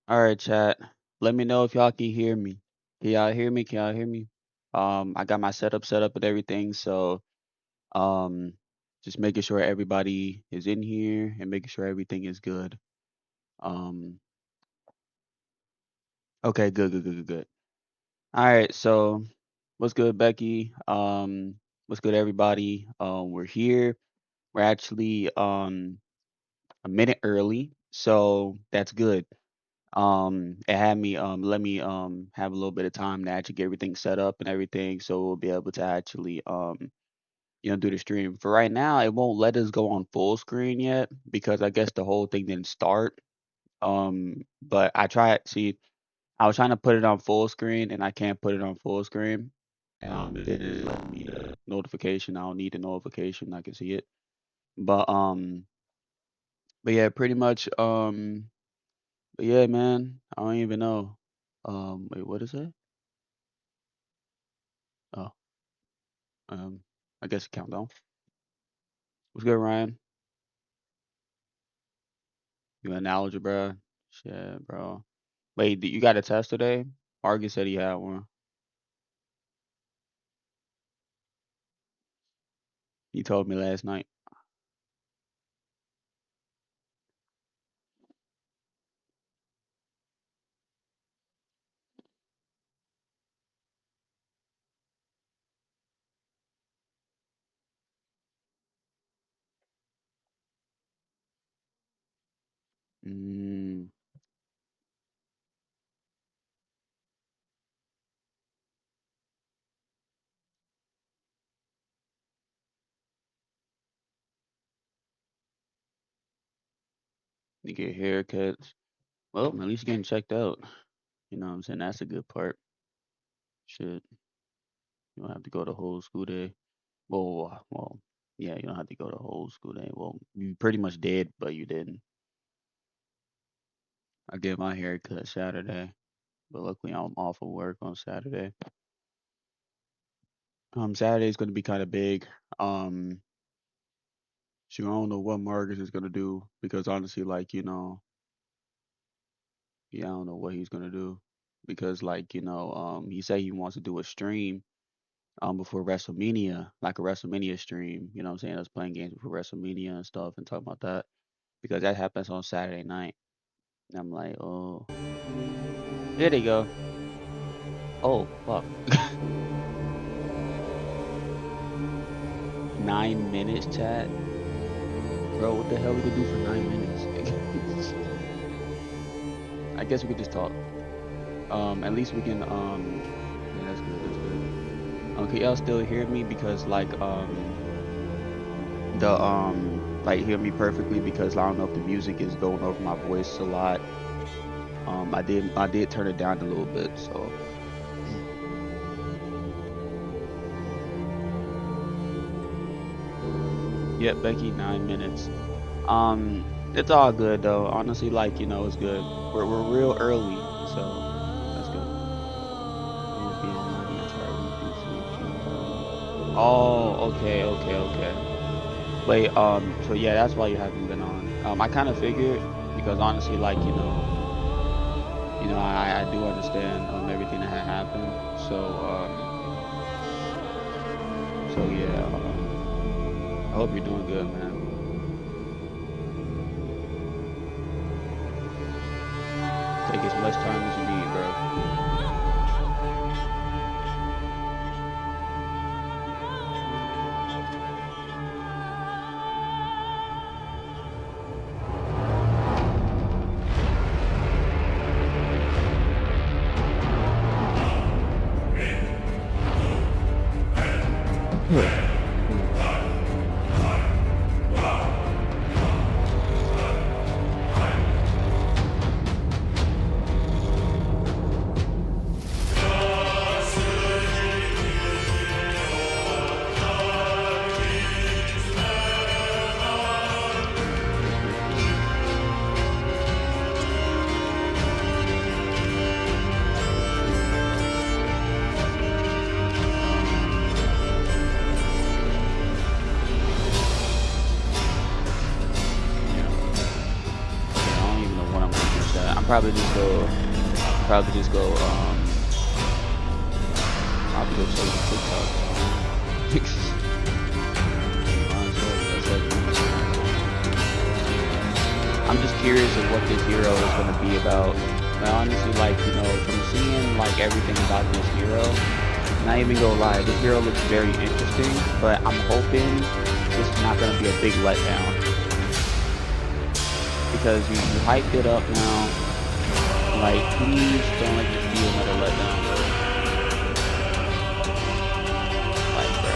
All right, chat. Let me know if y'all can hear me. Can y'all hear me? Can y'all hear me? I got my setup set up and everything, so um, just making sure everybody is in here and making sure everything is good. Um, okay, good, good, good, good, good. All right, so what's good, Becky? What's good, everybody? We're here. We're actually a minute early, so that's good. It had me let me have a little bit of time to actually get everything set up and everything, so we'll be able to actually do the stream. For right now, it won't let us go on full screen yet because I guess the whole thing didn't start. But I was trying to put it on full screen and I can't put it on full screen. It didn't let me the notification. I don't need the notification. I can see it. But but yeah, pretty much but yeah, man, I don't even know. Wait, what is it? Oh, um, I guess countdown. What's good, Ryan? You in algebra? Shit, bro. Wait, you got a test today? Argus said he had one. He told me last night. Mm, you get haircuts. Well, at least you're getting checked out. You know what I'm saying? That's a good part. Shit, you don't have to go to whole school day. Well, yeah, you don't have to go to whole school day. Well, you pretty much did, but you didn't. I get my hair cut Saturday, but luckily I'm off of work on Saturday. Saturday's gonna be kind of big. Um, so I don't know what Marcus is gonna do because honestly, like yeah, I don't know what he's gonna do because he said he wants to do a stream before WrestleMania, like a WrestleMania stream. You know what I'm saying? Us playing games before WrestleMania and stuff and talking about that because that happens on Saturday night. And I'm like, oh, there they go. Oh fuck, 9 minutes, chat, bro. What the hell we could do for 9 minutes? I guess we could just talk. At least we can. Yeah, that's good. That's good. Can y'all still hear me? Because like hear me perfectly because I don't know if the music is going over my voice a lot. I did turn it down a little bit, so yeah, Becky, 9 minutes. It's all good though. Honestly, it's good. We're real early, so that's good. We'll be in the audience right when you think so. Oh, okay, okay, okay. Wait, so yeah, that's why you haven't been on. I kind of figured because honestly, I do understand everything that had happened. So yeah, I hope you're doing good, man. Take as much time as you need, bro. Probably just go. Probably just go. Probably go change the TikTok. Might as well, that's like- I'm just curious of what this hero is going to be about. I honestly, like, you know, from seeing like everything about this hero, not even gonna lie, this hero looks very interesting, but I'm hoping this is not gonna be a big letdown. Because you hyped it up now. Like, please don't let this be another letdown, bro. Like, bro.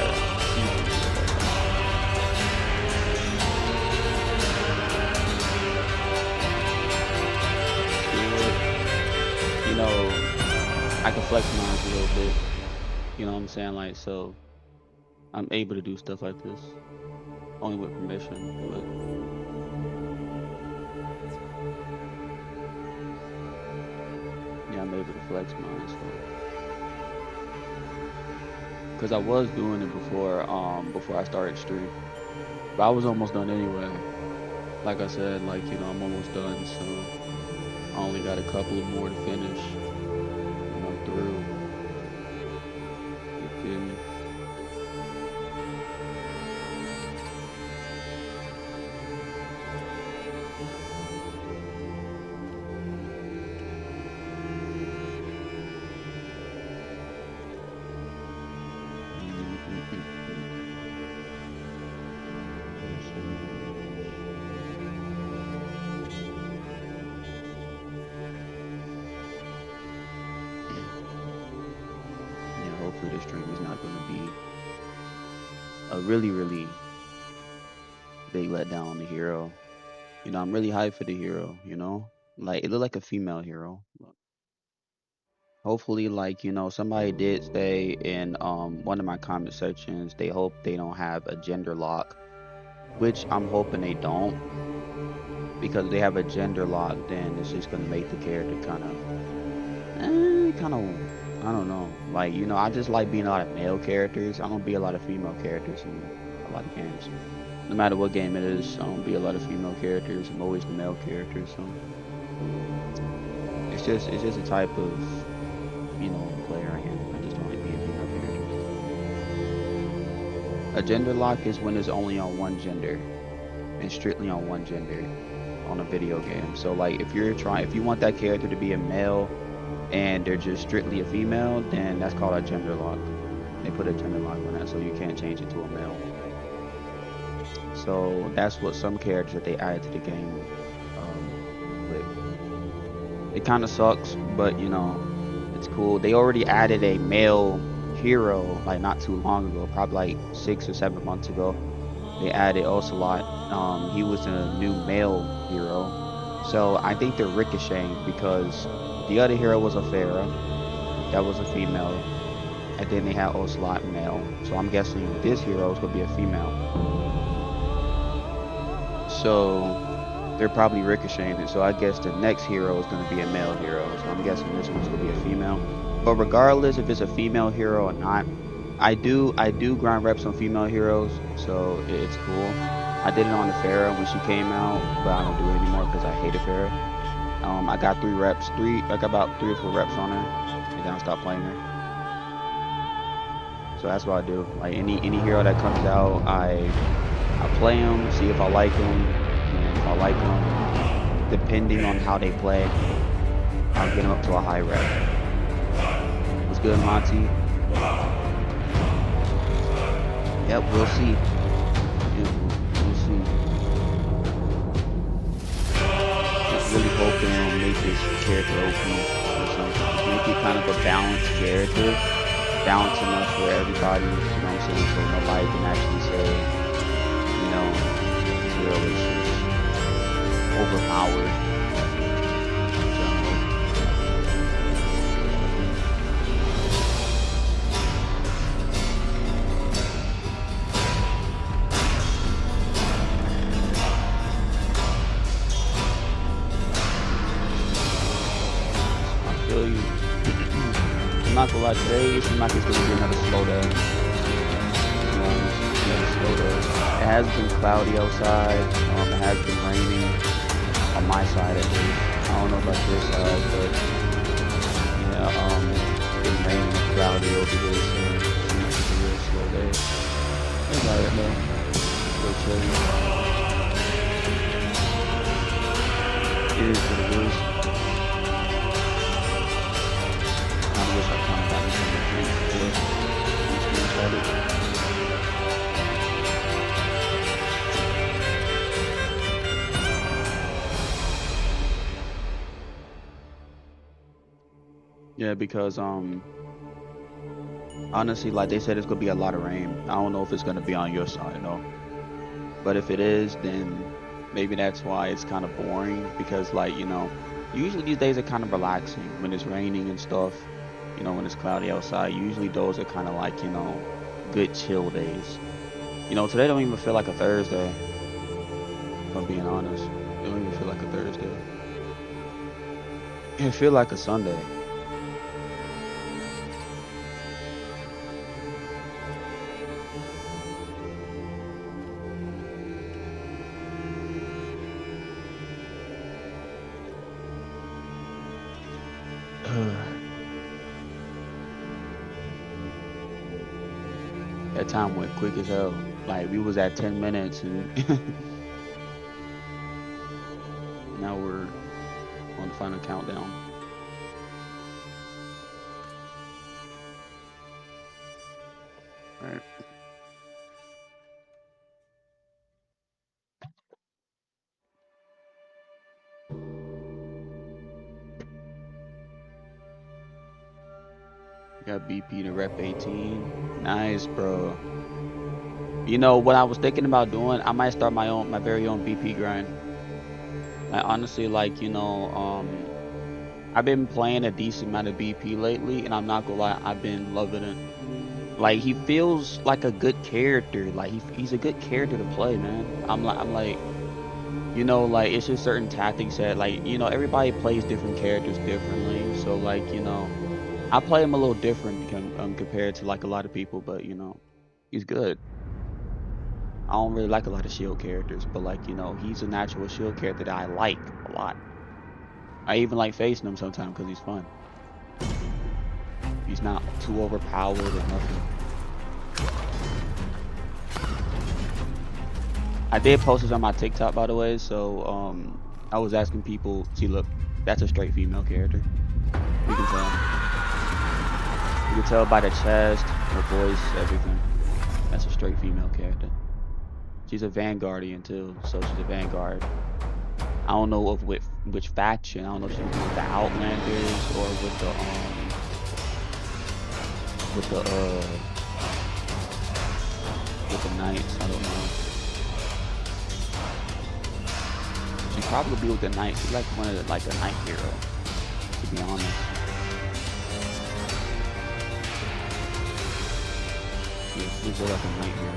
You know, I can flex mine a little bit. You know what I'm saying? Like, so I'm able to do stuff like this. Only with permission, but yeah, I'm able to flex mine, so. Cause I was doing it before I started stream. But I was almost done anyway. Like I said, like, you know, I'm almost done, so I only got a couple of more to finish. And I'm through. You feel me? Yeah, hopefully this stream is not going to be a really, really big letdown on the hero. You know, I'm really hyped for the hero, you know? Like, it looked like a female hero. Hopefully, like, you know, somebody did say in one of my comment sections, they hope they don't have a gender lock, which I'm hoping they don't. Because if they have a gender lock, then it's just going to make the character kind of, I don't know. Like, you know, I just like being a lot of male characters. I don't be a lot of female characters in a lot of games. No matter what game it is, I don't be a lot of female characters. I'm always the male character, so it's just a type of, you know, player I am. I just don't like being female characters. A gender lock is when it's only on one gender and strictly on one gender on a video game. So like if you want that character to be a male and they're just strictly a female, then that's called a gender lock. They put a gender lock on that, so you can't change it to a male. So that's what some characters that they added to the game with. It kind of sucks, but you know, it's cool. They already added a male hero like not too long ago, probably like 6 or 7 months ago. They added Ocelot. He was a new male hero. So I think they're ricocheting because the other hero was a Pharah. That was a female. And then they had Ocelot male. So I'm guessing this hero is going to be a female. So they're probably ricocheting it. So I guess the next hero is going to be a male hero. So I'm guessing this one's going to be a female. But regardless if it's a female hero or not, I do grind reps on female heroes, so it's cool. I did it on the Pharah when she came out, but I don't do it anymore because I hated Pharah. I got 3 reps, I got about 3 or 4 reps on her, and then I stopped playing her. So that's what I do. Like any hero that comes out, I play them, see if I like them, and if I like them, depending on how they play, I'll get them up to a high rep. What's good, Monty? Yep, we'll see. We'll see. Just really hoping they'll make this character OP or something. Just make it kind of a balanced character. Balanced enough for everybody, you know what I'm saying? So nobody can actually say, you know, this hero is just overpowered. I'm not gonna lie, today it seems like it's gonna be another slow day. Another slow day. It has been cloudy outside. It has been raining on my side at least. I don't know about like this side, but yeah, it's been raining and cloudy over here, so it's a real slow day. It's alright though. Still chilling. It is what it is. Kinda wish I kinda got me something to drink before this game started. Yeah, because honestly, like they said, it's gonna be a lot of rain. I don't know if it's gonna be on your side though. But if it is, then maybe that's why it's kind of boring because like, usually these days are kind of relaxing when it's raining and stuff, when it's cloudy outside. Usually those are kind of like, good chill days. Today don't even feel like a Thursday, if I'm being honest. It don't even feel like a Thursday. It feel like a Sunday. That time went quick as hell. Like we was at 10 minutes and now we're on the final countdown. All right. Got BP to rep 18. Nice, bro. What I was thinking about doing, I might start my very own BP grind. Like honestly, like, I've been playing a decent amount of BP lately, and I'm not gonna lie, I've been loving it. Like he feels like a good character. Like he's a good character to play, man. I'm like, like it's just certain tactics that like, everybody plays different characters differently. So like, I play him a little different compared to like a lot of people, but he's good. I don't really like a lot of shield characters, but like, he's a natural shield character that I like a lot. I even like facing him sometimes because he's fun. He's not too overpowered or nothing. I did post this on my TikTok, by the way, so I was asking people, see, look, that's a straight female character. You can tell. You can tell by the chest, her voice, everything. That's a straight female character. She's a Vanguardian too, so she's a Vanguard. I don't know of which faction. I don't know if she's with the Outlanders or with the Knights. I don't know. She'd probably be with the Knights. She's like one of the, like a Knight hero, to be honest. Yeah, she's like a Knight hero.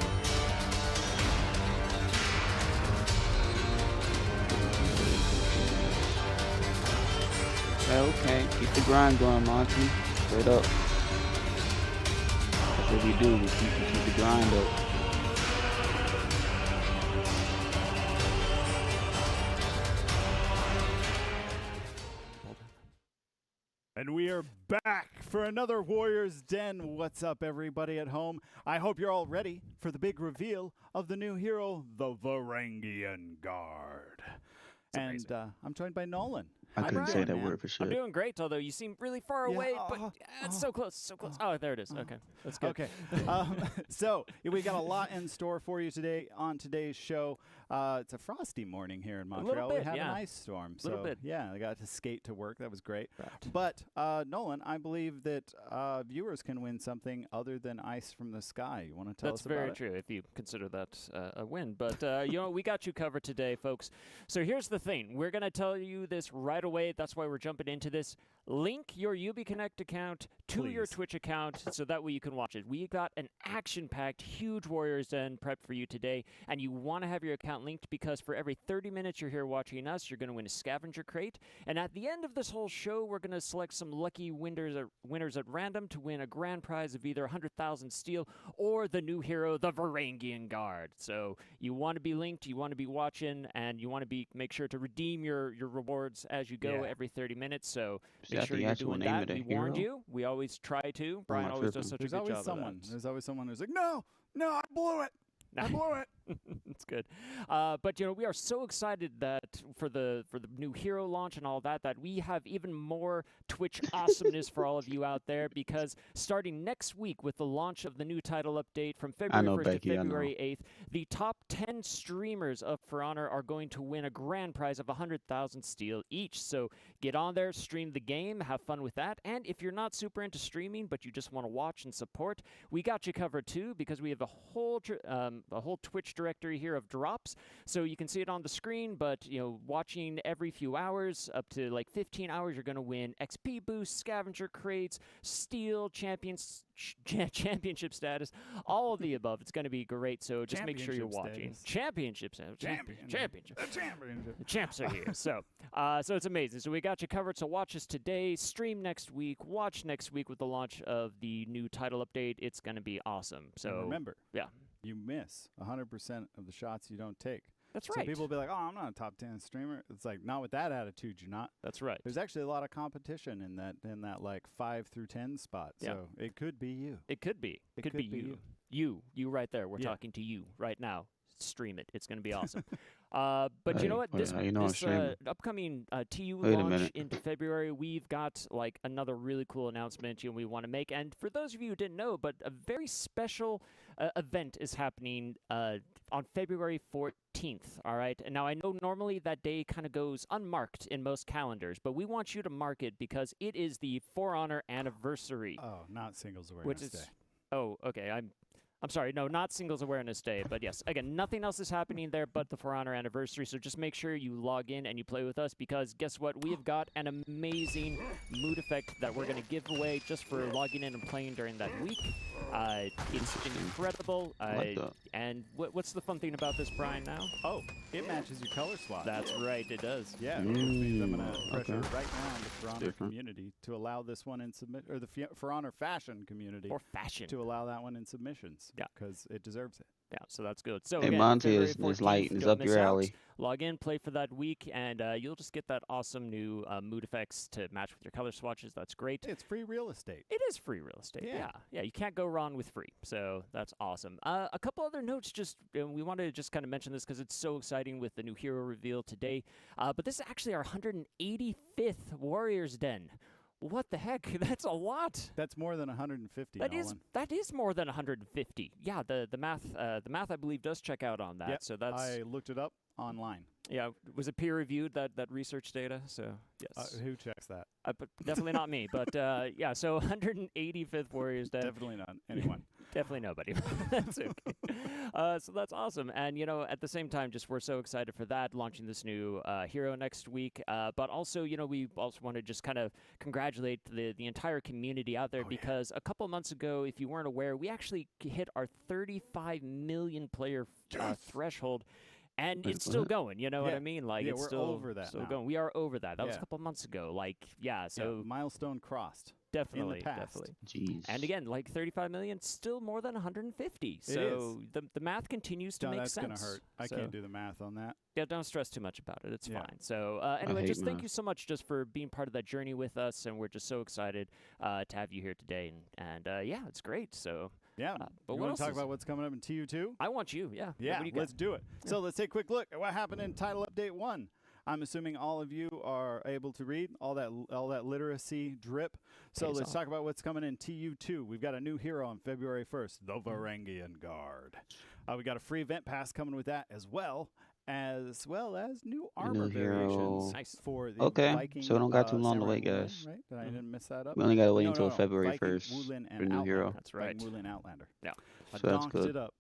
Okay, keep the grind going, Monty. Straight up. That's what we do. We keep the grind up. And we are back for another Warriors Den. What's up, everybody at home? I hope you're all ready for the big reveal of the new hero, the Varangian Guard. And I'm joined by Nolan. I couldn't say that word for sure. I'm doing great, although you seem really far away, but it's so close, so close. Oh, there it is. Okay, that's good. Okay, so we got a lot in store for you today on today's show. It's a frosty morning here in Montreal. Bit, we had yeah. an ice storm, so little bit. yeah, I got to skate to work. That was great. Right. But Nolan, I believe that viewers can win something other than ice from the sky. You want to tell us about it? That's very true, if you consider that a win. But we got you covered today, folks. So here's the thing: we're gonna tell you this right away. That's why we're jumping into this. Link your UbiConnect account to your Twitch account so that way you can watch it. We got an action-packed, huge Warriors Den prep for you today, and you want to have your account linked because for every 30 minutes you're here watching us, you're going to win a scavenger crate. And at the end of this whole show, we're going to select some lucky winners at random to win a grand prize of either 100,000 steel or the new hero, the Varangian Guard. So you want to be linked, you want to be watching, and you want to make sure to redeem your rewards as as you go Yeah. every 30 minutes. So See, make I sure think you're that's what doing name that. of We the warned hero. you. We always try to. Am Brian I always does tripping? such There's a good always job someone. of that. There's always someone who's like, no, I blew it. I blew it. It's good, but we are so excited that for the new hero launch and all that we have even more Twitch awesomeness for all of you out there, because starting next week with the launch of the new title update from I February know, 1st to Becky. I know. February 8th, the top 10 streamers of For Honor are going to win a grand prize of 100,000 steel each. So get on there, stream the game, have fun with that, and if you're not super into streaming but you just want to watch and support, we got you covered too, because we have a whole Twitch directory here of drops, so you can see it on the screen. But watching every few hours, up to like 15 hours, you're going to win XP boosts, scavenger crates, steel, championship status, all of the above. It's going to be great. So just make sure you're watching. Championship status. Championship. The champs are here. So it's amazing. So we got you covered. So watch us today, stream next week, watch next week with the launch of the new title update. It's going to be awesome. So And remember, yeah. you miss 100% of the shots you don't take. That's So right. people will be like, oh, I'm not a top 10 streamer. It's like, not with that attitude, you're not. That's right. There's actually a lot of competition in that like 5 through 10 spot. Yeah. So it could be you. It could be. It could be you. You right there. We're Yeah. talking to you right now. Stream it. It's going to be awesome. But you know what? Wait, This, how you know I'm this streaming? upcoming TU Wait a launch minute. into February, we've got like another really cool announcement we want to make. And for those of you who didn't know, but a very special event is happening on February 14th. All right. And now I know normally that day kind of goes unmarked in most calendars, but we want you to mark it because it is the For Honor anniversary. Oh, not Singles Which Awareness is Day. Oh, okay. I'm sorry. No, not Singles Awareness Day, but yes. Again, nothing else is happening there but the For Honor anniversary. So just make sure you log in and you play with us, because guess what? We have got an amazing mood effect that we're going to give away just for logging in and playing during that week. It's incredible. like that. And what's the fun thing about this, Brian? Now? Oh, it matches your color swatch. That's right. It does. Yeah, which means I'm going to pressure okay. right now on the For Honor Different. community to allow this one in or the For Honor fashion community Or fashion. to allow that one in submissions. Yeah. Because it deserves it. Yeah, so that's good. So Hey, again, Monty February is 14th, light. It's don't up miss your out. alley. Log in, play for that week, and you'll just get that awesome new mood effects to match with your color swatches. That's great. It's free real estate. It is free real estate. Yeah. Yeah, you can't go wrong with free. So that's awesome. A couple other notes, just we wanted to just kind of mention this because it's so exciting with the new hero reveal today. But this is actually our 185th Warriors Den. What the heck? That's a lot. That's more than 150. That is Nolan. more than 150. Yeah, the math I believe does check out on that. Yep, So that's I looked it up online. yeah. Was it peer reviewed that research data? So yes. Who checks that? But definitely not me. But yeah. So 185th Warriors Den. Definitely not anyone. Definitely nobody. That's okay. So that's awesome. And, at the same time, just we're so excited for that, launching this new hero next week. But also, we also want to just kind of congratulate the entire community out there, because a couple months ago, if you weren't aware, we actually hit our 35 million player threshold. And Wait, it's still what? going, you know what Yeah. I mean? Like Yeah, it's we're still over that still now. going. We are over that. That was a Yeah. couple months ago. Like, yeah, so milestone crossed. definitely, past. definitely. Jeez. And again, like 35 million, still more than 150. So the math continues to No, make that's sense. gonna hurt. I So, can't do the math on that. Yeah, don't stress too much about it. It's Yeah. fine. So anyway, hate just thank math. you so much just for being part of that journey with us, and we're just so excited to have you here today. And yeah, it's great. So Yeah. but you what want else to talk is- about what's coming up in TU2? I want you. Yeah. Yeah, What do you got? let's do it. So let's take a quick look at what happened in Title Update 1. I'm assuming all of you are able to read all that literacy drip. So Pays let's off. talk about what's coming in TU2. We've got a new hero on February 1st, the Varangian Guard. We got a free event pass coming with that as well as new armor hero. variations Nice. for the Okay, Viking. so we don't got too long to Samurai wait, Wulin, guys. Right? Did I didn't miss that up? We only got to wait No, until no, February Viking, 1st Wulin, for and new hero. Outlander. That's right. Viking, Wulin, Outlander. Yeah. I So that's donked good. it up,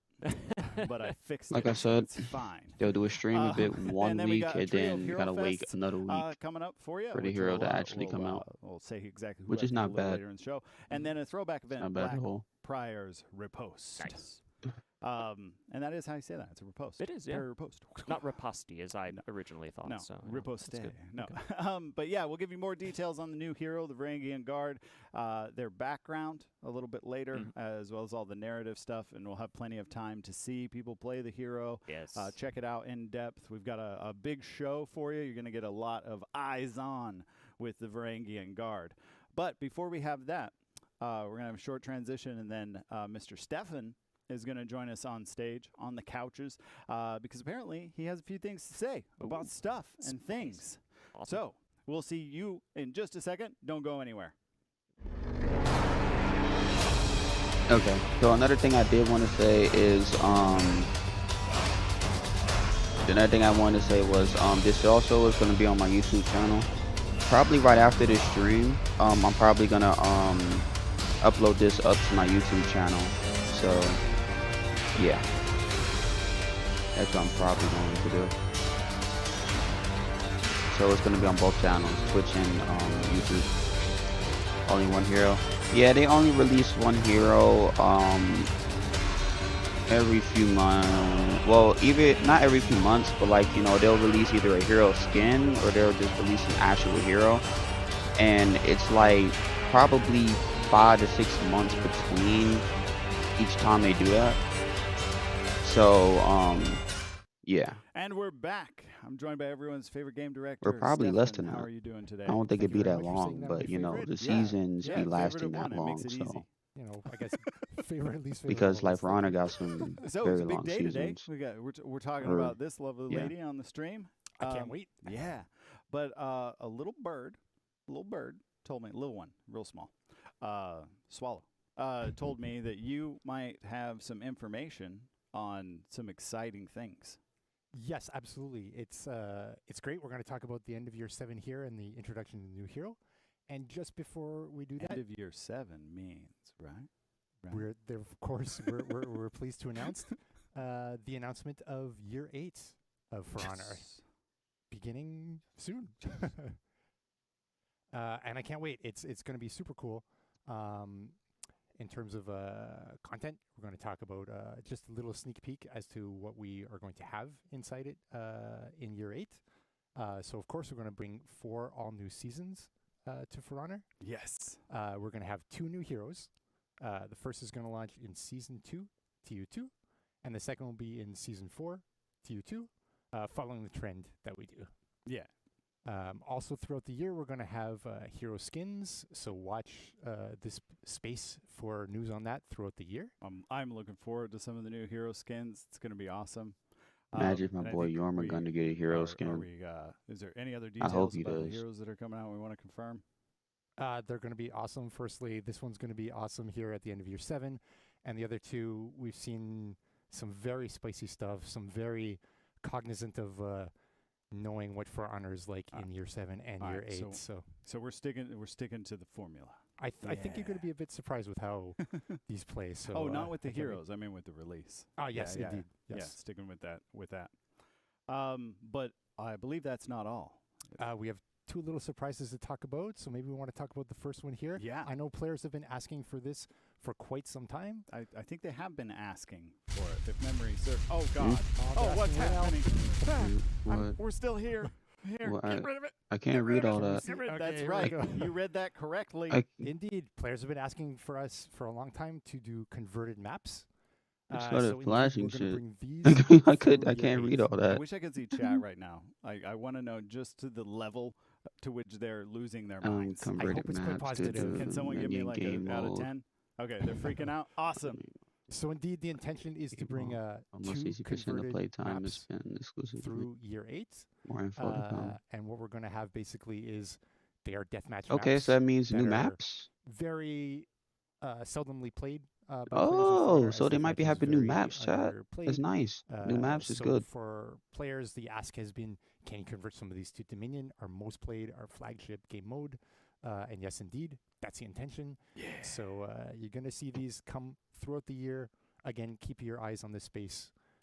but I fixed Like it. I said, so it's fine. They'll do a stream a bit one and then we week, got a and trio of then you Hero gotta wait Fests, another week. Coming up for you for the which hero we'll, to actually come out. We'll say exactly who Which I is think not a little bad. later in the show, and then a throwback event, Not bad at Black all. Prior's Riposte. Nice. And that is how you say that. It's a riposte. It is, yeah. Riposte. Not riposte, as I No. originally thought. No, so riposte. that's good. No. Okay. But yeah, we'll give you more details on the new hero, the Varangian Guard, their background a little bit later, as well as all the narrative stuff, and we'll have plenty of time to see people play the hero. Yes. Check it out in depth. We've got a big show for you. You're going to get a lot of eyes on with the Varangian Guard. But before we have that, we're going to have a short transition, and then Mr. Stefan is going to join us on stage, on the couches, because apparently he has a few things to say about stuff and things. Awesome. So we'll see you in just a second. Don't go anywhere. Okay. So another thing I did want to say is another thing I wanted to say was this also is going to be on my YouTube channel. Probably right after this stream, I'm probably gonna upload this up to my YouTube channel. So yeah, that's what I'm probably going to do. So it's gonna be on both channels, Twitch and YouTube. Only one hero. Yeah, they only release one hero every few months. Well, even not every few months, but like, you know, they'll release either a hero skin or they'll just release an actual hero, and it's like probably 5 to 6 months between each time they do that. So yeah, And we're back. I'm joined by everyone's favorite game director. we're probably less Stefan. than How that. are you doing today? I don't think Thank it'd be you very that much for saying long, that my but you know, favorite. the Yeah. seasons Yeah, be favorite lasting of that one. It long. makes it So easy. You know, I guess favorite, least favorite. because all like this Rana stuff. got some So very it's a big long day today. seasons. We're talking Or- about this lovely yeah. lady on the stream. I can't wait. Yeah, but a little bird told me, little one, real small, swallow, told me that you might have some information on some exciting things. Yes, absolutely. It's great. We're going to talk about the end of year 7 here and the introduction to the new hero. And just before we do that, End of year 7 means, right? we're there. Of course, we're pleased to announce the announcement of year 8 of For Honor, Yes. beginning soon. And I can't wait. It's going to be super cool. In terms of content, we're going to talk about just a little sneak peek as to what we are going to have inside it in year 8. So of course we're going to bring 4 all new seasons to For Honor. Yes. We're going to have 2 new heroes. The first is going to launch in season 2, TU2, and the second will be in season 4, TU2, following the trend that we do. Yeah. Also throughout the year, we're going to have hero skins, so watch this space for news on that throughout the year. I'm looking forward to some of the new hero skins. It's going to be awesome. Imagine if my and I boy think Yorma going to get a hero skin. Is there any other I hope details he about the does. heroes that are coming out we want to confirm? They're going to be awesome. Firstly, this one's going to be awesome here at the end of year 7. And the other 2, we've seen some very spicy stuff, some very cognizant of knowing what For Honor is like in year 7 and year 8. So we're sticking to the formula. I think you're going to be a bit surprised with how these play. So not with the I can't wait. heroes. I mean with the release. Oh, yes, Yeah, indeed. Yeah, Yes. sticking with that. But I believe that's not all. We have 2 little surprises to talk about, so maybe we want to talk about the first one here. Yeah. I know players have been asking for this for quite some time. I think they have been asking for it, if memory serves. Oh, Hmm? God. Oh, they're what's asking right now. happening? What? We're still here. Here, Well, get rid of it. I can't read all that. Get rid- Okay, That's here we right. go. You read that correctly. Indeed, players have been asking for us for a long time to do converted maps. I started indeed, flashing we're gonna shit. bring these I through I year can't 8. read all I that. wish I could see chat right now. I want to know just to the level to which they're losing their minds. Converted hope it's quite maps to positive. the Can someone give me like game a out of mode. 10? Okay, they're freaking out. Awesome. So indeed, the intention is to Game bring mode. Almost 2 60% of converted play time is maps spent exclusively. through year 8. More info to come. And what we're going to have basically is they are deathmatch Okay, maps so that means that new are maps. very seldomly played by players in For Honor, Oh, as so they the might be franchise is having new very maps, chat. underplayed. That's nice. New maps is so good. For players, the ask has been, can you convert some of these to Dominion, our most played, our flagship game mode? And yes, indeed, that's the intention. Yeah. So you're going to see these come throughout the year. Again, keep your eyes on this space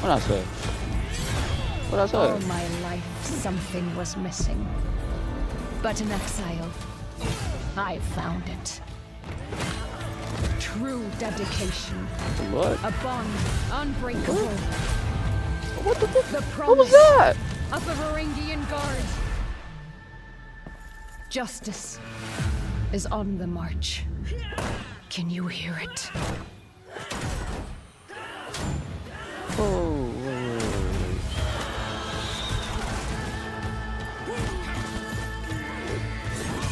What I say? What I All say? my life, something was missing. But in exile, I found it. true dedication. What? A bond unbreakable. What the? The What was promise that? of the Varangian Guard. Justice is on the march. Can you hear it? Oh, wait.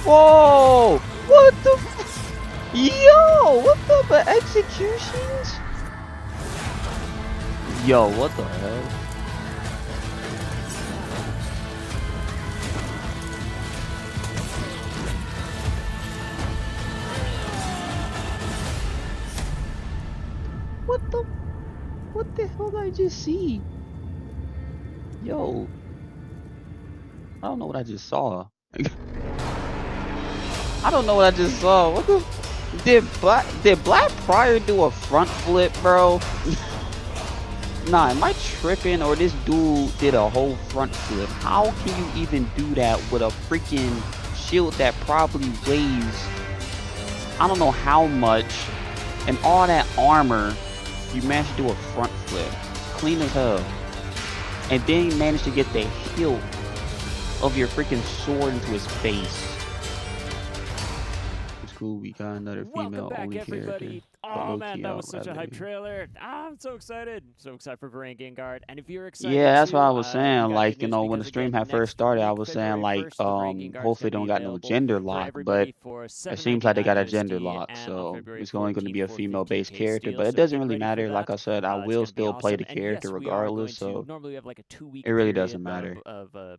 Whoa! What the? Yo! What the executions? Yo, what the hell? What the hell did I just see? Yo, I don't know what I just saw. I don't know what I just saw. What the? Did Black Prior do a front flip, bro? Nah, am I tripping or this dude did a whole front flip? How can you even do that with a freaking shield that probably weighs I don't know how much and all that armor? You managed to do a front flip, clean as hell, and then you managed to get the hilt of your freaking sword into his face. It's cool. We got another Welcome female back, only everybody. character. Oh man, that was such a hype trailer. I'm so excited. So excited for Varangian Guard. And if you're excited Yeah, that's too, what I was we saying. got Like, good you news know, when the because stream again, had first next started, I week, was saying February like, 1st, the Varangian Guard is hopefully going to don't be got no available gender for lock, but everybody for it seems like they got a $7.99 gender USD, lock, and on so February it's only going to 14th be a for female-based 15K character. steal. But it So doesn't get really ready for matter. that. Like I said, I It's will going to be still play awesome. the And character yes, we are going regardless, to so normally we have like a 2-week it really period doesn't matter.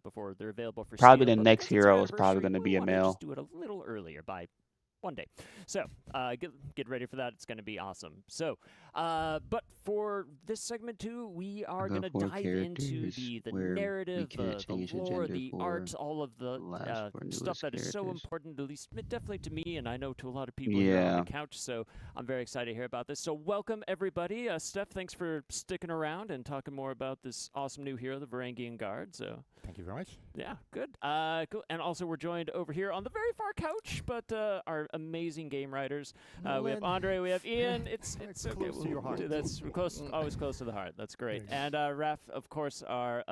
before they're available for Probably steal. the But next because it's our hero is probably anniversary, going to we be a want to just male. do it a little earlier by one day. So get ready for that. It's going to be awesome. So, but for this segment too, we I are going got to 4 dive into characters the where narrative, we can't the change the lore, gender the for art, all of the the last 4 stuff newest that is so characters. important, at least definitely to me, and I know to a lot of people here on Yeah, the couch. So I'm very excited to hear about this. So welcome everybody. Steph, thanks for sticking around and talking more about this awesome new hero, the Varangian Guard. So Thank you very much. yeah, good. Cool. And also we're joined over here on the very far couch, but our amazing game writers. We have Nolan. Andre, we have Ian. It's okay. Close to your heart. That's close, always close to the heart. That's great. There you And Raf, of course, our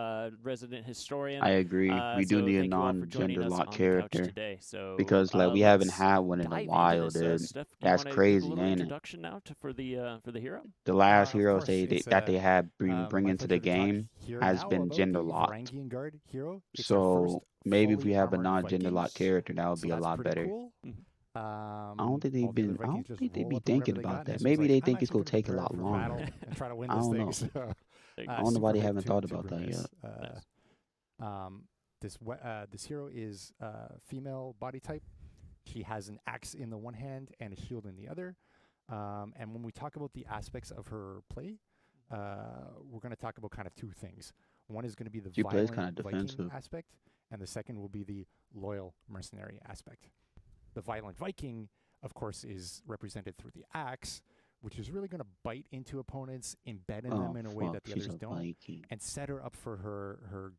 resident historian. I agree. We do So need a thank you all for joining non-gender us lock on the couch character today. So because like we haven't let's had one in a dive into while, this. dude. Steph, do you That's want to give a crazy, little ain't it? introduction now for the hero? The last Of heroes course, it's that they had bring my into pleasure the to talk game here has now been about gender the locked. Varangian Guard hero. It's our first So maybe if we fully have a armored non-gender lock Vikings, character, that would so be a that's lot pretty better. cool. Mhm. I don't think they've All the other been. I Vikings don't just think they'd roll be up with whatever thinking they got, about that. and this Maybe was they like, I'm think it's actually gonna gonna take a prepare lot for longer. battle and try to win I this don't thing. know. So, There you go. I don't know why super they hyped haven't to thought about bring that this. yet. Nice. This hero is female body type. She has an axe in the one hand and a shield in the other. And when we talk about the aspects of her play, we're going to talk about kind of two things. One is going to be the She plays violent kind of Viking defensive. aspect, and the second will be the loyal mercenary aspect. The violent Viking, of course, is represented through the axe, which is really going to bite into opponents, embed in Oh them in a way fuck, that the she's others a don't, Viking. and set her up for her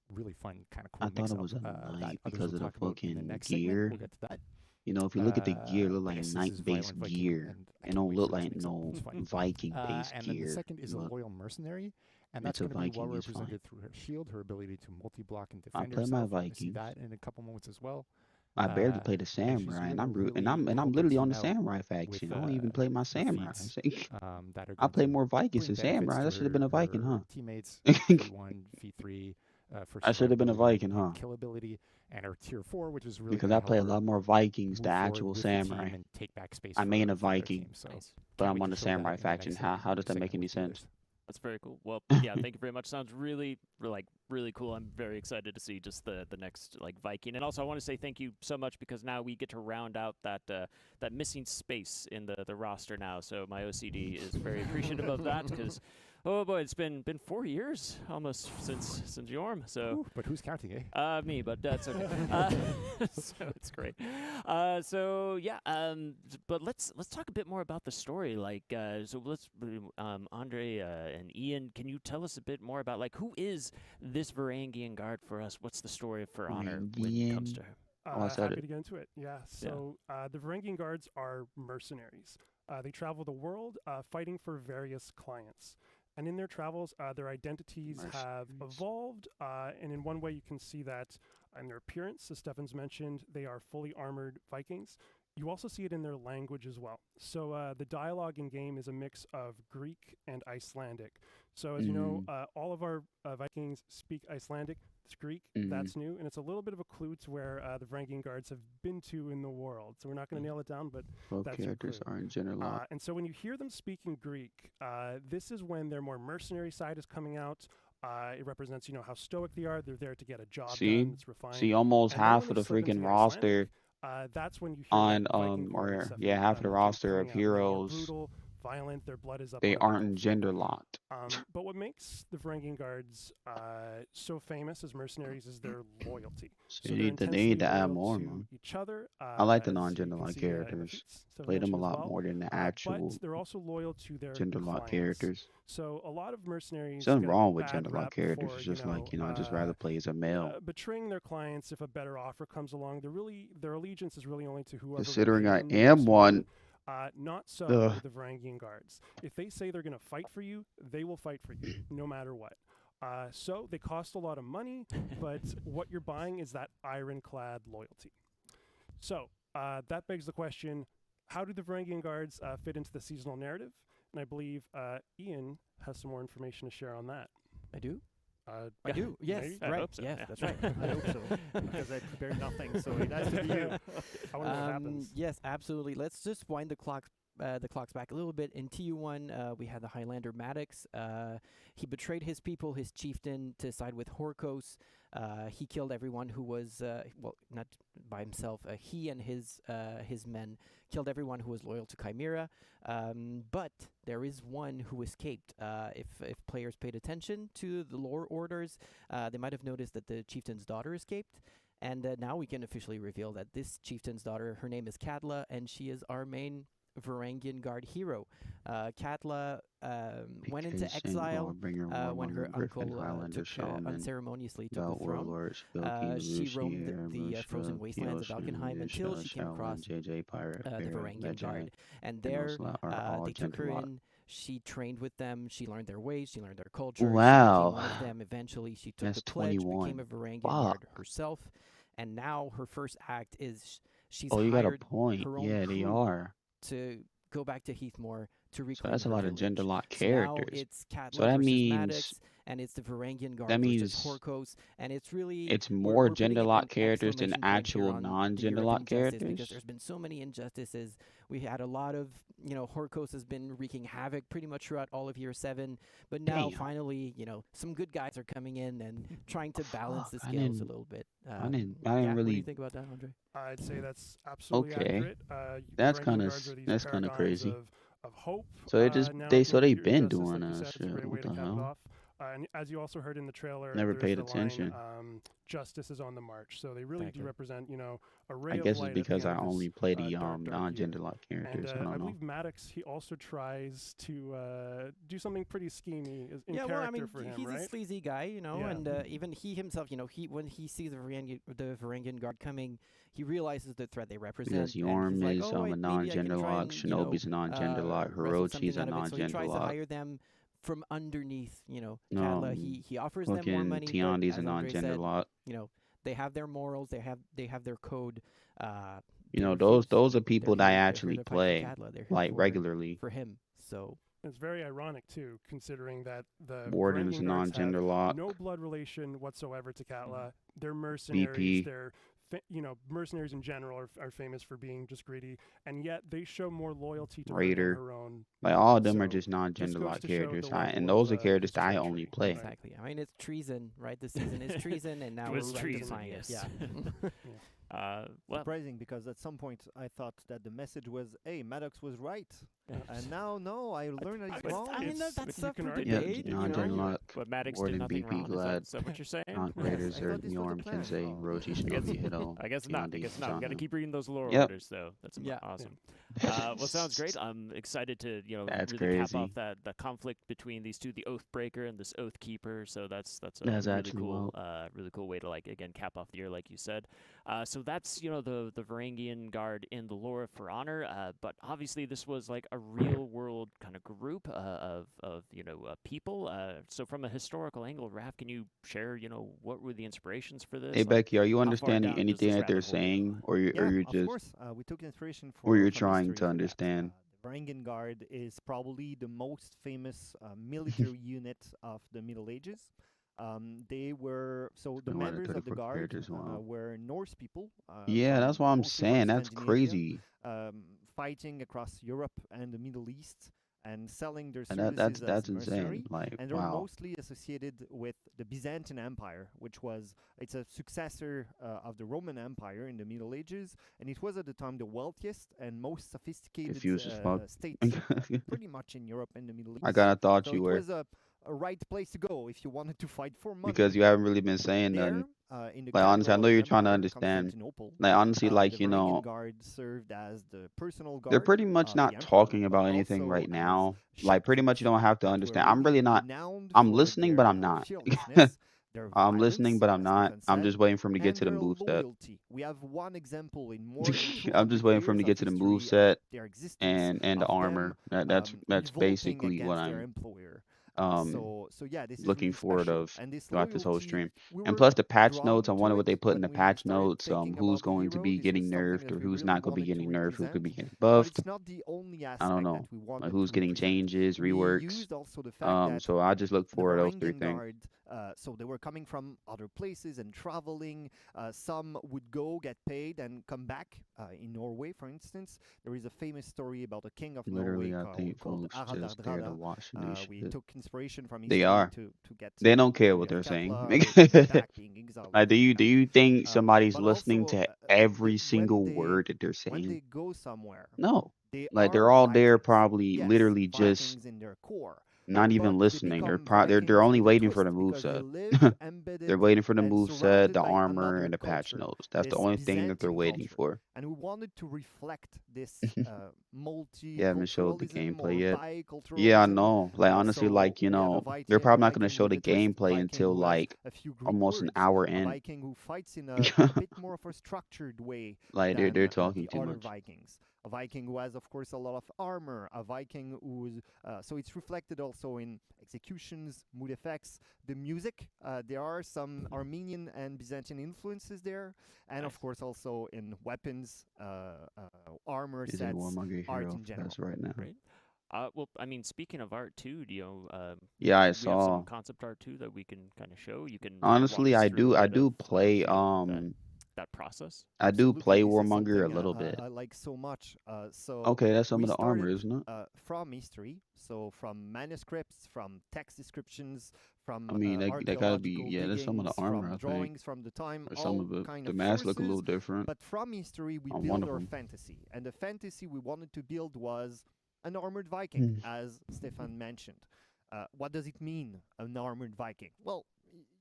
really fun kind of I cool thought it mix-up was a that knight others because will of the talk about in the fucking next segment. gear. We'll get to that. You know, if you look at the gear, it look like Yes, this is knight-based Violent Viking, gear. and I It can't don't wait look for this like mix-up. no It's fun. Viking-based And then the gear. second is a Look, loyal mercenary, and it's that's a going to be well Viking is fine. represented through her shield, her ability to multi-block and I defend play my herself. We're going to see Vikings. that in a couple moments as well. I barely Uh, play the and she's samurai, and going to I'm root, really and I'm help literally your on team the out samurai with faction. I don't even play my samurai. feats that are I going play to more Vikings bring than benefits samurai. to I should have been a Viking, her huh? teammates. Feat 1, Feat 3, first I should have been a ability Viking, and huh? kill ability, and her Tier 4, which is really Because going I to play help a her lot more Vikings move than forward actual with the samurai. team and take back space I main a for their Viking, team. So Nice. but can't I'm wait on to the show that samurai in the next faction. segment. How does that Segment make any with players. sense? That's very cool. Well, yeah, thank you very much. Sounds really cool. I'm very excited to see just the next like Viking. And also I want to say thank you so much because now we get to round out that that missing space in the roster now. So my OCD is very appreciative of that because oh boy, it's been 4 years almost since Yorm. So Ooh, but who's counting, eh? me, but that's okay. So it's great. So yeah, but let's talk a bit more about the story. Like, so let's Andre and Ian, can you tell us a bit more about like who is this Varangian Guard for us? What's the story for Honor when it comes to her? Oh, I said happy it. to get into it. Yeah. So the Varangian Guards are mercenaries. They travel the world fighting for various clients. And in their travels, their identities have evolved. And in one way, you can see that in their appearance. As Stefan's mentioned, they are fully armored Vikings. You also see it in their language as well. So the dialogue in game is a mix of Greek and Icelandic. So as you know, all of our Vikings speak Icelandic. It's Greek. That's new, and it's a little bit of a clue to where the Varangian guards have been to in the world. So we're not going to nail it down, but Both that's characters your clue. are in gender lock. And so when you hear them speaking Greek, this is when their more mercenary side is coming out. It represents, how stoic they are. They're there to get a job done. It's refined. See, almost And then half when of they the slip into freaking the roster Icelandic, that's when you hear on that Viking chorus or of yeah, half of the roster of coming out. They're more heroes, brutal, violent. Their blood is up. they on the aren't battlefield. gender locked. But what makes the Varangian guards so famous as mercenaries is their loyalty. So So they they're need to add intensely more, loyal to man. each other. I like the as you non-gender can locked see, in the characters. feats Stefan Play them a mentioned as lot well. more than the actual But they're also loyal to their gender locked clients. characters. So a lot of mercenaries There's nothing get a wrong with bad gender locked rap characters. for, It's just like, I'd just rather play as a male. betraying their clients if a better offer comes along. Their allegiance is really only to whoever. will Considering pay I them the am most one. money. Not so Ugh. with the Varangian guards. If they say they're going to fight for you, they will fight for you, no matter what. So they cost a lot of money, but what you're buying is that ironclad loyalty. So that begs the question, how do the Varangian guards fit into the seasonal narrative? And I believe Ian has some more information to share on that. I do. I do. Yes. maybe? I Right. hope so, Yes, yeah. that's right. I hope so, because I prepared nothing, so it has to be you. I wonder what happens. Yes, absolutely. Let's just wind the clocks back a little bit. In TU1, we had the Highlander Maddox. He betrayed his people, his chieftain, to side with Horkos. He killed everyone who was, not by himself. He and his men killed everyone who was loyal to Chimera. But there is one who escaped. If players paid attention to the lore orders, they might have noticed that the chieftain's daughter escaped. And now we can officially reveal that this chieftain's daughter, her name is Katla, and she is our main Varangian Guard hero. Katla went into exile when her uncle unceremoniously took the throne. She roamed the frozen wastelands of Valkenheim until she came across the Varangian Guard. And there, they took her in. She trained with them. She learned their ways. She learned their culture. Wow. She became one of them. Eventually, she took That's the pledge, 21. became a Varangian Guard Fuck. herself. And now her first act is she's Oh, you got a hired point. her own Yeah, they crew are. to go back to Heathmore to So reclaim that's a her lot of village. gender locked So now characters. it's Katla So that versus means Maddox, and it's the Varangian Guard that versus means Horkos, and it's really it's we're more putting gender an locked characters than exclamation point here actual on the non-gender year of locked injustice, because characters. there's been so many injustices. We had a lot of, Horkos has been wreaking havoc pretty much throughout all of year 7, but now Damn. finally, some good guys are coming in and trying to balance the Fuck, I scales a didn't- little bit. I didn't What do you really. think about that, Andre? I'd say that's absolutely Okay. accurate. That's Varangian kinda guards are these that's kinda paragons crazy. Of hope. So they just now so through they've pure been injustice, doing like you that said, it's a shit. great way What to the cap it hell? off. And as you also heard in the trailer, Never there's paid the attention. line, justice is on the march. So they really do Exactly. represent, a ray I of guess light it's at the because end I of this, only play the dark non-gender year. locked And characters. I I don't know. believe Maddox, he also tries to do something pretty schemy in Yeah, character well, I mean, for him, he's right? a sleazy guy, Yeah. and even he himself, when he sees the Varangian Guard coming, he realizes the threat they represent. Because and Yorm he's like, is oh, wait, a maybe I can non-gender try lock, and, Shinobi's a non-gender lock, wrestle Hirochi's something a out of it. So he non-gender tries to lock. hire them from underneath, No, Katla. He offers them more fucking money, but Tiandi's a as Andre non-gender said, lock. they have their morals, they have their code. Those are people that I They're here actually to fight for play Katla. They're here like regularly. for him. So It's very ironic too, considering that the Warden is Varangian guards non-gender have lock. no blood relation whatsoever to Katla. They're VP. mercenaries. They're mercenaries in general are famous for being just greedy, and yet they show more loyalty to Raider. her own. Like all of them are So, just non-gender goes lock to show characters, the and level those are of, characters just that I treachery. only play. Right. exactly. I mean, it's treason, right? The season is treason, and now It we're was treason, rectifying it. yes. Yeah. Well, Surprising, because at some point I thought that the message was, "Hey, Maddox was right," and now no, I learned that he's wrong. I mean, It's- that's you up can for argue. Yeah, debate. non-gender lock. but Maddox Warden did nothing VP wrong. glad. Is that what you're saying? Aunt Yes, Raiders I are thought this was the Yorm, plan. Kensei, Rochi, I guess- Shinobi, Hito. I guess not. I guess not. We got to Tiandi, keep reading those lore Yep. orders, though. That's Yeah. awesome. Well, sounds great. I'm excited to That's really cap crazy. off that conflict between these two, the Oathbreaker and this Oathkeeper. So that's a That's really actually cool, wild. really cool way to again cap off the year, like you said. So that's the Varangian Guard in the lore of For Honor, but obviously this was like a real world kind of group of people. So from a historical angle, Raph, can you share what were the inspirations for Hey this? Like, Becky, are you how far understanding down does anything this that they're rabbit hole go? saying, or Yeah, you're of just, course. We took inspiration or you're from trying history to for that. understand? The Varangian Guard is probably the most famous military unit of the Middle Ages. They were so It's the been what, members of the 34 guard characters? Wow. were Norse people Yeah, that's from what I'm mostly from saying. That's Scandinavia, crazy. fighting across Europe and the Middle East and selling their And services as that's insane. mercenary. Like, And they're wow. mostly associated with the Byzantine Empire, it's a successor of the Roman Empire in the Middle Ages, and it was at the time the wealthiest and most sophisticated Confused as fuck. state, pretty much in Europe and the Middle I East. kind of thought So you it were, was a right place to go if you wanted to fight for money. because you haven't really been saying There, nothing. in the Like, honestly, I capital know of the you're trying to empire, understand. Constantinople, Like, honestly, the Varangian Guard served as the personal they're guard pretty much of the not emperor, talking but about anything also right as now. Like, pretty much you shepkeepers don't have to that were understand. I'm really really not. renowned I'm for listening, but their I'm not. fearlessness, their I'm listening, violence, but I'm as not. Stefan I'm said, just waiting for him to get and to the their move set. loyalty. We have one example in more than I'm just 200 waiting for him years to of get to the move history of set their existence, and the of armor. them That's revolting basically what against their I'm employer. um So yeah, this is looking really forward special. of And this throughout this whole loyalty, stream. we And were plus the patch notes, I drawn wonder to what it they put in when the we patch started notes. thinking Who's about the going to hero. be This was getting something nerfed that or we who's really not going to be wanted to getting nerfed, who could be represent. getting But buffed. it's not the only I don't aspect that know. we Like wanted who's to getting represent. changes, We reworks. used also the fact that So I just look the forward to those three Varangian things. Guard, so they were coming from other places and traveling. Some would go, get paid, and come back. In Norway, for instance, there is a famous story about a king of Norway Literally, I think called folks Harald just there to Hardrada. watch this We shit. took inspiration from They history are. to get They don't care what Olaf they're saying. Katla taken back, being exiled, Like, and taken do back. you think somebody's But listening also, to every when single word that they're when saying? they go somewhere, No. they Like are they're all there Vikings. probably Yes, literally just Vikings in their core, not but even they listening. become They're Vikings only with a waiting for twist the move because they set. live They're embedded waiting for the and move set, surrounded the by armor, another and the patch culture, notes. That's the this only thing that they're Byzantine waiting culture. for. And we wanted to reflect this You haven't showed the multiculturalism gameplay or yet. Yeah, I biculturalism. know. Like honestly, So like we have a they're Viking, probably not gonna show with the a twist, gameplay Viking until who has like a few Greek almost an words, hour a in. Viking who fights in a bit more of a structured way Like they're than talking the too other much. Vikings. A Viking who has, of course, a lot of armor. A Viking who's so it's reflected also in executions, mood effects, the music. There are some Armenian and Byzantine influences there, and of course also in weapons, armor Is a sets, Warmonger art hero in general. as right now? Great. Well, I mean, speaking of art too, Yeah, I we have some saw. concept art too that we can kind of show. You can walk Honestly, us I through do a I bit do of play that process. I do Absolutely, play this is Warmonger a something little bit. I like so much. So Okay, that's some we of the armor, started isn't it? from history, so from manuscripts, from text descriptions, from I mean, that gotta be, archaeological yeah, that's some of the diggings, armor, from I think, drawings from the time, or some all of it. kind The of masks look a little sources. different But from history, we on one build of our them. fantasy, and the fantasy we wanted to build was an armored Viking, Hmm. as Stefan mentioned. What does it mean, an armored Viking? Well,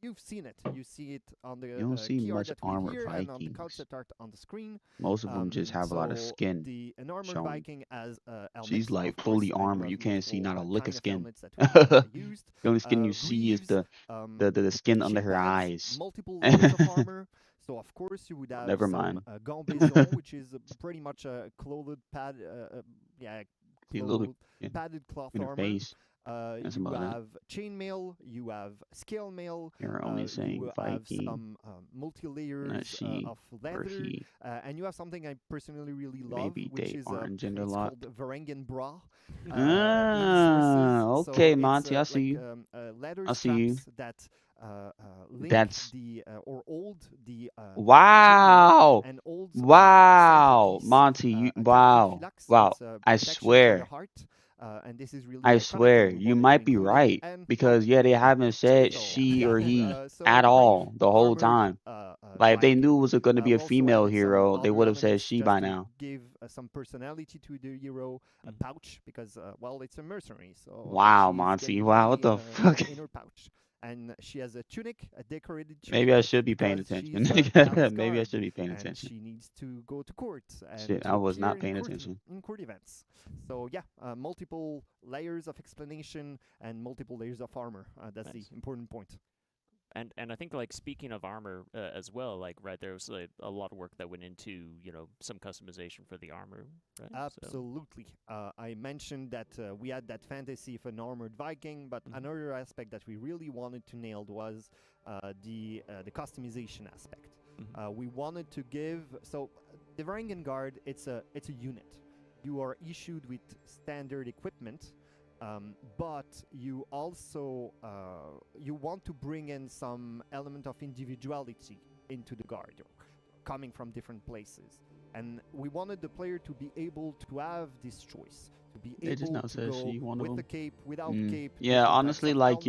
you've seen it. You see it on the You don't see key art much that we armored here and on the Vikings. concept art on the screen. Most of them just have a lot of So skin an armored showing. Viking as helmet. She's Of like course, fully and you armored. have You can't see multiple not a lick of kind of skin. helmets that we used. The only skin you see is Greaves, the skin under shin her pads, eyes. multiple layers of armor. So of course you would have Never some mind. gambesson, which is pretty much a clothed pad, See a little clothed in, padded cloth in her armor. face. That's You about it. have chainmail, you have scale mail, You're only saying you have Viking, some not multi-layers she of or leather, he. and you have something I personally really love, Maybe which they is aren't gender it's locked. called Varangian bra. In Ah, sources, so okay, it's Monty, I see like you. leather I see you. straps that link That's the or hold the chainmail wow, and holds wow, centerpiece, Monty, you a wow, cartiphylax. wow. It's a I protection for the swear, heart, and this is really I iconic, swear, and we you wanted to might be include it. right And well, because yeah, they haven't said so she yeah, or he so at brave all the whole armored time. Like if they knew it Viking. was going to be We a also female added some hero, they other would have said elements she just by to now. give some personality to the hero. A pouch because well, it's a mercenary, so Wow, she's Monty, getting wow, money what the fuck? in her pouch. And she has a tunic, a decorated Maybe I tunic, should be paying because attention. she's a palace Maybe I guard, should be paying and attention. she needs to go to court and Shit, I to was appear not paying attention. in court events. So yeah, multiple layers of explanation and multiple layers of armor. That's Nice. the important point. And I think like speaking of armor as well, like right there was like, a lot of work that went into some customization for the armor, right? So, Absolutely. I mentioned that we had that fantasy of an armored Viking, but Mhm. another aspect that we really wanted to nail was the customization aspect. Mhm. We wanted to give the Varangian Guard. It's a unit. You are issued with standard equipment, but you also you want to bring in some element of individuality into the guard, coming from different places. And we wanted the player to be able to have this choice, to be They just able now to said go she one of with the them. cape, without cape, Yeah, different types honestly, of like helmets.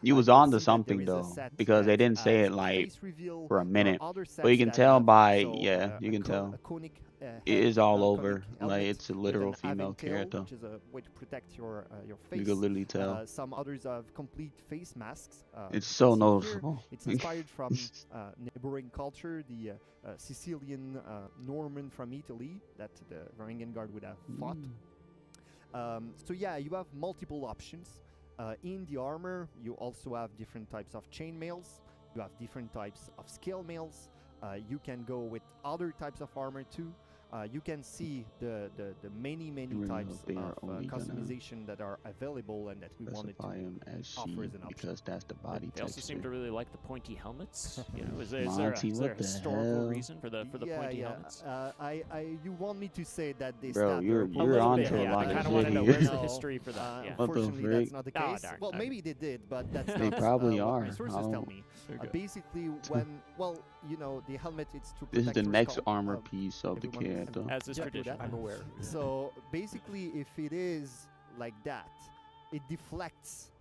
you was You will on to see that there something is a though, set because they that didn't say has it a like face reveal. for a There are minute, other but you sets can that tell have by you a, can tell a conic it head, is all conic over. Like helmet it's a with literal an female avin tail, character. which is a way to protect your You face. could literally tell. Some others have complete face masks. It's You so can see here. noticeable. It's inspired from neighboring culture, the Sicilian Norman from Italy that the Varangian Guard would have fought. So yeah, you have multiple options. In the armor, you also have different types of chainmails. You have different types of scale mails. You can go with other types of armor too. You can see the many Really types hope they are of only gonna customization that are available and that we wanted to specify him as offer she as an option. because that's the body They also seem to texture. really like the pointy helmets. Is there Monty, is there a what the historical hell? reason for the pointy helmets? You want me to say that they Bro, stab you're their A you're little on bit, to a yeah. lot I of kind of shit want to know here. where's the No, history for that. Yeah. What the Unfortunately, frick? that's not the Oh, case. darn. Well, Okay. maybe they did, but that's They not probably what are. my I sources tell don't- me. Okay. Basically, when the helmet it's to This is protect the your next skull. armor piece of the everyone is character. As is Yeah, tradition. that. I'm aware. So basically, if it is like that, it deflects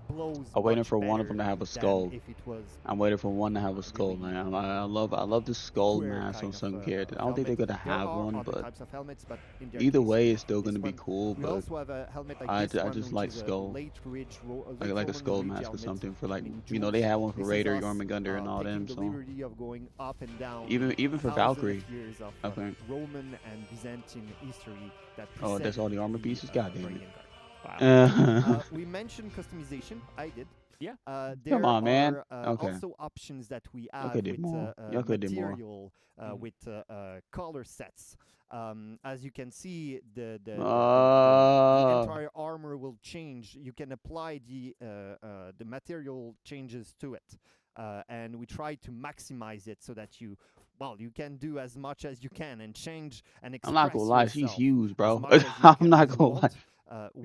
blows. I'm waiting much for one of better them to have a than skull. If it was I'm waiting for one to have a skull, really, man. I love the skull square mask on kind some of, characters. I don't think they're helmet. gonna There have are one, other but types of helmets, but in their either case, way, it's still this gonna be one. cool. We But also have a helmet like I this one, just which like is a skull, late ridge, late like a Roman skull ridge mask or helmet. something for like I mean, they Jews. had one for This is Raider, us, Jormungandr, and all taking them. the So liberty of going up and down even for thousands Valkyrie, of years of I think. Roman and Byzantine history that Oh, that's all the preceded armor pieces. God damn Varangian it. Guard. Wow. We mentioned customization. I did. Yeah. There Come on, man. are Okay. also options that we Y'all have could do with more. Y'all could do more. material, Mhm. with color sets. As you can see, the entire armor will change. You can apply the material changes to it, and we try to maximize it so that you can do as much as you can and change and express I'm not gonna lie, she's yourself huge, as bro. much as you I'm can, not as you gonna lie. want,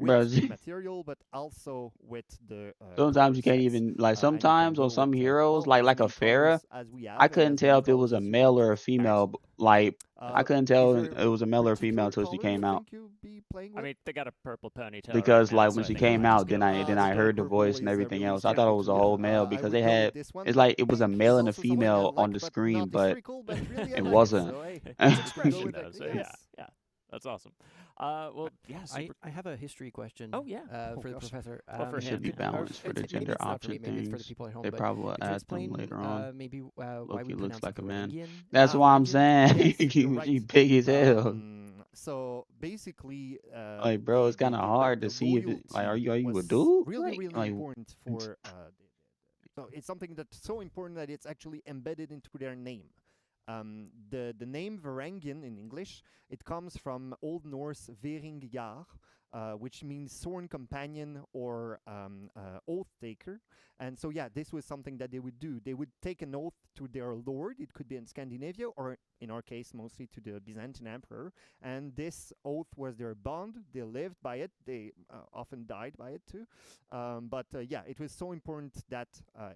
Bro, with the material, but also with the sometimes color you can't sets. even like And you can sometimes go on some with, heroes as like a many Farah, colors as we have I and couldn't as tell many if it was colors a as you male want. or a female. Like I couldn't tell Is if there it was a male or a particular female until she color came you out. think you'll be playing I with? mean, they got a purple ponytail Because right now, like so when I she think we came might just out, go then with I that. then I heard the purple voice and is everything really else. I thought it was a striking to whole me. male I because would they go with had this one, it's but like it was a pink male is and a also something I female on like, the but screen, not but historical, but really I it like wasn't. So, hey, It's let's go expression with though, it. so Yes. yeah, that's awesome. Well, yeah, super. I have a history question. Oh, yeah. For the gosh. professor. Well, for it should him, be yeah. balanced for the maybe gender it's not for me. option Maybe it's for the things. people at home. They But probably will could you add them explain later on. maybe why Loki we looks pronounce like a man. Varangian? That's what I'm Varangian? saying. Yes, you're He right. big as hell. So basically, Like, bro, it's kind of hard to see if it, like, are you a was dude? really, really Like, important for. So it's something that's so important that it's actually embedded into their name. The name Varangian in English, it comes from Old Norse Veringjar, which means sworn companion or oath taker. And so, yeah, this was something that they would do. They would take an oath to their lord. It could be in Scandinavia or, in our case, mostly to the Byzantine emperor. And this oath was their bond. They lived by it. They often died by it too. But yeah, it was so important that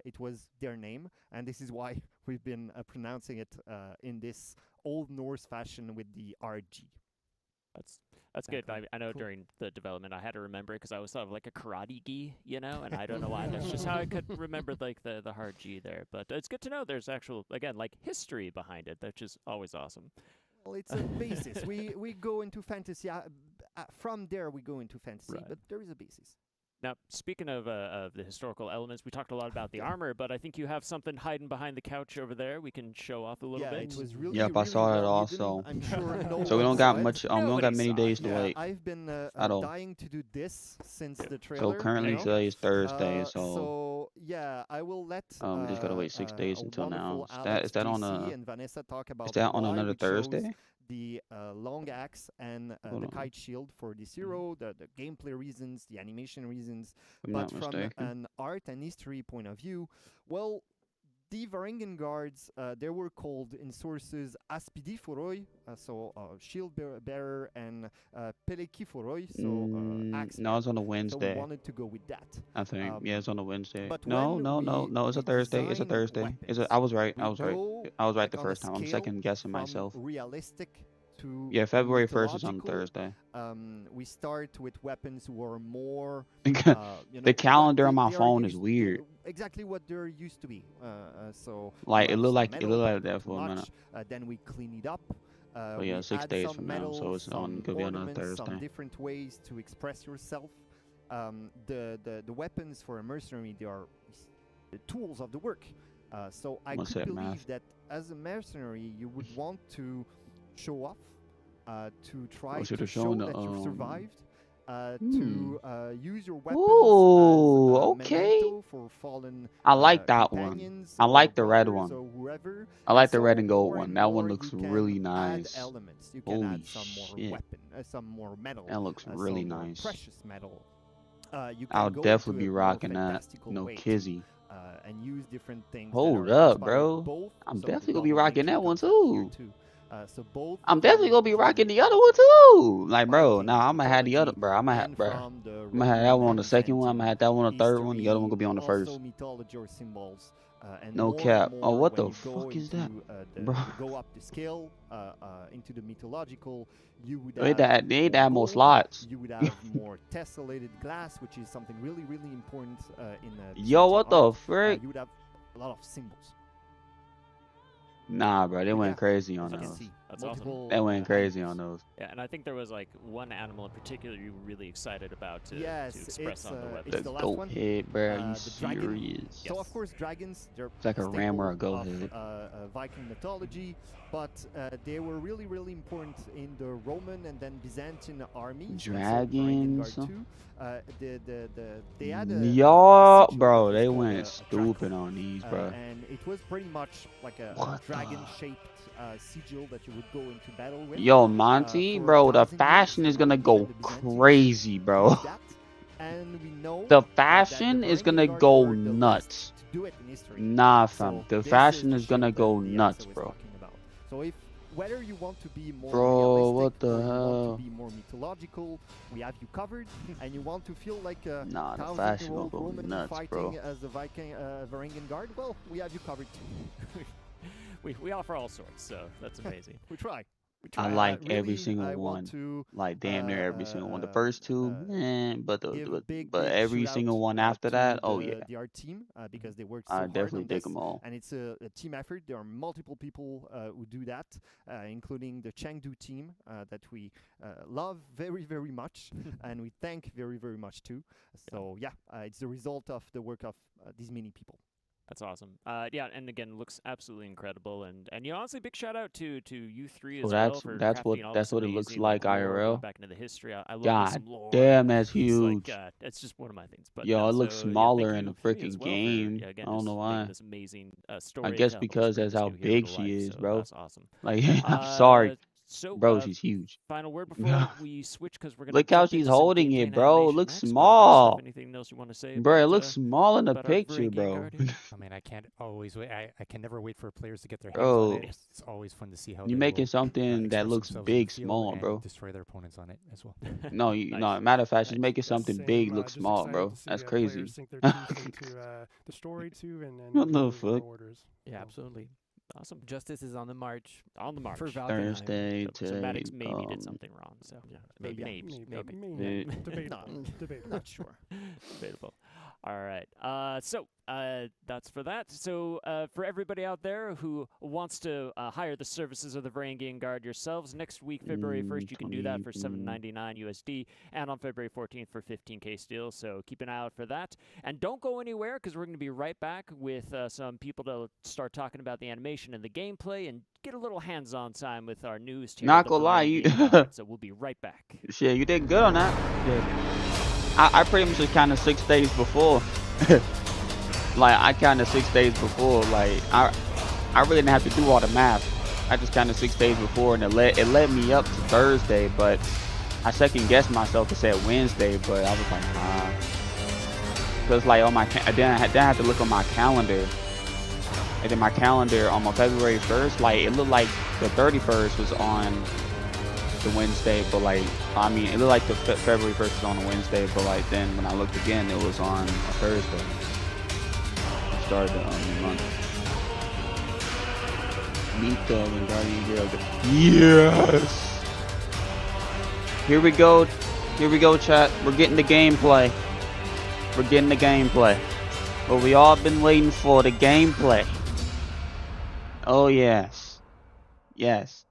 it was their name. And this is why we've been pronouncing it in this Old Norse fashion with the RG. That's good. Exactly. I know Cool. during the development I had to remember it because I was sort of like a karate gi, and I don't know why. That's just how I could remember like the hard G there. But it's good to know there's actual, again, like history behind it, which is always awesome. Well, it's a basis. We go into fantasy. From there, we go into fantasy, Right. but there is a basis. Now, speaking of the historical elements, we talked a lot about the armor, but I think you have something hiding behind the couch over there. We can show off a little Yeah, bit. it was really, Yep, I really saw that well hidden. also. I'm sure no So we one don't got saw it. much. We don't Nobody got many saw days it. to Yeah, wait I've been at all. dying to do this since the So trailer. currently you know? today is Thursday. So yeah, I will let we just gotta wait 6 days a until now. wonderful Is that Alex, is that on JC, a and Vanessa talk is about that on why another we chose Thursday? the long axe and Hold the on, kite shield for this hero, the gameplay reasons, the animation reasons, if I'm but not from mistaken. an art and history point of view, well, the Varangian guards, they were called in sources Aspidi Foroi, so shield bearer, and Peleki Foroi, so axe No, it's bearer. on a So we Wednesday. wanted to go with that. I think. Yeah, it's on a Wednesday. But No, when no, no, we no. It's a we Thursday. It's a design Thursday. It's a. weapons, I was right. I we was right. go I was right like the on a first time. I'm scale second guessing from myself. realistic to Yeah, February 1st is on mythological. Thursday. We start with weapons who are more, The what calendar on my they are phone is used, weird. exactly what they're used to be. So Like you it have looked some like metal, it looked but like not that too for a minute. much. Then we clean it up. But yeah, We 6 add days some from now, metal, so it's on. some Could be on a ornaments, some Thursday. different ways to express yourself. The weapons for a mercenary, they are the tools of the work. So I What's could that, believe math? that as a mercenary, you would want to show off, to try should to have show shown that the, you've survived, hmm. to use your weapons Ooh, as a okay. memento for fallen I like that one. companions I or like the red brothers one. or whoever. I like the So red and gold more one. and That one more looks you can really add nice. elements. You can Holy add some more shit. weapon, some more metal, That looks really some more nice. precious metal. You can I'll go definitely into be a more rocking that. fantastical No way too, kizzy. and use different things Hold that are up, inspired bro. both. I'm So the definitely gonna be double rocking linking that one comes back here too. too. So both I'm definitely from gonna be the rocking the other one too. Like, bro, Viking now I'm gonna have the other, mythology bro. I'm gonna have, and bro. from the I'm gonna have that Roman one on and the second one. I'm gonna have that one on the third one. The other one history, gonna be on the but also first. mythology or symbols. And No more cap. and Oh, more what when the you go fuck is into that, the bro? go up the scale into the mythological, you would They ain't have that. They ain't more that more gold, slots. you would have more tessellated glass, which is something really, really important in Yo, Byzantine what art. the frick? You would have a lot of symbols. Nah, bro. They But went yeah, crazy as on you can those. see, That's awesome. multiple They went crazy animals. on those. Yeah, and I think there was like one animal in particular you were really excited about to Yes, express it's, on the it's weapon. The the last goat one. head, bro. Are you The dragon. serious? So of Yes. course dragons, they're It's like a ram or a staple goat of head. Viking mythology, but they were really, really important in the Roman and then Byzantine armies. So Varangian Guard Dragons. too. They had a Yo, sigil bro, that was they called went a stupid dracul, on these, bro. and it was pretty much like a What the? dragon-shaped sigil that you would go into battle with. Yo, Monty, For bro, the 1,000 years, fashion the is gonna Romans go and the Byzantines crazy, bro. used that, and we know The that fashion the is Varangian gonna Guards go were the last nuts. to do it in history. Nah, So fam. The this fashion the is gonna shield go that the nuts, Alexa was bro. talking about. So if whether you want to be more Bro, realistic what the or you hell? want to be more mythological, we have you covered, and you want to feel like a Nah, the fashion gonna thousand-year-old go Roman nuts, fighting bro. as the Viking Varangian Guard, well, we have you covered too. We offer all sorts, so that's amazing. We try. I like every Really, single I one. want to Like damn near every single one. The uh, first two, uh, man, but give big every shout single out one after to that, oh yeah, the art team because they worked so I hard definitely on dig this, them all. and it's a team effort. There are multiple people who do that, including the Chengdu team that we love very, very much, and we thank very, very much too. So yeah, it's the result of the work of these many people. That's awesome. Yeah, and again, looks absolutely incredible. And you know, honestly, big shout out to you three So as well for that's crafting all that's this what it looks amazing, like lore, IRL. going back into the history. I love me God some lore. damn, that's It's huge. like it's just one of my things. But Yo, no, it looks so, yeah, smaller thank in the you three as freaking well for, game. yeah, again, I don't just know making why. this amazing story. I guess to help us because bring that's this how new hero big to she life, is, so bro. That's awesome. Like, I'm sorry, So, bro. She's huge. final word before we switch because we're gonna Look how jump she's into some holding gameplay it, and bro. It animation looks next, but small. anything else you want to say Bro, it about, looks small in the about our picture, Varangian bro. Guard here? I mean, I can't always wait. I can never wait for players to get their hands Bro, on it. It's always fun to see how you they making will something that express looks themselves in the big field small, and bro. destroy their opponents on it as well. No, Nice. matter of fact, she's Nice. making Yes. something Same, big look just small, excited bro. to see, That's crazy. players sink their teeth into the story too, and What the move their fuck? orders. Yeah, So, absolutely. Awesome. Justice is on the march On the march. for Valkenheim. Thursday So Maddox today. maybe did something wrong. So maybe. Maybe. maybe. Eh, Debatable. Debatable. Not sure. Debatable. All right. That's for that. So for everybody out there who wants to hire the services of the Varangian Guard yourselves, next week, February 1st, you can do that 20. for $7.99 USD, and on February 14th for 15K steel. So keep an eye out for that. And don't go anywhere, because we're going to be right back with some people to start talking about the animation and the gameplay and get a little hands-on time with our newest hero, Not the gonna lie, you Varangian Guard. So we'll be right back. shit, you did good on that. I pretty much just counted 6 days before. Like I counted 6 days before. Like I really didn't have to do all the math. I just counted 6 days before, and it led me up to Thursday. But I second guessed myself to say Wednesday, but I was like, nah. Cause like on my then I had to look on my calendar, and then my calendar on my February 1st, like it looked like the 31st was on the Wednesday, but like I mean it looked like the February 1st was on a Wednesday, but like then when I looked again, it was on a Thursday. I started the new month. Meet the Guardian Hero. Yes. Here we go, chat. We're getting the gameplay. We're getting the gameplay. What we all been waiting for, the gameplay. Oh yes, yes.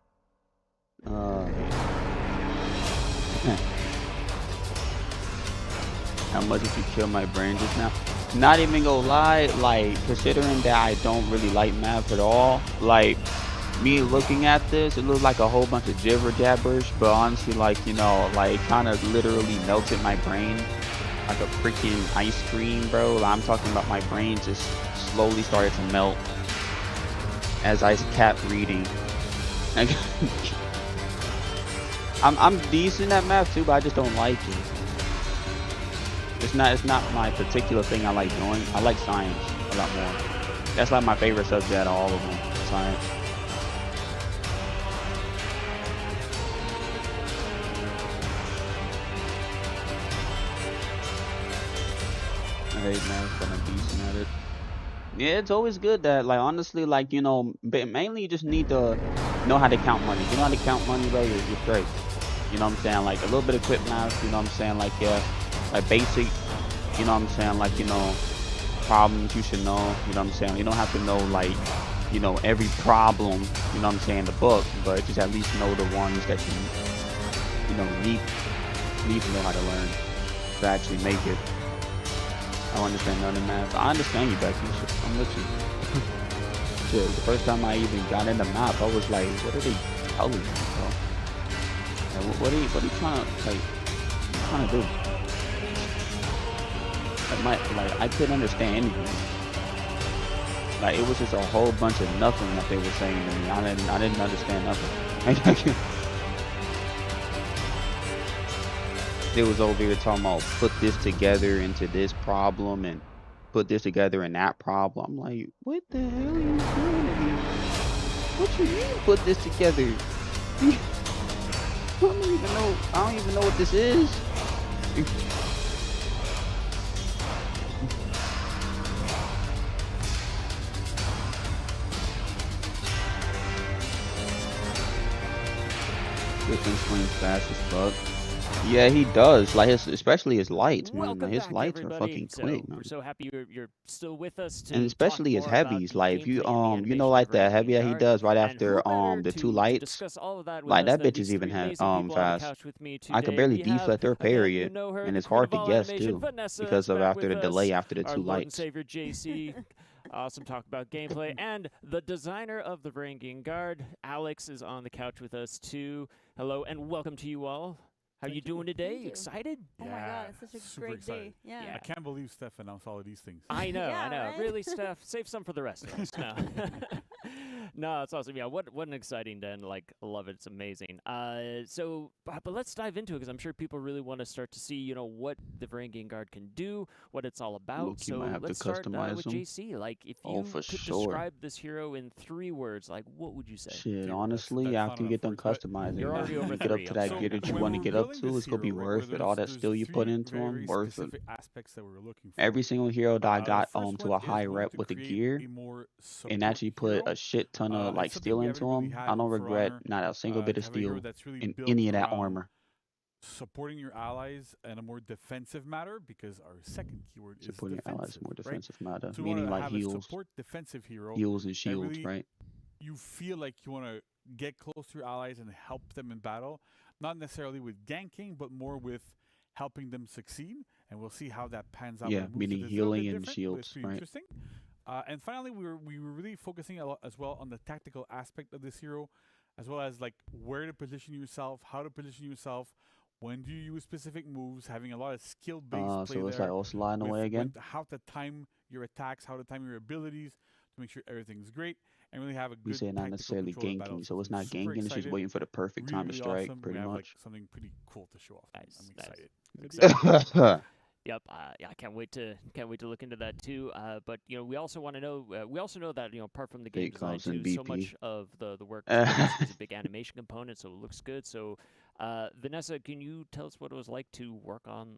How much did you kill my brain just now? Not even gonna lie, like, considering that I don't really like math at all, like, me looking at this, it looked like a whole bunch of jibber jabbers, but honestly, like, you know, like, kind of literally melted my brain like a freaking ice cream, bro. I'm talking about my brain just slowly started to melt as I kept reading. I'm decent at math too, but I just don't like it. It's not my particular thing I like doing. I like science a lot more. That's like my favorite subject out of all of them, science. I hate math, but I'm decent at it. Yeah, it's always good that, like, honestly, like, you know, mainly you just need to know how to count money. If you know how to count money, bro, you're straight. You know what I'm saying? Like, a little bit of quick math, you know what I'm saying? Like, yeah, like basic, you know what I'm saying? Like, you know, problems you should know, you know what I'm saying? You don't have to know, like, you know, every problem, you know what I'm saying, in the book, but just at least know the ones that you know, need to know how to learn to actually make it. I don't understand none of math. I understand you, Becky. I'm with you. Shit, the first time I even got into math, I was like, what are they telling me, bro? Like, what are you trying to, like, what are you trying to do? Like, I couldn't understand anything. Like, it was just a whole bunch of nothing that they were saying to me. I didn't understand nothing. They was over here talking about put this together into this problem and put this together in that problem. I'm like, what the hell are you doing to me? What you mean put this together? I don't even know what this is. Griffin swings fast as fuck. Yeah, he does. Like especially his lights, man. Welcome Like, his back, lights are everybody. fucking So quick, man. we're so happy you're still with us to And talk especially his more about heavies. the Like if gameplay and the you know, animation like of the heavy Varangian that he Guard. does right And after who better the two to lights. discuss all of that with Like us that than bitch is these even three amazing people on the fast. couch with me I could today. barely We have, deflect her again, you period, know her, and the it's queen hard of to all guess animation, too Vanessa, is because of back after with the delay us. after the Our two Lord and lights. Savior JC. Awesome talk about gameplay. And the designer of the Varangian Guard, Alex, is on the couch with us too. Hello and welcome to you all. How you doing today? Thank you. Excited? Oh my god, it's such a super great excited. day. Yeah. I can't believe Steph announced all of these things. I know, Yeah, I know. right? Really, Steph, save some for the rest of us. No, no, it's awesome. Yeah, what an exciting den. Like, love it. It's amazing. But let's dive into it because I'm sure people really want to start to see, you know, what the Varangian Guard can do, what it's all about. Look, you So might have to let's start customize with them. JC. Like, if Oh, you for could sure. describe this hero in 3 words, like, what would you say? Shit, Dude, honestly, that's after you not get done enough words, customizing, You're already over you get up 3, to I'm that sorry. gear that you when want to we get were up building to, this it's gonna be hero, right, worth it. All that there's skill you put three into very, them, very worth it. specific aspects that we were looking for. Every single hero that I The got first to one a is high going rep to with the create gear a more and support actually put hero. a shit ton of like It's something steel we into haven't really them. had I don't For regret Honor, not a single bit to of have a hero steel that's really in built any of that around armor. supporting your allies in a more defensive matter, because our second keyword is Supporting your allies defensive, more right? defensive matter, So we want meaning to like have a support defensive hero heals and that shields, really right? you feel like you want to get close to your allies and help them in battle, not necessarily with ganking, but more with helping them succeed. And we'll see how that pans out Yeah, with moves. meaning It's a little healing bit and different, but it's shields, pretty right? interesting. And finally, we were really focusing a lot as well on the tactical aspect of this hero, as well as like where to position yourself, how to position yourself, when do you use specific moves, having a lot of skill-based play So it's like there Osla in a with way again. how to time your attacks, how to time your abilities to make sure everything's great, and really have a You good say not tactical necessarily control of battle ganking, so it's systems. not Super ganking. It's just excited, waiting for the perfect really, time to really strike, awesome. pretty We have like much. something pretty cool to show off. Nice, I'm nice. excited. Good Excited. stuff. Yep. Yeah, I can't wait to look into that too. But we also want to know. We also know that apart from the game Big design comes in too, so BP. much of the work is a big animation component, so it looks good. So, Vanessa, can you tell us what it was like to work on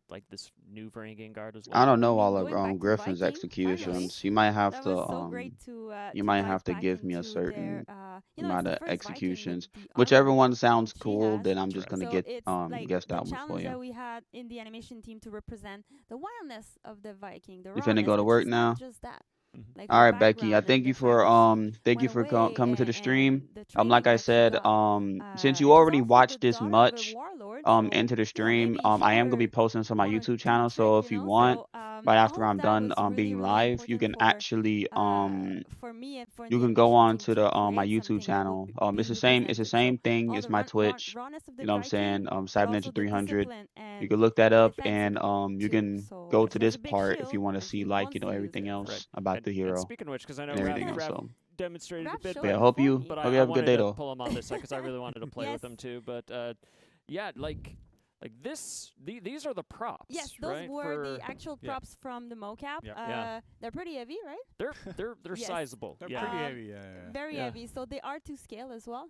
like this new Varangian Guard as well? I don't know mean, all of going back to Griffin's Viking, executions. finally, You might have that to was so great you to might dive have to back give me a into their certain it's amount the of first Viking with executions. the Whichever armor one sounds she cool, has. then I'm just gonna So get it's like guess the that one for challenge you. that we had in the animation team to represent the wildness of the Viking, the You finna rawness, go to but work she's now? not just that. Mhm. Like All her right, Becky. I background and thank the you fact for that she thank you went for away coming to the and stream. the Like training I that she said, got. since you And she's already also the watched this daughter of a much warlord, so into the stream, maybe I am gonna be her posting this on my one or YouTube two channel. trick, So if you want, So right after all of I'm that done was really, being really live, you important can actually for me and for you the can go animation on team to to the my create YouTube something that would channel. It's be the same represented. So same thing all as the my Twitch. rawness of the You know what I'm saying? Viking, but Cyber also Ninja the 300. discipline You and can look that the up, defensive and you too. can So go and to she has this a big part if you shield want to and see she like wants to use everything it. else Right. about And the hero speaking of which, because I know and everything Rav else. So demonstrated a Raph bit, showed yeah, it I hope before you me. but hope I, you I have a good wanted day to though. pull him on this side because I really wanted to play with Yes. him too. But yeah, like this, these are the props. Yes, those right? were the For- actual Yeah. props from the mocap. Yep. Yeah. They're pretty heavy, right? They're Yes. sizable. They're yeah. pretty Um, heavy. Yeah. Very Yeah. heavy. So they are to scale as well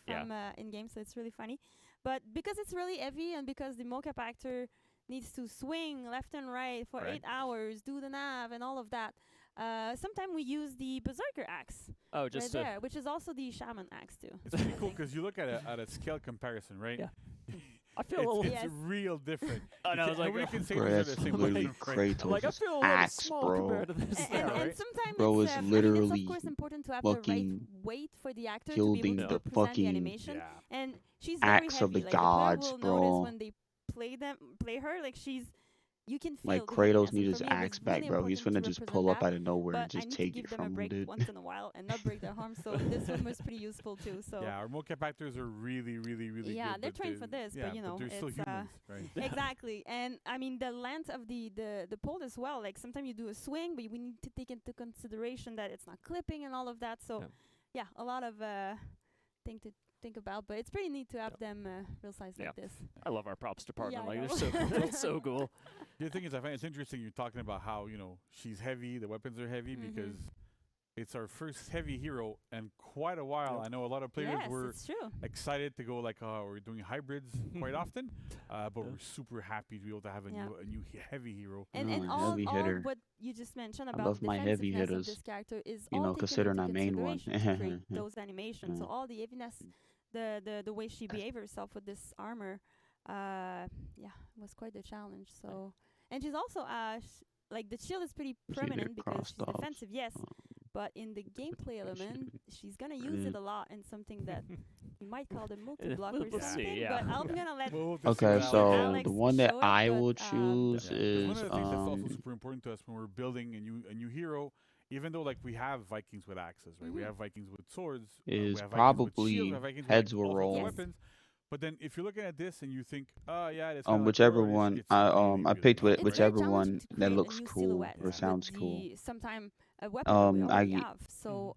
from in game, so it's really funny. But because it's really heavy and because the mocap actor needs to swing left and right for Right. 8 hours, do the nav and all of that, sometimes we use the berserker axe Oh, right just there, which is also the shaman axe too. It's pretty cool because you look at a scale comparison, right? Yeah. I feel a little. It's Yes. real different. I know, I was like, nobody can say Bro, these are that's the same literally version of Kratos. I'm like, I Kratos' feel a little axe, small bro. compared to this. And, Yeah, and right? sometimes Bro it's, is I mean, literally it's of course important to have the right fucking weight for the actor to be building able the to represent the fucking animation. Yeah. And she's very axe heavy. of the Like the player gods, will bro. notice when they play her, like you can feel Like the Kratos heaviness. needs And his for me, it was axe back, really bro. He's important finna to just represent pull up that, out of nowhere and but I just need to take give it them a from him, break dude. once in a while and not break their arms. So this one was pretty useful too. So Yeah, our mocap actors are really, really, really yeah, good. they're but trained for this, yeah, but you know, they're still it's humans, right? exactly. And I mean the length of the pole as well. Like sometimes you do a swing, but we need to take into consideration that it's not clipping and all of that. So yeah, a lot of thing to think about. But it's pretty neat to have them real size like this. I love our props department. I Like know. they're so cool. They're so cool. The thing is, I find it's interesting you're talking about how she's heavy, the weapons are heavy because it's our first heavy hero in quite a while. I know a lot of players Yes, were it's true. excited to go like, we're doing hybrids quite often, but we're super happy to be able to have a new heavy hero. And No, and all, heavy all hitter. what you just mentioned I about love the my heavy defensiveness of hitters. this character is You all know, taken considering into I main one. consideration to create those animations. So all the heaviness, the way she behaved herself with this armor, was quite the challenge. So and she's also like the shield is pretty It's permanent either because crossed she's off, defensive, yes. But in the gameplay element, she's gonna use it a lot in something that we might call the multi-block or We'll something. see, yeah. But I'm gonna let We'll just Okay, see what so happens. Alex the one that show it, I but, will choose Yeah, 'cause is one of the things that's also super important to us when we're building a new hero, even though like we have Vikings with axes, right? We have Vikings with swords. We is have Vikings with shields, probably we have Vikings heads with will all sorts of roll. Yes. weapons. But then if you're looking at this and you think, oh yeah, it's kinda like Whichever Warriors, one it's I really, I really picked tough, with it's right? very whichever challenging one to that create a looks new cool silhouette or with sounds cool. the sometime a weapon that we I already ge- have. So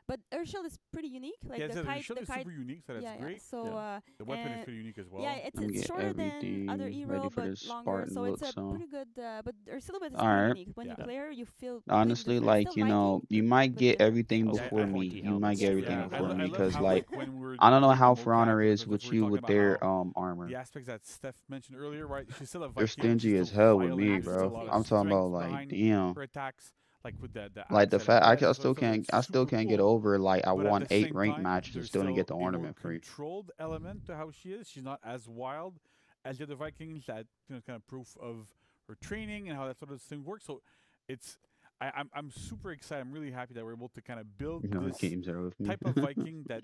but her shield is pretty unique. Like Yeah, the the kite, shield the is kite. super unique, so that's Yeah, yeah. great. So The weapon is and pretty unique as well. yeah, Let me it's get shorter than other everything hero, ready for but this longer. Spartan So look. it's a So pretty good. But her silhouette is all pretty right, unique. When Yeah. you play her, you feel honestly, different. like Still Viking, you might but get different. everything Oh, before and me. pointy You might helmets. get Yes, everything yeah. before me I love because how, like when we're I don't know doing the how For mocap, Honor because is that's with what we're you talking with about their how armor. the aspects that Steph mentioned earlier, right? She's still a Viking. They're She's stingy as still hell with violent, me, there's still a bro. lot of I'm talking strength about like behind damn. her attacks, like with the Like axe the head and fact that I sort of still stuff. can't It's I still super can't get cool. over like I But at won the 8 same ranked time, matches and there's still didn't still get the a more ornament free. controlled element to how she is. She's not as wild as the other Vikings. That kind of proof of her training and how that sort of thing works. So it's I'm super excited. I'm really happy that we're able to kind of build You know, this games are with me. type of Viking that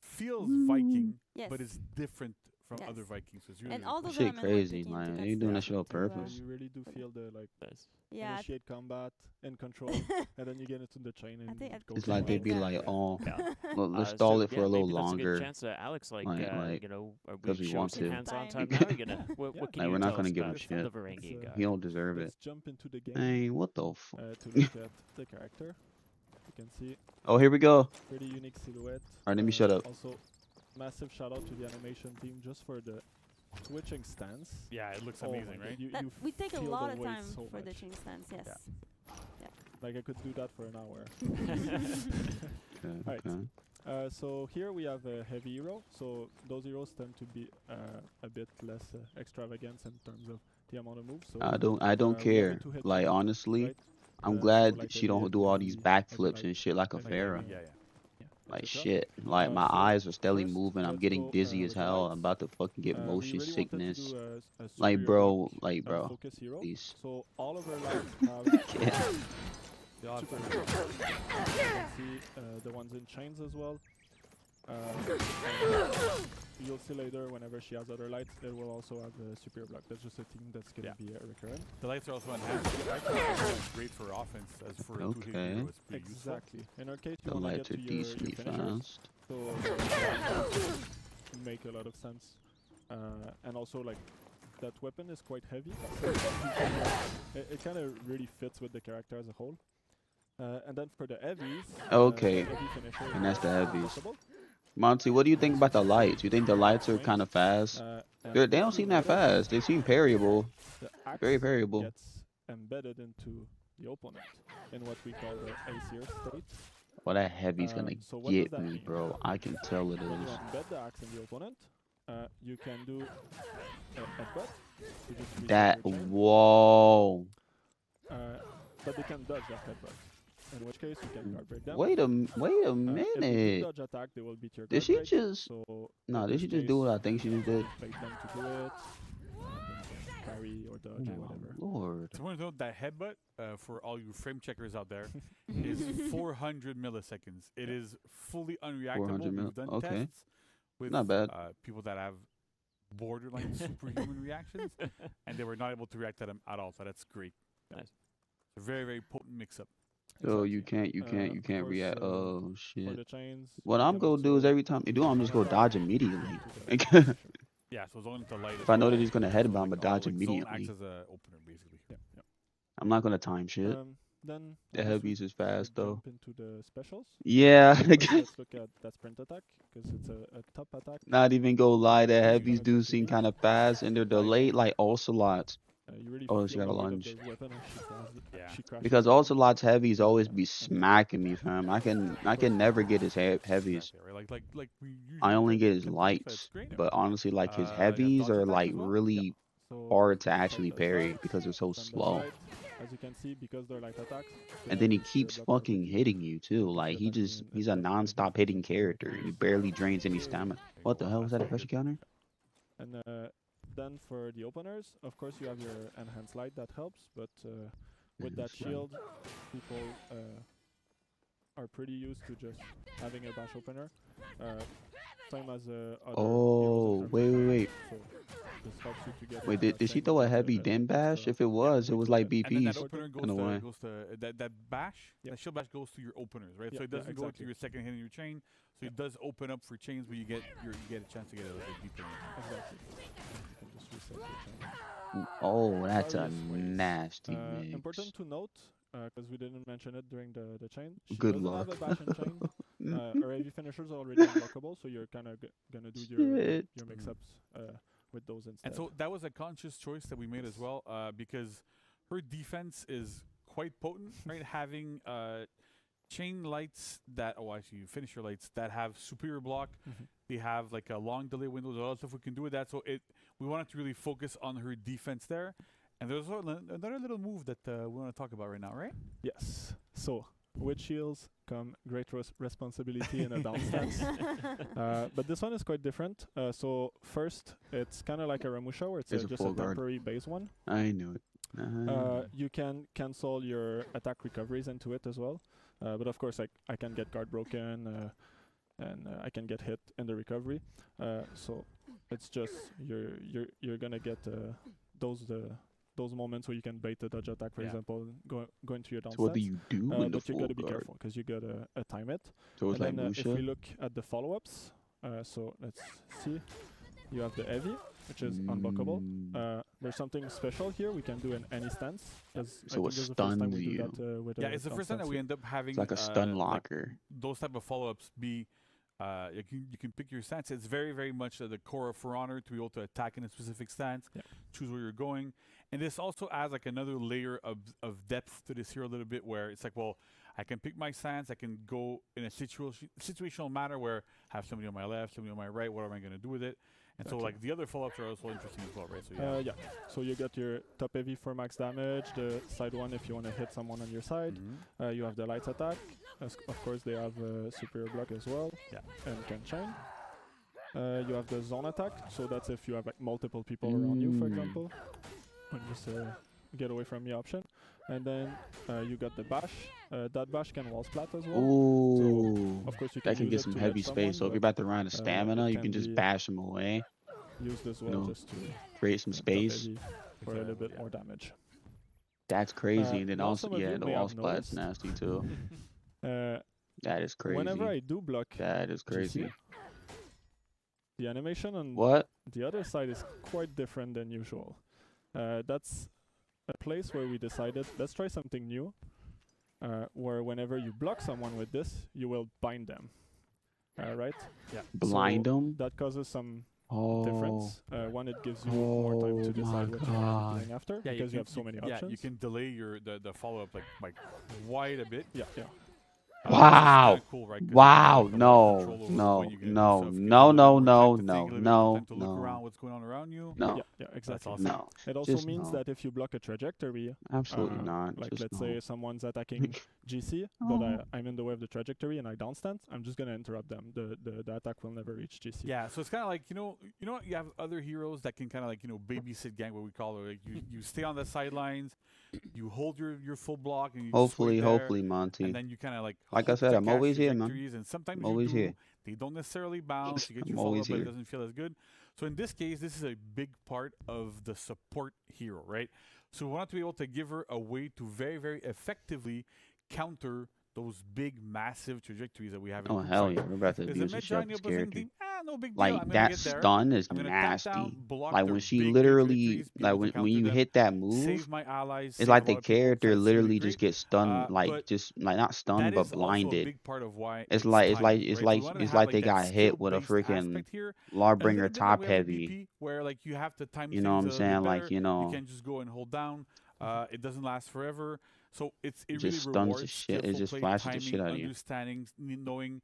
feels Viking, Yes. but is different from Yes. other Vikings. So it's really, And really all cool. those Shit elements were crazy, taken into like you doing that shit on consideration purpose. You really do feel the like Nice. yeah, initiate combat and control, and then you get into the chain and think it it- goes It's like they'd be Exactly. like, oh, Yeah. let's stall it for yeah, a little maybe that's a longer. good chance. Alex, like, like, you know, are 'cause we show want some to. hands-on Time. time now? You're gonna. What, Yeah. what can Like you we're tell not gonna us give him about shit. the Varangian guard? He don't deserve it. let's jump into the game Hey, what the fuck? to look at the character. You can see Oh, here we go. pretty unique silhouette. Alright, let me shut up. Also, massive shout out to the animation team just for the switching stance. Yeah, it looks Oh my amazing, God, right? That, you we take a feel the lot of weight time so for the much. chain stance. Yes. Like I could do that for an hour. Okay, Alright. okay. So here we have a heavy hero. So those heroes tend to be a bit less extravagant in terms of the amount of moves. So I don't we have care. a two-hit Like unit, honestly, right? I'm So glad like she heavy don't hit, do all heavy, these heavy backflips light, and shit like a heavy pharaoh. medium, Yeah. Like etc. shit. Like my So eyes are steadily first, moving. I'm let's getting go, dizzy as with the hell. lights. I'm about to fucking get We motion really wanted to sickness. do a Like superior bro, block, like bro. focus hero. Please. So all of our lights have Yeah. super you can see the ones in chains as well. And you'll see later whenever she has other lights, it will also have a superior block. That's just a theme that's gonna be recurrent. The lights are also enhanced. It's great for offense as for a two-hit Okay. hero. It's pretty useful. Exactly. In our case, you The want to lights get are to your decently finishers, fast. so make a lot of sense. And also like that weapon is quite heavy. It kind of really fits with the character as a whole. And then for the heavies, Okay. the heavy finisher And that's the is heavies. unblockable. Monty, what do you think about the lights? You think the lights are kind of fast? And They if don't you seem that notice, fast. They seem parryable. the axe Very variable. gets embedded into the opponent in what we call the ACR state. Well, that heavy's gonna So what does get that me, mean? bro. I can tell it When you is. embed the axe in the opponent, you can do a headbutt. To just reset That, your chain. whoa. But they can dodge that headbutt. In which case you can guard break them. Wait a If they do minute. dodge attack, they will beat your Did guard she break. just? So No, in did this she just case, do what I think she just did? bait them to do it. Carry or dodge or Oh, whatever. Lord. So I want to note that headbutt for all you frame checkers out there is 400 milliseconds. It is fully 400 unreactable. mil- We've done okay. tests with Not bad. People that have borderline superhuman reactions, and they were not able to react to them at all. So that's great. Nice. It's a very, very potent mix-up. So you Exactly. can't Of react. course, Oh For shit. the chains, What you I'm can gonna do is also every time you do, I'm just go dodge immediately. to the Yeah, so as long as the light is If I know that low, he's gonna so headbutt, like I'ma all, dodge like, zone acts immediately. as a opener, basically. Yeah. I'm not gonna time shit. Then The I guess heavies we is fast should though. jump into the specials. Yeah. First, let's look at that sprint attack because it's a top attack. Not even go lie, the It's heavies gonna do go seem to kind of fast and they're delayed like ocelots. You really Oh, she feel got a the weight of lunge. those weapon and Yeah. she crashes Because them. ocelots heavies always be smacking me, fam. I can never get his heavies. Exactly, right? Like we usually I only tend get to his contend, so lights, that's great. but honestly, like his You have heavies dodge are attacks like as well? really So hard to let's actually fight those parry lights, because they're so then the slow. light, as you can see, because they're light attacks. And then he keeps fucking hitting you too. Like he's a non-stop hitting character. He barely drains any stamina. What the hell was that, a pressure counter? And then for the openers, of course, you have your enhanced light that helps, but with that Enhanced light. shield, people are pretty used to just having a bash opener. Same as other Oh, heroes in terms of wait. damage, so this helps you to get Wait, that did she same throw a amount of heavy dim bash? extra If it was, it was like weight. And then that BP's. opener goes in a way. that bash, Yep. that shield bash goes to your openers, right? So Yeah, it yeah, doesn't go to exactly. your second hit in your chain. So it does open up for chains where you get a chance to get a little bit deeper. Exactly. You can just reset your chain. Oh, that's a Various ways. nasty mix. Important to note, because we didn't mention it during the chain. She Good doesn't luck. have a bash and chain. Her AV finishers are already unblockable, so you're kind of gonna do Shit. your mix-ups with those instead. And so that was a conscious choice that we made as well, because her defense is quite potent, right? Having chain lights that, actually, finisher lights that have superior block. They have like a long delay windows, all that stuff we can do with that. So we wanted to really focus on her defense there. And there's another little move that we want to talk about right now, right? Yes. So with shields come great responsibility in a down stance. But this one is quite different. So first, it's kind of like a Ramusha, where it's There's a just full a guard. temporary base one. I knew it. You can cancel your attack recoveries into it as well. But of course, I can get guard broken, and I can get hit in the recovery. So it's just you're gonna get those moments where you can bait the dodge attack, for example, go into your down So what do stance. you do in the But you full gotta be guard? careful because you gotta time it. So it's And like then if Musha? we look at the follow-ups, so let's see. You have the heavy, which is unblockable. There's something special here we can do in any stance. So I it think this is the first time stuns we do you. that with Yeah, it's the down first time that stance we here. end up having It's like a stun like locker. those type of follow-ups be you can pick your stance. It's very, very much the core of For Honor to be able to attack in a specific stance, choose where you're going. And this also adds like another layer of depth to this hero a little bit, where it's like, well, I can pick my stance, I can go in a situational manner where I have somebody on my left, somebody on my right, what am I going to do with it? And so like the other follow-ups are also interesting as well, right? So yeah. So you got your top heavy for max damage, the side one if you want to hit someone on your side. You have the lights attack. Of course, they have superior block as well. Yeah. And can chain. You have the zone attack. So that's if you have like multiple people around you, for example. And just get away from the option. And then you got the bash. That bash can wall splat as well. Ooh, So of course you that can use get it some to heavy hit space. So if someone, you're about to run a but, stamina, it you can just be bash them away. used as well No. just to Create some top space. heavy for a little bit more damage. That's crazy. And then now also, some of yeah, you the may wall have splat's noticed, nasty too. That is crazy. Whenever I do block That is GC, crazy. the animation on What? the other side is quite different than usual. That's a place where we decided, let's try something new, where whenever you block someone with this, you will bind them. Right? Yeah. Blind So them? that causes some Oh. difference. One, it gives you more time to Oh my decide what you're God. playing after, yeah, because you have so many yeah, options. you can delay your the follow-up like quite a bit. Yeah. Which is Wow. kinda cool, right? 'Cause you Wow. have a lot of No. control over No. when you're gonna do No. stuff, 'cause you No. have a No. little more No. time to No. think, a little bit more No. time to look No. around what's going on around you. No. Yeah, exactly. awesome. No. It also Just means no. that if you block a trajectory, Absolutely not. like Just let's no. say someone's attacking GC, but I'm in the way of the trajectory and I downstance, I'm just gonna interrupt them. The attack will never reach GC. Yeah, so it's kind of like what, you have other heroes that can kind of like babysit gang, what we call it. Like you stay on the sidelines, you hold your full block, and you just wait there, Hopefully, Monty. and then you kind of like Like I hope said, to I'm catch always here, man. trajectories, and sometimes I'm you always do. here. They don't necessarily bounce. You get I'm your follow always up, but it here. doesn't feel as good. So in this case, this is a big part of the support hero, right? So we want to be able to give her a way to very, very effectively counter those big, massive trajectories that we have in Oh group hell fight. yeah, we're about to Is abuse the the shit out Medjay of this opposing character. team? No big deal. Like I'm gonna that get there. stun is I'm gonna tap down, nasty. block Like their when she big literally, trajectories, be like able to when counter you them, hit that move, save my allies, it's save like a the lot of people, so character it's really literally great. just gets stunned, But like just like not stunned that but is also a blinded. big part of why It's like timed, right? So we wanna it's have, like they that got hit with a skill-based freaking aspect here. A Lawbringer little bit top like we have in heavy. BP, where like you have to time You know what I'm things a little saying? bit Like better. you know, You can't just go and hold down. It doesn't last forever. So it just really stuns the rewards shit. It skillful just play, flashes the timing, shit out of you. understanding, knowing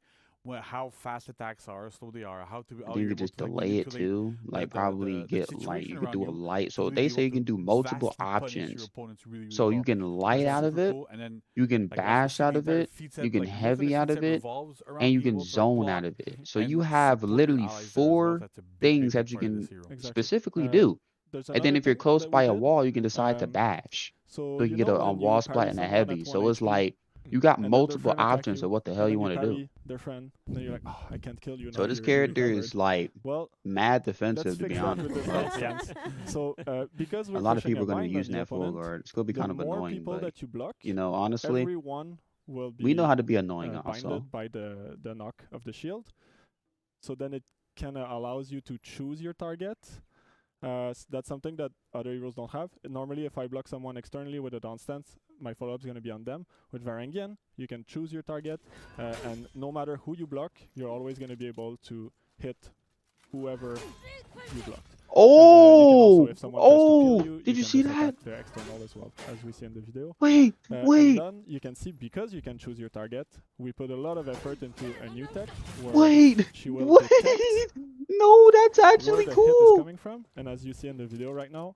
how fast attacks are, slow they are, how I you're think you able could just to like, delay it manipulate too. Like the probably get like situation you could around do a you light. to So really they be say you able can to do multiple vastly punish your options. opponents really, really So you well. can light That's out of super it, cool. And then you can like as we bash see, out the of entire it, feat set, you can like most of heavy the out feat of set it, revolves around and you being can able to zone block out of it. So and you have support your literally allies there as well. 4 That's a big, things big that you part of can this hero. Exactly. specifically do. There's And then another if you're thing close that we by a did. wall, you can decide to bash. So So you you can get know a when wall you splat parry and a someone heavy. at So it's 1 HP, like you got and then their multiple friend attack options you, of what the hell and you then want to do. parry their friend, and then you're like, oh, I can't kill you now. So this you're character recovered. is like Well, mad let's defensive, to fix be that honest. with the Bro. stance. So because we're A lot of pushing people are going to bind use on the that full opponent, guard. It's going to be the kind of more annoying, people but that you block, you know, honestly, everyone will be we know how to be annoying also. binded by the knock of the shield. So then it kind of allows you to choose your target. That's something that other heroes don't have. Normally, if I block someone externally with a down stance, my follow-up is going to be on them. With Varangian, you can choose your target, and no matter who you block, you're always going to be able to hit whoever you blocked. Oh! If someone tries to Oh! kill you, Did you can see just that? attack the external as well, as we see in the video. Wait! And Wait! then you can see, because you can choose your target, we put a lot of effort into a new tech where Wait! she will Wait! detect No, that's where actually the hit is cool! coming from. And as you see in the video right now,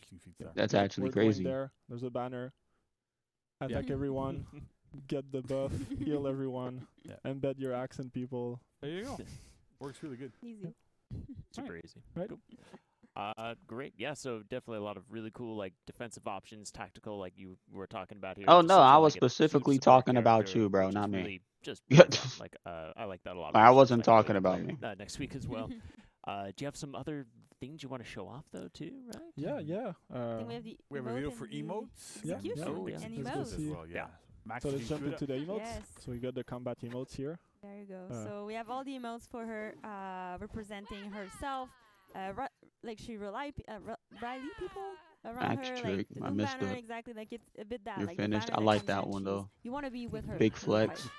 15 feet there. That's actually We're going crazy. there. There's a banner. Attack everyone. Get the buff. Heal everyone. Yeah. Embed your accent people. There you go. Works really good. Easy. Super easy. Right. Cool. Great. Yeah, so definitely a lot of really cool like defensive options, tactical, like you were talking about here. Oh Just no, seems I was like a huge specifically support talking about character, you, bro, which is not me. really just really fun. Like, I like that a lot. I We're wasn't excited to talking get to about play me. next week as well. Do you have some other things you want to show off though, too? Right? Yeah, yeah. I think we have the We have a emote video and for the emotes. Yeah, execution Oh, yeah. and Let's go emotes. see. As well, yeah. Max, So if let's you jump could, into the emotes. Yes. So we got the combat emotes here. There you go. Uh, So we have all the emotes for her representing herself. Like she rally people around Axe her, trick. like the I Doom missed banner, it. exactly. Like it's a bit that. You're like finished. The banner I like comes that in, one, she's- though. You want to be with her. Big through the flex. fight.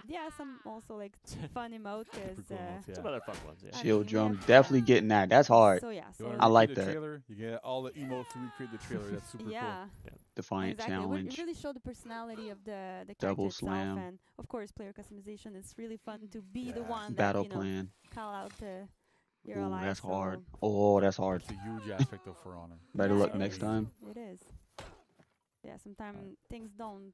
Yeah, some also like fun emote super because cool emotes, yeah. Some other fun ones, yeah. I Shield mean, we drum. have, Definitely getting that. That's hard. So yeah, You so wanna I like recreate the that. trailer, you get all the emotes to recreate the trailer. That's super yeah, Defiant exactly. It challenge. really showed the personality of the character Double itself, slam. and of course player customization. It's really fun to be the Yeah. one that Battle plan. call out your Ooh, allies. that's hard. so- Oh, that's hard. cool. It's a huge aspect of For Honor. Better Yeah, luck it next is. time. It is. Yeah, sometimes things don't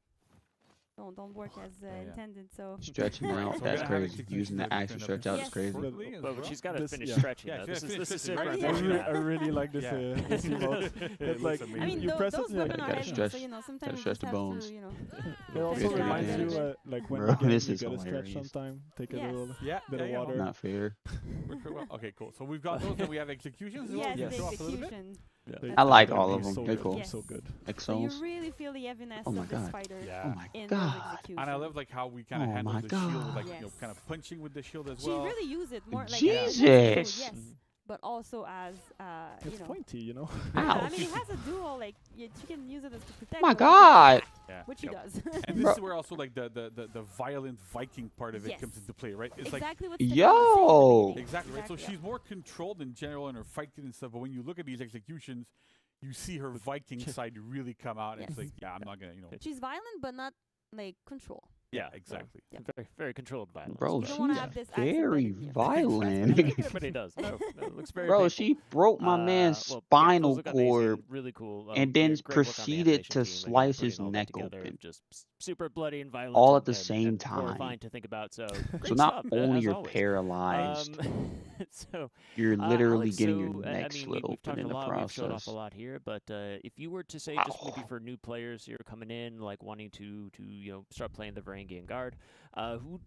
work as yeah. intended. So Stretching Right, out. so we're That's gonna have crazy. executions Using that the we axe to turn up stretch out Yes. is crazy. shortly as But well. she's got to This- finish yeah. stretching. Yeah, though. she's This gotta is finish super stretching. Yeah. impressive. I really like this, Yeah. this emote. It It's looks like amazing. I mean, you press those it, yeah, weapons you are gotta heavy, stretch- so sometimes gotta you stretch just the have bones. to, It also Stretch reminds out you, the like when Bro, you get, this you is gotta stretch hilarious. sometime. Take a Yes. little Yeah, bit yeah, of yeah. water. Not fair. Worked very well. Okay, cool. So we've got those, and we have executions. as well. yes, You the show off a little bit? execution. They- I like they're all of so them. They're good, cool. they're so Yes. good. So you Exos. really feel the heaviness Oh my of this God. fighter Yeah. Oh my in those god. executions. And I love like how we kind of Oh handle my the shield with like God. you know kind of punching with the shield as She well. really used it more like Jesus. yes, but also as It's pointy, you know. Yeah, I Ouch. mean, it has a dual like she can use it as to protect. My but also god. Yeah. which she Yep. does. And this Bro. is where also like the violent Viking part of it Yes. comes into play, right? It's exactly what Yo. exactly right. So Exactly, she's more controlled in general in her fighting and stuff. But when you look at these executions, you see her Viking side really come out. And it's Yes. like, yeah, I'm not gonna, She's violent, but not like control. yeah, exactly. Yeah. Very, very controlled violence. Bro, You don't wanna she's have this accent very embedded in you. violent. Everybody does. No, it looks very Bro, painful. she broke my man's well, yeah, those spinal look amazing, cord really cool. and then great work on the proceeded animation to team, like, slice putting his all that neck together, open. Just super bloody and violent. All and- at the and- same and time. Horrifying to think about. So, So great not stuff, only as you're always. paralyzed, So you're literally Alex, getting your so, neck I mean, slit we've talked open in a the lot, we've showed off process. a lot here, but if you were to say just maybe for new players here coming in, like wanting to start playing the Varangian Guard, who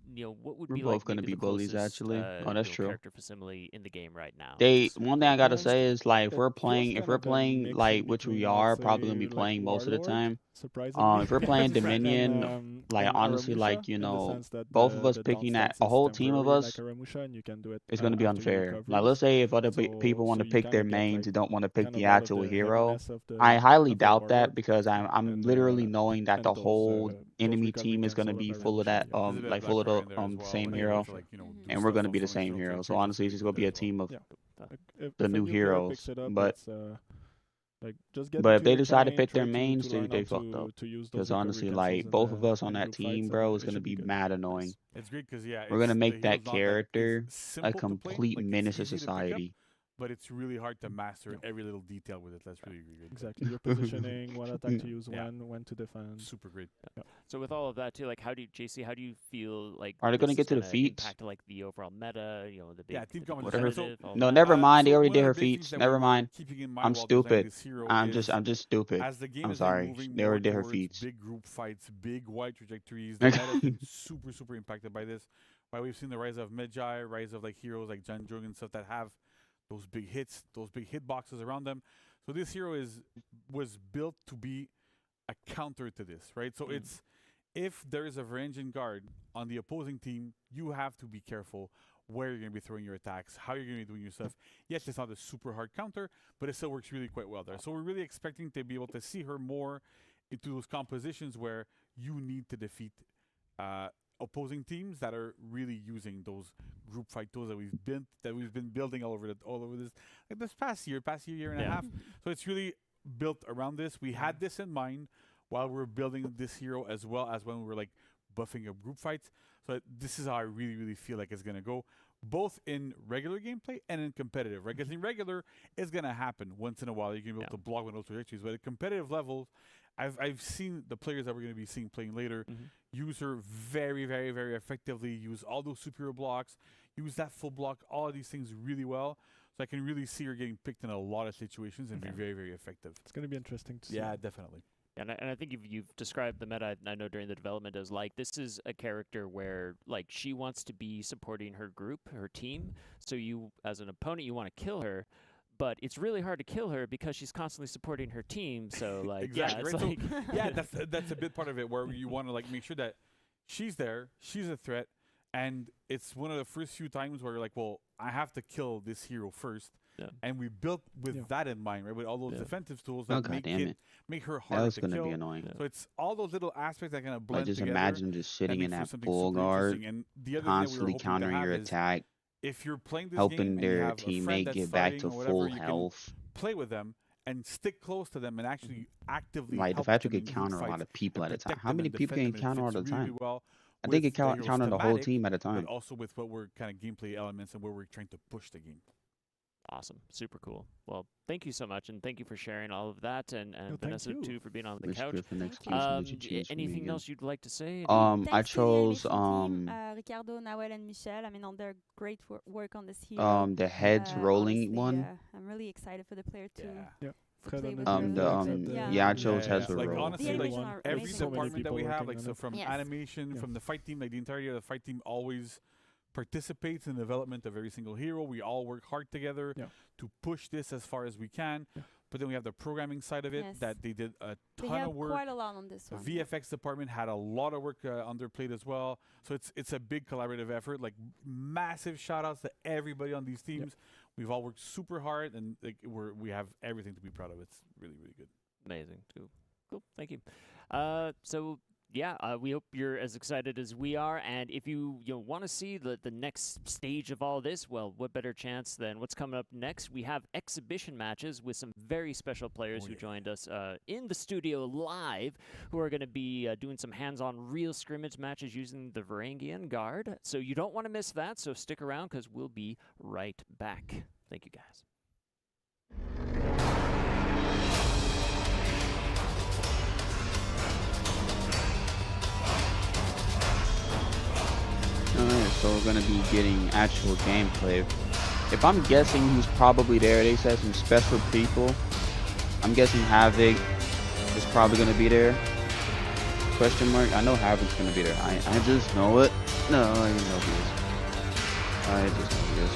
what would We're be both like gonna maybe be the bullies, closest, actually. Oh, that's true. character facsimile in the game right now? They Just- one thing I gotta Yeah, say is like if it we're feels playing kind of a like mix in which we between, are let's probably gonna be say, playing most of the Warlord, time. surprisingly. If we're playing and, Dominion, like and honestly, like Aramusha, in the sense that both of us the picking down that stance a is whole team of temporary us, like Aramusha, and you can do it it's gonna be after your unfair. Like recoveries. let's say if other So, people want to you pick kinda their get, mains like, and don't want to pick kind the of all of actual the hero. heaviness of the I highly of the doubt that Warlord, because I'm and, literally knowing that and the those, whole those enemy recovery team is times gonna sort of be Aramusha, full of that yeah. There's a bit of like black full of fire the in there as well, same but hero, also, like, do and we're stuff gonna be also the same in hero. Trade So Trade honestly, it's Trade just gonna be a there as well. team of Yeah. Like, if the a new player heroes. picks it up, But it's, like just get But if into they your decide to terrain, pick their try mains, to learn they how fucked up. to use those Because recovery honestly, cancels like in both of us on in that group team, fights, bro, and is it gonna should be good. mad annoying. It's great because yeah, We're gonna it's- make the that hero's not, like, character it's a simple to play, complete like, it's menace to easy to pick up, society. but it's really hard to master every little detail with it. That's really great. Exactly. Your positioning, what attack to use Yeah. when to defend. Super great. So with all of that too, like how do you, JC? How do you feel like Are they this gonna is get to the gonna feats? impact like the overall meta? The big, Yeah, team the competition. So- competitive, all No, that? never mind. They So already one did of her the big things feats. that Never we were mind. keeping in mind I'm while designing stupid. this hero I'm is just stupid. as the game I'm is like sorry. moving They more already did her towards feats. big group fights, big wide trajectories. The meta's been super impacted by this. Why we've seen the rise of Magi, rise of like heroes like Jan Jung and stuff that have those big hits, those big hit boxes around them. So this hero was built to be a counter to this, right? So it's if there is a Varangian guard on the opposing team, you have to be careful where you're going to be throwing your attacks, how you're going to be doing your stuff. Yes, it's not a super hard counter, but it still works really quite well there. So we're really expecting to be able to see her more into those compositions where you need to defeat opposing teams that are really using those group fight tools that we've been building all over this like this past year and a half. So it's really built around this. We had this in mind while we were building this hero as well as when we were like buffing up group fights. So this is how I really feel like it's gonna go. both in regular gameplay and in competitive, right? Because in regular, it's gonna happen once in a while. You're gonna be able to block one of those trajectories, but at competitive levels, I've seen the players that we're gonna be seeing playing later use her very, very, very effectively. Use all those superior blocks, use that full block, all of these things really well. So I can really see her getting picked in a lot of situations and be very, very effective. It's going to be interesting to see. Yeah, definitely. And I think you've described the meta, I know during the development, as like this is a character where like she wants to be supporting her group, her team. So you, as an opponent, you want to kill her, but it's really hard to kill her because she's constantly supporting her team. So like, exactly, yeah, it's right? like So, yeah, that's a bit part of it where you want to like make sure that she's there, she's a threat, and it's one of the first few times where you're like, well, I have to kill this hero first. Yeah. And we built with that in mind, right? With all those defensive tools that make her That harder was to gonna kill. be annoying. So it's all those little aspects that kind of blend Like just together. imagine just sitting that in make for that something full super guard, interesting. And the other constantly thing that we were hoping to countering your have is attack, if you're playing this helping game and you their have a friend teammate that's get back starting to or whatever, full you can health. play with them and stick close to them and actually actively Like the help fact you them could in counter a fights lot of people and at a time. protect How them many and people defend can them, and counter it all the fits really time? well I think with it the hero's counter the whole thematic, team at a but time. also with what we're kind of gameplay elements and where we're trying to push the game. awesome, super cool. Well, thank you so much, and thank you for sharing all of that, and thank Vanessa you. too for being on the Which couch. different execution did you choose for me Anything again? else you'd like to say? I Thanks to the chose animation team, Ricardo, Nawel, and Michel. I mean, on their great work on this hero. the heads rolling honestly, one. I'm really excited for the player to Yeah. to Fred play and with Andrew her a the little said bit. that, yeah, I chose yeah, heads yeah. with Like roll. honestly, The like animation are every amazing. So many department that people we have, working like on so it. from Yes. animation, Yeah. from the fight team, like the entirety of the fight team always participates in the development of every single hero. We all work hard together to push this as far as we can. Yeah. But then we have the programming side of it Yes. that they did a They ton have of work. quite a lot on this The one. VFX department had a lot of work on their plate as well. So it's a big collaborative effort. Like massive shout outs to everybody on these teams. We've all worked super hard and like we have everything to be proud of. It's really, really good. Amazing. Cool. Thank you. So yeah, we hope you're as excited as we are. And if you want to see the next stage of all this, well, what better chance than what's coming up next? We have exhibition matches with some very special players who joined us in the studio live, who are going to be doing some hands-on real scrimmage matches using the Varangian Guard. So you don't want to miss that. So stick around because we'll be right back. Thank you, guys. Alright, so we're gonna be getting actual gameplay. If I'm guessing who's probably there, they said some special people. I'm guessing Havoc is probably gonna be there. Question mark? I know Havoc's gonna be there. I just know it. No, I didn't know he is. I just know he is.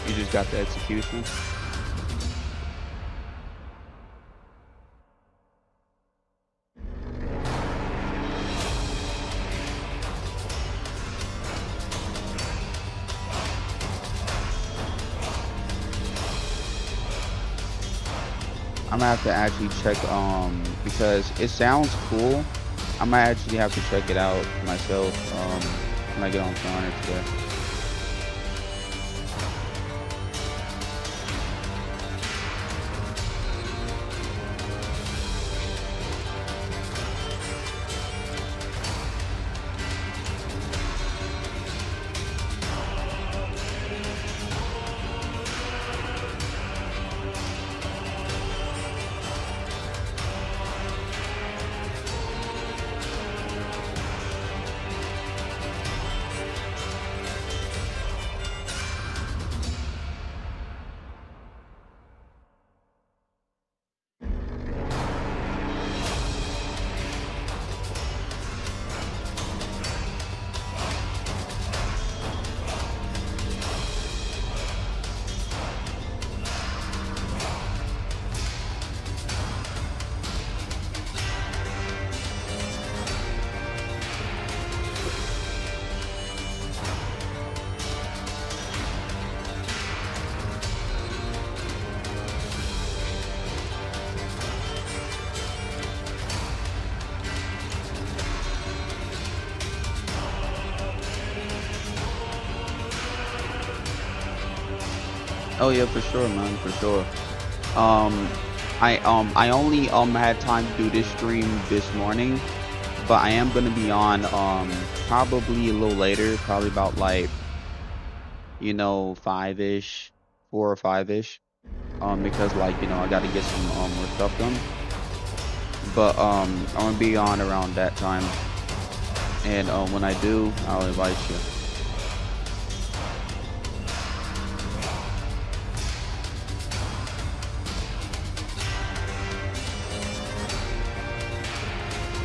You just got the execution. I'm gonna have to actually check because it sounds cool. I might actually have to check it out myself when I get on Honor today. Oh yeah, for sure, man, for sure. Um, I only had time to do this stream this morning, but I am gonna be on probably a little later, probably about like 5-ish, 4 or 5-ish. Because like I got to get some more stuff done. But I'm gonna be on around that time, and when I do, I'll invite you.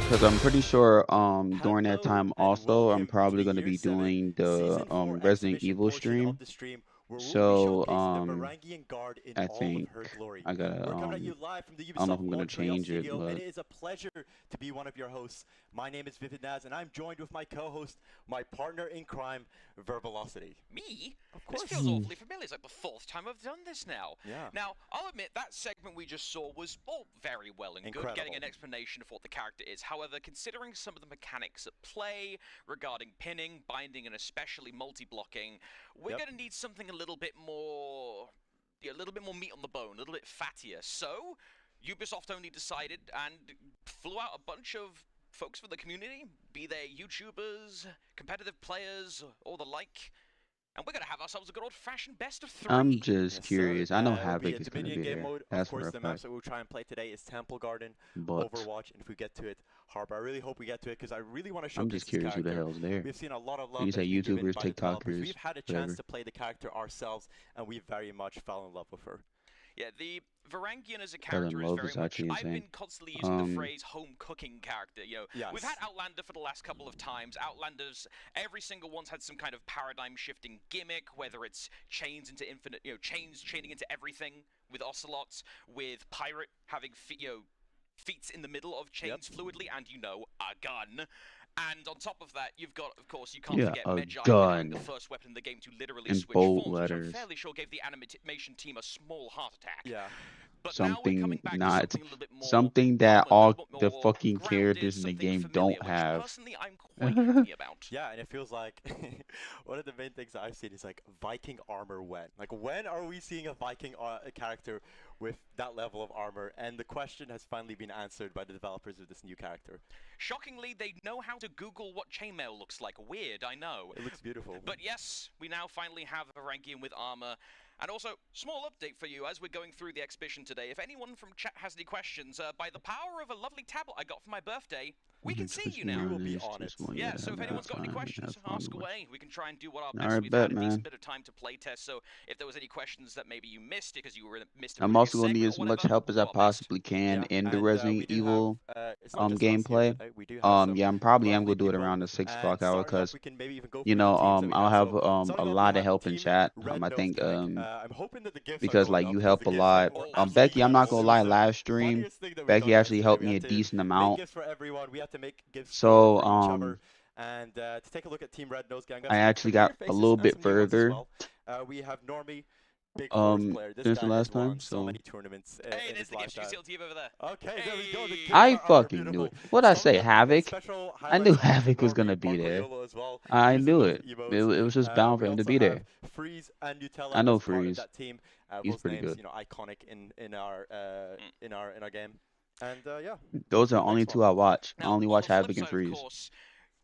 Because I'm pretty sure during that time also I'm probably gonna be doing the Resident Evil stream. So I think I gotta I don't know if I'm gonna change it, but it is a pleasure to be one of your hosts. My name is Vivid Naz, and I'm joined with my co-host, my partner in crime, Vervelocity. Me? Of course. This feels awfully familiar. It's like the fourth time I've done this now. Yeah. Now, I'll admit that segment we just saw was all very well and good, getting an explanation of what the character is. However, considering some of the mechanics at play regarding pinning, binding, and especially multi-blocking, we're going to need something a little bit more meat on the bone, a little bit fattier. So, Ubisoft only decided and flew out a bunch of folks from the community, be they YouTubers, competitive players, or the like, and we're going to have ourselves a good old-fashioned best of 3. I'm just curious. I know Havoc is It'll be gonna a be game there. mode. That's Of course, for a the maps fact. that we'll try and play today is Temple Garden, But Overwatch, and if we get to it, Harbor. I really hope we get to it because I really want to showcase I'm just this curious who character. the hell's there. We've seen a lot of When love you that's say been given YouTubers, by the developers. TikTokers, We've had a whatever. chance to play the character ourselves, and we very much fell in love with her. Yeah, the Varangian as a Fell in character is love very is much. actually I've insane. been constantly using the phrase home cooking character. We've had Outlander for the last couple of times. Outlanders, every single one's had some kind of paradigm shifting gimmick, whether it's chains into infinite, chains chaining into everything with ocelots, with pirate having feats in the middle of chains fluidly, and a gun. And on top of that, you've got, of course, you can't forget Medjay becoming the first weapon in the game to literally switch forms, which I'm fairly sure gave the animation team a small heart attack. Yeah. But now we're coming back to something a little bit more something that all the fucking grounded, characters in the something game familiar, don't which have. personally I'm quite happy about. Yeah, and it feels like one of the main things that I've seen is like Viking armor when. Like when are we seeing a Viking character with that level of armor? And the question has finally been answered by the developers of this new character. Shockingly, they know how to Google what chainmail looks like. Weird, I know. It looks beautiful. But yes, we now finally have a Varangian with armor. And also, small update for you as we're going through the exhibition today. If anyone from chat has any questions, by the power of a lovely tablet I got for my birthday, we can see you now. We will be on it. Yeah, so if anyone's got any questions, ask away. We can try and do what our best. Alright, We've bet, had a man. decent bit of time to play test, so if there was any questions that maybe you missed because you were missed a I'm also gonna need as much help as I possibly can in the Resident Evil gameplay. Yeah, I'm probably gonna do it around the 6 o'clock hour because I'll have a lot of help in chat. I think because like you help a lot. Becky, I'm not gonna lie, live stream, Becky actually helped me a decent amount. So and to take a look at Team Red Nose Gang, I actually got a little bit further. We have Normie, big Forest player. This since guy the last has won time, so so many tournaments. Hey, in there's his the Gipsy lifetime. Seal team over there. Okay, there we go. The I Gamer fucking armor, knew it. beautiful. What'd I say? Some Havoc? special I knew highlights onto Havoc was Normie, gonna be Marco there. Yolo as well, I using knew those it. emotes. It was just bound for We him to also be have there. Freeze and Nutella I know as part of Freeze. that team. He's Those pretty names, good. iconic in our game. And yeah. Those are the only two I watch. I Now, only on watch the flip Havoc and side, Freeze. Of course,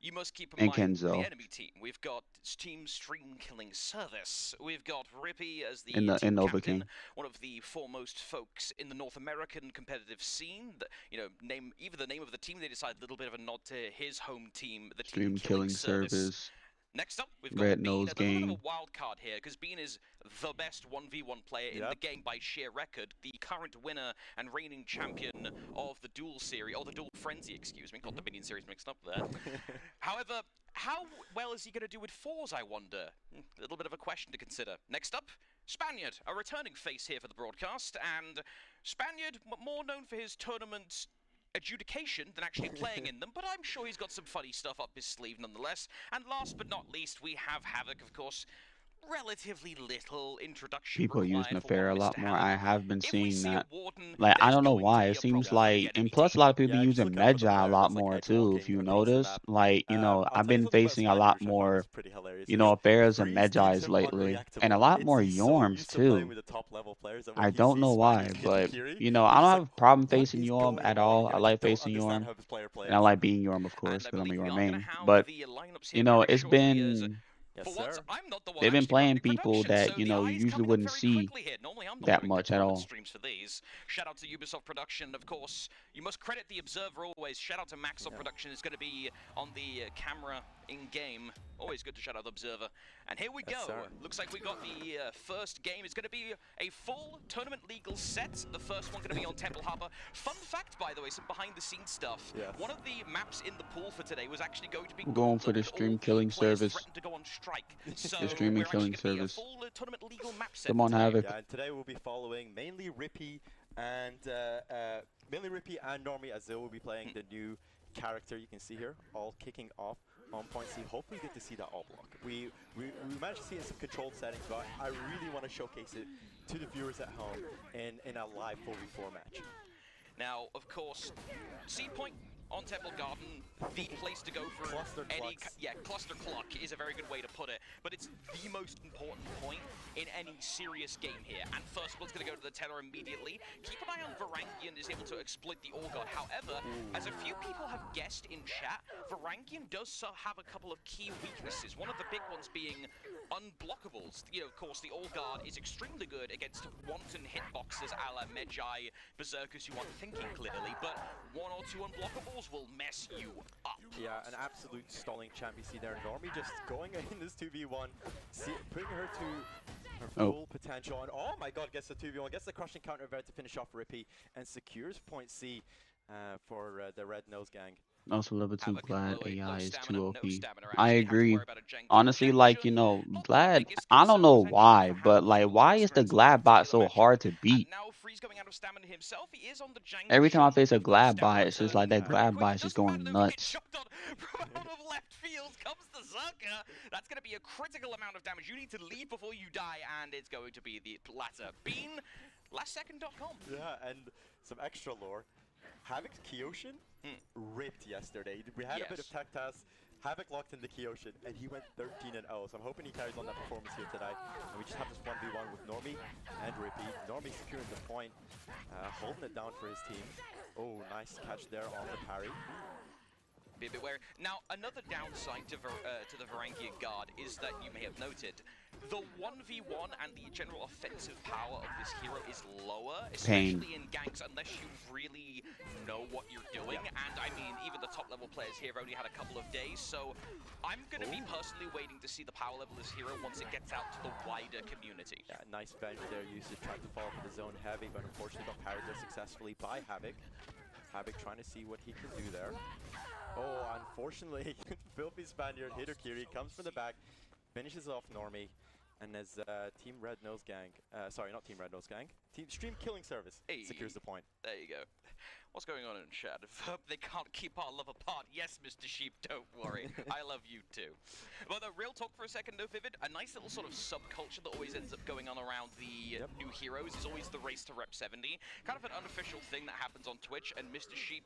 you must keep in And mind Kenzo. the enemy team. We've got Team Stream Killing Service. We've got Rippy as the In team Nova captain, King. one of the foremost folks in the North American competitive scene. Even the name of the team, they decide a little bit of a nod to his home team, the Stream Team Killing Killing Service. Service. Next up, we've got Red Bean, Nose a little bit of Gang. a wild card here, because Bean is the best 1v1 player in the game by sheer record, the current winner and reigning champion of the Duel Series, or the Duel Frenzy, excuse me, got the Minion Series mixed up there. However, how well is he going to do with fours, I wonder? A little bit of a question to consider. Next up, Spaniard, a returning face here for the broadcast, and Spaniard, more known for his tournament adjudication than actually playing in them, but I'm sure he's got some funny stuff up his sleeve nonetheless. And last but not least, we have Havoc, of course. relatively little introduction People using required the for fair one a lot Mr. more. Hammer. I have been If we seeing see a that. Warden, Like, I there's don't know going to why. be It a seems problem for the like, and enemy plus a team. lot of people Yeah, just using look out for the Magi a player lot that's like more edge too, if walking you across the notice. map. Like, I'll I've tell you been something about facing a Spanier, lot which I find more, is pretty hilarious. Is Bears and Freeze keeps Magi's him lately, and a unreactable. lot It's more he's so Yorms used to playing too. with the top level players that when I he don't sees know why, Spaniers but hitting Kiri, I he's don't just have like, a problem what facing is Yorm going at on all. here? I I like just don't facing understand Yorm, how this player and I plays. like being Yorm, of course, And I because I'm a believe we Yorm are going to main. have But the lineups here very it's shortly as been Yes, for once, sir. I'm not the one they've been actually playing running people production, that so the you eye's usually coming up wouldn't very see quickly here. Normally, I'm the that one who much at records all. streams for these. Shout out to Ubisoft Production, of course. You must credit the Observer always. Shout out to Maxwell Production. Is going to be on the camera in game. Always good to shout out the Observer. And here we Yes, go. sir. Looks like we got the first game. It's going to be a full tournament legal set. The first one going to be on Temple Harbor. Fun fact, by the way, some behind-the-scenes stuff. Yes. One of the maps in the pool for today was actually going to be I'm going for the Gauntlet, but stream all killing the players service. threatened to go on strike. So The streaming we're actually killing going to be a service. full tournament legal map set Come for on, today. Havoc. Yeah, and today we'll be following mainly Rippy and Normie, as they will be playing the new character you can see here, all kicking off on point C. Hopefully get to see that all block. We managed to see it in some controlled settings, but I really want to showcase it to the viewers at home in a live 4v4 match. Now, of course, C point on Temple Garden, the place to go for Cluster any... clucks. Yeah, cluster cluck is a very good way to put it, but it's the most important point in any serious game here. And first one's going to go to the tether immediately. Keep an eye on Varangian is able to exploit the All God. However, as a few people have guessed in chat, Varangian does have a couple of key weaknesses. One of the big ones being unblockables. Of course, the All Guard is extremely good against wanton hitboxes a la Magi, Berserkers who aren't thinking clearly, but one or two unblockables will mess you up. Yeah, an absolute stalling champ you see there. Normie just going in this 2v1, putting her to her full potential. And oh my god, gets the 2v1, gets the crushing counter there to finish off Rippy, and secures point C for the Red Nose Gang. Also, level 2 Glad AI is stamina, too no OP. stamina, I actually. Have to agree. worry about a Jeng Honestly, like, Junction. Not the Glad, biggest I don't concern know potentially why, for but Hammer's like, why is the strengths in Glad this bot so particular hard matchup. to And beat? now Freeze going out of stamina himself. He is on the Jeng Every time I Junction face a with no Glad stamina bot, it's just return. like that Very Glad quick, bot is just doesn't going matter though, he gets nuts. shoved on from out of left field comes the Zerker. That's going to be a critical amount of damage. You need to leave before you die, and it's going to be the latter. Bean, lastsecond.com. Yeah, and some extra lore. Havoc's Kyoshin ripped yesterday. We had a bit of tech tests. Havoc locked in the Kyoshin, and he went 13-0. So I'm hoping he carries on that performance here today. And we just have this 1v1 with Normie and Rippy. Normie securing the point, holding it down for his team. Oh, nice catch there on the parry. Be a bit wary. Now, another downside to the Varangian Guard is that you may have noted the 1v1 and the general offensive power of this hero is lower, especially in ganks, unless you really know what you're doing. And I mean, even the top level players here have only had a couple of days, so I'm going to be personally waiting to see the power level of this hero once it gets out to the wider community. Yeah, nice bench there. Used to try to fall for the zone heavy, but unfortunately got parried there successfully by Havoc. Havoc trying to see what he can do there. Oh, unfortunately, Filthy Spaniard, Hitokiri, comes from the back, finishes off Normie, and as Team Red Nose Gang, sorry, not Team Red Nose Gang, Team Stream Killing Service secures the point. There you go. What's going on in chat? They can't keep our love apart. Yes, Mr. Sheep, don't worry. I love you too. But the real talk for a second though, Vivid, a nice little sort of subculture that always ends up going on around the new heroes is always the race to Rep 70. Kind of an unofficial thing that happens on Twitch, and Mr. Sheep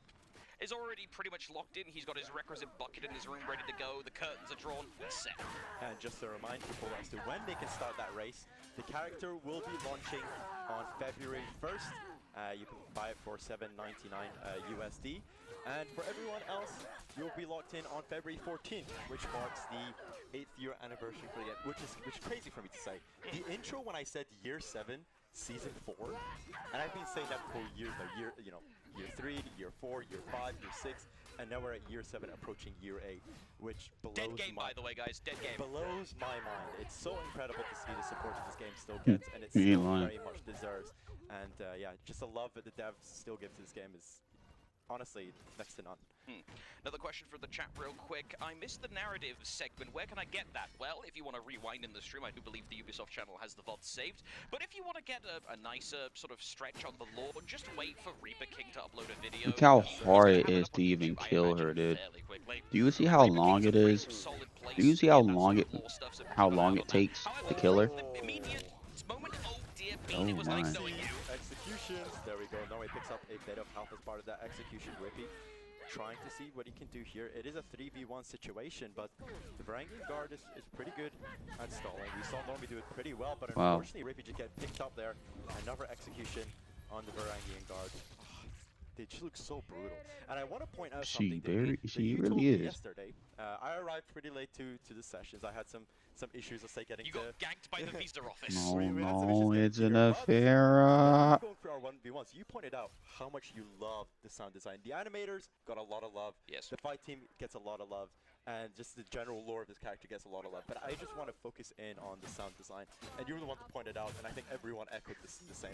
is already pretty much locked in. He's got his requisite bucket in his room ready to go. The curtains are drawn and set. And just to remind people as to when they can start that race, the character will be launching on February 1st. You can buy it for $7.99 USD. And for everyone else, you'll be locked in on February 14th, which marks the 8th year anniversary for the game, which is crazy for me to say. The intro when I said year 7, season 4, and I've been saying that for years now, year 3, year 4, year 5, year 6, and now we're at year 7 approaching year 8, which blows dead game, by the way, guys, dead game. Blows my mind. It's so incredible to see the support that this game still gets, and it still very much deserves. And yeah, just the love that the devs still give to this game is honestly next to none. Another question for the chat real quick. I missed the narrative segment. Where can I get that? Well, if you want to rewind in the stream, I do believe the Ubisoft channel has the VOD saved. But if you want to get a nicer sort of stretch on the lore, just wait for Reaper King to upload a video. Look how hard it is to even kill her, dude. Do you see how long it is? Do you place. see Yeah, that sort of lore stuff's a how bit of an long it outlier. takes to However, kill her? the immediate moment, oh dear, Oh Bean, it was my. nice knowing you. Executions. There we go. Norway picks up a bit of health as part of that execution. Rippy trying to see what he can do here. It is a 3v1 situation, but the Varangian guard is pretty good at stalling. We saw Normie do it pretty well, but Wow. unfortunately Rippy just get picked up there. Another execution on the Varangian guard. They just look so brutal. And I want to point out something. She You really told me is. yesterday. I arrived pretty late to the sessions. I had some issues, let's say, getting You got ganked by the visa office. No, we had some no, issues it's getting an here, but affair. going for our 1v1s, you pointed out how much you love the sound design. The animators got a lot of love. Yes. The fight team gets a lot of love. And just the general lore of this character gets a lot of love. But I just want to focus in on the sound design. And you were the one to point it out, and I think everyone echoed the same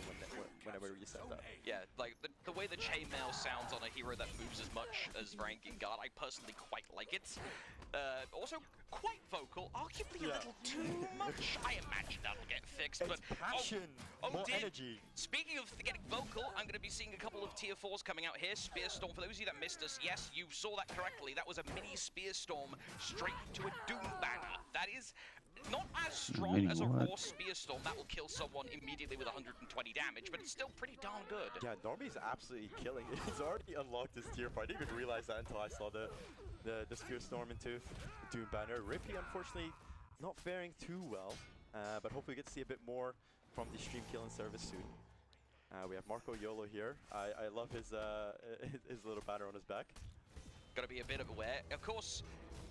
whenever you said that. Yeah, like the way the chainmail sounds on a hero that moves as much as Varangian Guard, I personally quite like it. Also, quite vocal, arguably a little too much. I imagine that'll get fixed, It's but passion, more dear. energy. Speaking of getting vocal, I'm going to be seeing a couple of tier 4s coming out here. Spearstorm, for those of you that missed us, yes, you saw that correctly. That was a mini Spearstorm straight to a Doom Banner. That is not as strong as a raw Spearstorm. That will kill someone immediately with 120 damage, but it's still pretty darn good. Yeah, Normie's absolutely killing it. He's already unlocked his tier 4. I didn't even realize that until I saw the Spearstorm into Doom Banner. Rippy, unfortunately, not faring too well, but hopefully we get to see a bit more from the stream killing service soon. We have Marco Yolo here. I love his little banner on his back. Gotta be a bit aware. Of course,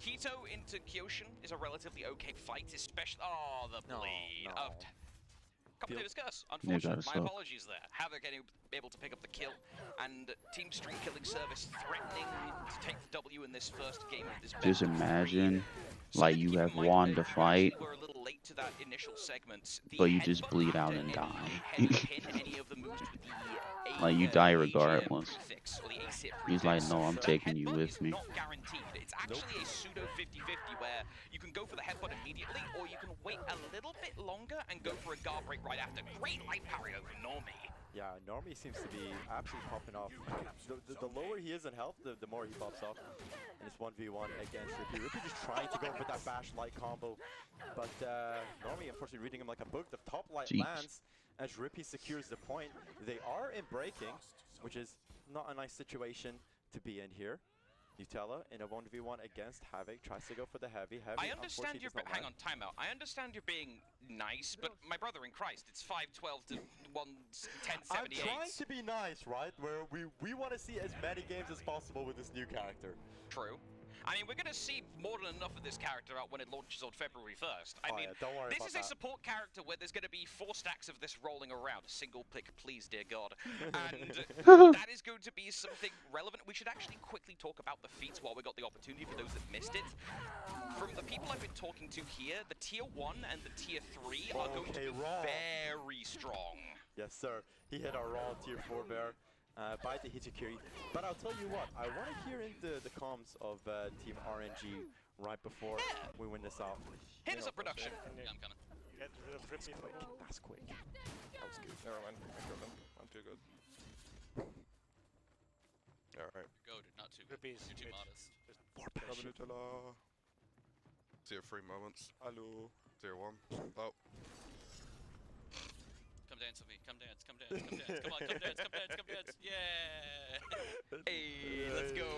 Keto into Kyoshin is a relatively okay fight, especially... Oh, the bleed. No. Couple of curse. Yeah, Unfortunate. gotta My stop. apologies there. Havoc able to pick up the kill, and Team Stream Killing Service threatening to take the W in this first game of this Just best of three. imagine, Something like to you keep in have mind, won you the actually fight, were a little late to that initial segment. The but you just headbutt bleed out after and any die. heavy pin, any of the moves with the Like you die AGM regardless. prefix, or the ASIP He's like, prefix. no, I'm The taking you headbutt with is me. not guaranteed. It's actually a pseudo 50-50 where you can go for the headbutt immediately, or you can wait a little bit longer and go for a guard break right after. Great light parry over Normie. Yeah, Normie seems to be absolutely popping off. The lower he is in health, the more he pops off. And it's 1v1 against Rippy. Rippy just trying to go for that bash light combo. But Normie, unfortunately, reading him like a book. The top light Jeez. lands as Rippy secures the point. They are in breaking, which is not a nice situation to be in here. Nutella in a 1v1 against Havoc tries to go for the heavy. I understand you're... Hang on, timeout. I understand you're being nice, but my brother in Christ, it's 512 to 1078. I'm trying to be nice, right? Where we want to see as many games as possible with this new character. True. I mean, we're going to see more than enough of this character out when it launches on February 1st. I mean, yeah, don't worry this about is a that. support character where there's going to be 4 stacks of this rolling around. A single pick, please, dear God. And that is going to be something relevant. We should actually quickly talk about the feats while we got the opportunity for those that missed it. From the people I've been talking to here, the Tier 1 and the Tier 3 are going to be very strong. Yes, sir. He hit our raw Tier 4 bear. By the Hitakiri. But I'll tell you what, I want to hear into the comms of Team RNG right before we win this out. Hit us up, production. Yeah, I'm gonna. Get rid of Rippy. That's quick. That was good. Never mind. I killed him. I'm too good. Alright. Goaded, not too good. Rippy's You're too modest. More passion. Tier 3 moments. Hello. Tier 1. Oh. Come dance with me. Come dance. Come dance. Come dance. Come on. Come dance. Come dance. Come dance. Yeah. Hey, let's go.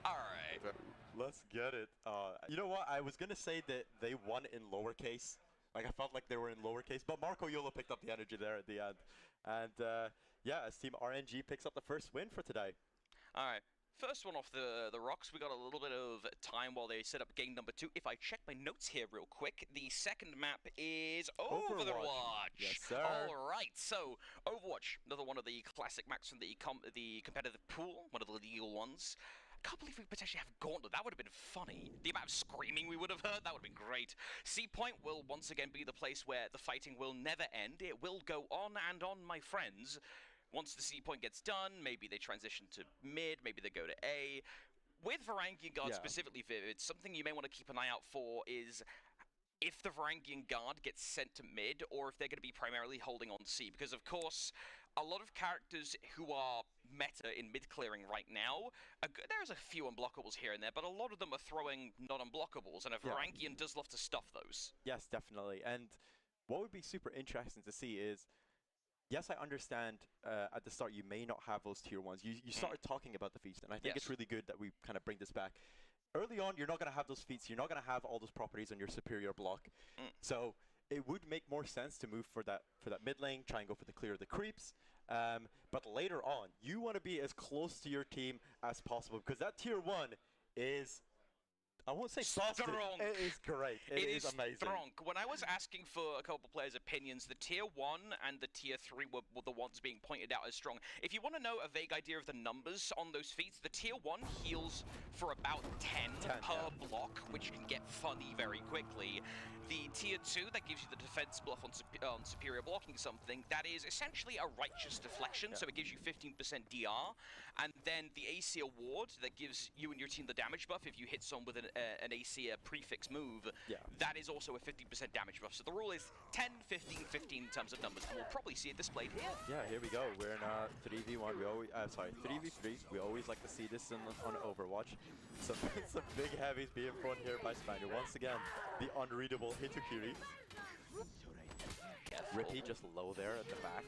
All right. Let's get it. You know what? I was gonna say that they won in lowercase. Like I felt like they were in lowercase, but Marco Yolo picked up the energy there at the end. And yeah, as Team RNG picks up the first win for today. All right. First one off the rocks, we got a little bit of time while they set up game number 2. If I check my notes here real quick, the second map is Overwatch. Yes, sir. All right, so Overwatch, another one of the classic maps from the competitive pool, one of the legal ones. I can't believe we potentially have Gauntlet. That would have been funny. The amount of screaming we would have heard, that would have been great. C Point will once again be the place where the fighting will never end. It will go on and on, my friends. Once the C point gets done, maybe they transition to mid, maybe they go to A. With Varangian Guard specifically, Vivid, something you may want to keep an eye out for is if the Varangian Guard gets sent to mid, or if they're going to be primarily holding on C. Because, of course, a lot of characters who are meta in mid-clearing right now, there's a few unblockables here and there, but a lot of them are throwing non-unblockables, and a Varangian does love to stuff those. Yes, definitely. And what would be super interesting to see is, yes, I understand at the start you may not have those tier 1s. You started talking about the feats, and I think it's really good that we kind of bring this back. Early on, you're not going to have those feats. You're not going to have all those properties on your superior block. So it would make more sense to move for that mid lane, try and go for the clear of the creeps. But later on, you want to be as close to your team as possible, because that tier 1 is, I won't say busted. It is great. It is amazing. Strong. When I was asking for a couple of players' opinions, the tier 1 and the tier 3 were the ones being pointed out as strong. If you want to know a vague idea of the numbers on those feats, the tier 1 heals for about 10 per block, which can get funny very quickly. The tier 2, that gives you the defense buff on superior blocking something, that is essentially a righteous deflection, so it gives you 15% DR. And then the AC award, that gives you and your team the damage buff if you hit someone with an AC prefix move, that is also a 15% damage buff. So the rule is 10, 15, 15 in terms of numbers, and we'll probably see it displayed here. Yeah, here we go. We're in a 3v1. We always, 3v3. We always like to see this on Overwatch. Some big heavies being thrown here by Spaniard. Once again, the unreadable Hitukiri. Rippy just low there at the back.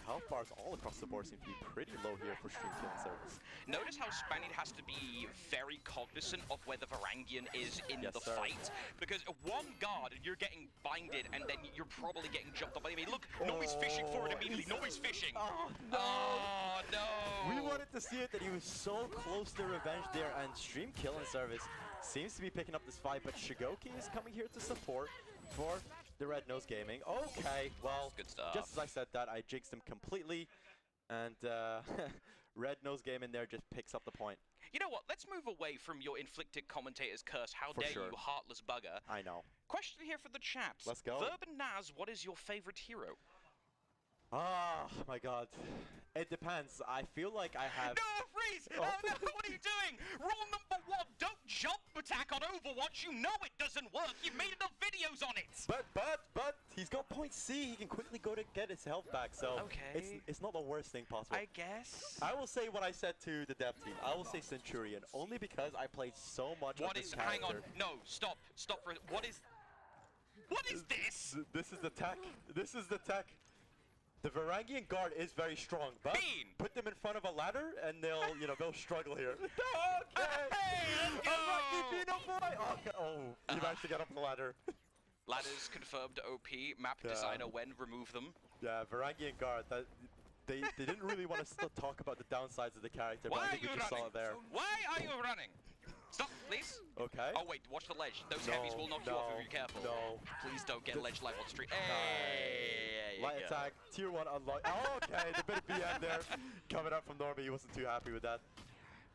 Health bars all across the board seem to be pretty low here for Stream Killing Service. Notice how Spaniard has to be very cognizant of where the Varangian is in the fight, because one guard and you're getting binded, and then you're probably getting jumped up by enemy. Look, nobody's fishing for it immediately. Nobody's fishing. Oh no! Oh no! We wanted to see it, that he was so close to revenge there, and Stream Killing Service seems to be picking up this fight, but Shigoki is coming here to support for the Red Nose Gaming. Okay, well, good stuff. Just as I said that, I jinxed him completely, and Red Nose Gaming there just picks up the point. You know what? Let's move away from your inflicted commentator's curse. How dare you, heartless bugger. I know. Question here for the chat. Let's go. Verb and Naz, what is your favorite hero? Ah, my God. It depends. I feel like I have... No, freeze! Oh. No, what are you doing? Rule number 1, don't jump attack on Overwatch. You know it doesn't work. You've made enough videos on it. But he's got point C. He can quickly go to get his health back. So it's not the worst thing possible. I guess. I will say what I said to the dev team. I will say Centurion, only because I played so much of this character. Hang on. No, stop for what is this? This is the tech. This is the tech. The Varangian guard is very strong, but put them in front of a ladder and they'll, they'll struggle here. You managed to get up the ladder. Ladders confirmed OP. Map designer when remove them. Yeah, Varangian guard. They didn't really want to talk about the downsides of the character, but I think we just saw it there. Why are you running? Stop, please. Okay. Oh wait, watch the ledge. Those heavies will knock you off if you're careful. No. Please don't get ledge live on street. Hey, light attack, tier 1 unlock. Oh, okay, the bit of BM there coming up from Norby. He wasn't too happy with that.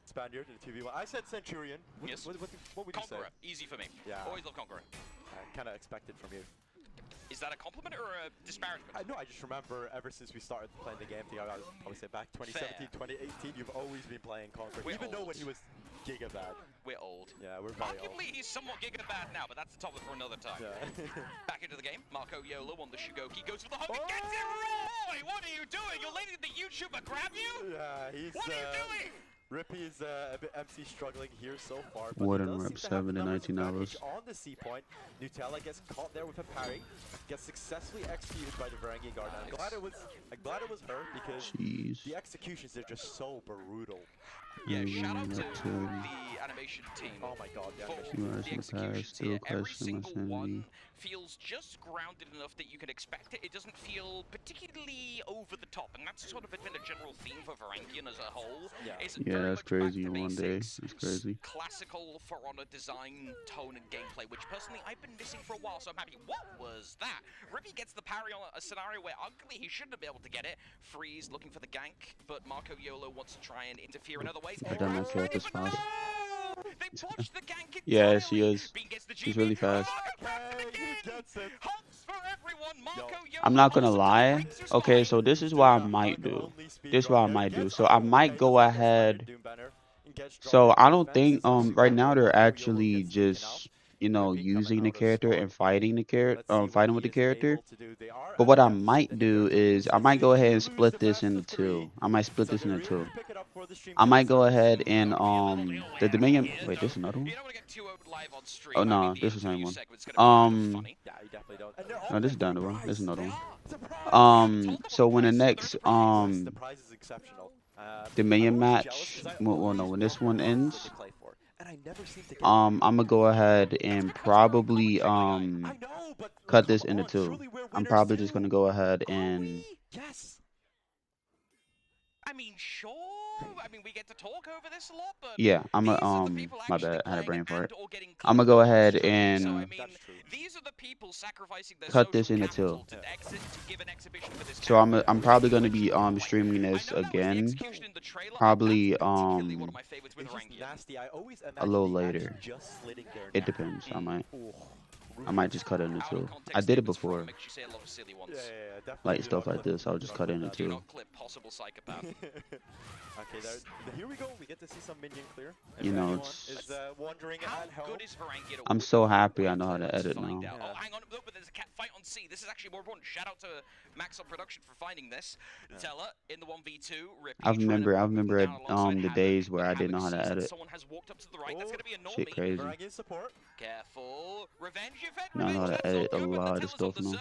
Spaniard in 2v1. I said Centurion. Yes. What would you say? Conqueror. Easy for me. Yeah. Always love Conqueror. Kind of expected from you. Is that a compliment or a disparagement? No, I just remember ever since we started playing the game together, I would say back 2017, 2018, you've always been playing Conqueror. Even though when he was giga bad. We're old. Yeah, we're very old. Arguably, he's somewhat giga bad now, but that's a topic for another time. Yeah. Back into the game. Marco Yolo on the Shigoki goes for the hook and gets it. Roy, what are you doing? You're letting the YouTuber grab you? Yeah, he's... What are you doing? Rippy is a bit MC struggling here so far. Warden rep 7 to 19 hours. On the C point, Nutella gets caught there with a parry, gets successfully executed by the Varangian guard. I'm glad it was her because the executions are just so brutal. Yeah, shout out to the animation team. Oh my God, the executions here. Every single one feels just grounded enough that you can expect it. It doesn't feel particularly over the top, and that's sort of been a general theme for Varangian as a whole. Yeah, that's crazy. One day, it's crazy. Classical For Honor design, tone, and gameplay, which personally I've been missing for a while. So I'm happy. What was that? Rippy gets the parry on a scenario where arguably he shouldn't have been able to get it. Freeze looking for the gank, but Marco Yolo wants to try and interfere in other ways. I got my character's fast. They botched the gank. Yeah, she is. She's really fast. I'm not gonna lie. Okay, so this is what I might do. So I might go ahead. So I don't think right now they're actually just you know, Rippy coming using the out of character spawn. and fighting the Let's see what fighting he with the is character. able to do. They are But at what a I deficit, might and they're do going to is lose I this might if go they ahead and lose split the this best into of 3. two. I might split So this they into really two. pick it up for the stream I might go casters. ahead and the Dominion. Wait, this is another one. You don't want to get too live on stream. Oh I mean, no, the this is the same interview one. segment's going to be kind of funny. Yeah, you definitely don't. And they're all No, this is playing the for other a one. This is prize. another one. Surprise! So when the next Yes, the prize is exceptional. Dominion I'm always jealous match, 'cause I well no, always when this go for one the ones that ends, they play for, and I never seem to get I'm gonna go ahead and probably I know, but cut this come into on, two. truly we're I'm winners probably too. just gonna go ahead Are and we? Yes. I mean, sure. I mean, we get to talk over this a lot, but yeah, I'm these a are the people my actually bad, I had a playing brain fart. and/or getting I'm gonna clipped go on ahead stream. So I and mean, these are the people sacrificing their cut this social into capital two. to exit to give an exhibition for this So character. I'm probably gonna be streaming this again, probably It's just nasty. I always a imagine little the match later. just slitting their It neck. depends. Ooh. I might just cut it into two. I did it before. Like stuff like this, I'll just cut it into Do two. not clip possible psychopath. Okay, here we go. We get to see some minion clear. You If know, anyone it's is wondering at home, Good is Varangian. I'm so happy I know how to edit now. Oh, hang on. Look, but there's a cat fight on C. This is actually more important. Shout out to Max on production for finding this. Teller in the 1v2. Rippy I remember down alongside the Havoc, days where but I didn't know Havoc how to sees that edit. someone has walked up to the right. That's going to be a Shit normie. crazy. Varangian support. Careful. Revenge event. Now I know how to edit a lot of stuff now.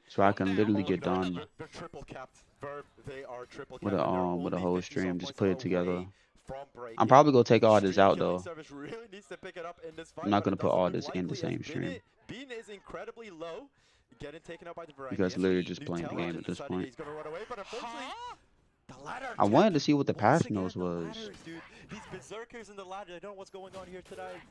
So I can literally get done They're triple capped. Verb, they are triple capped. with a whole stream, just put it together. From break. I'm probably gonna take all this out though. Service really needs to pick it up in this fight, I'm not but gonna it put doesn't all look this in the likely as same stream Bean is incredibly low, getting taken out by the Varangian. because literally just playing the game at this point. He's gonna run away, but unfortunately, the ladder. I wanted to see what the patch Once notes again, the was. ladders, dude. These berserkers in the ladder, they don't know what's going on here today.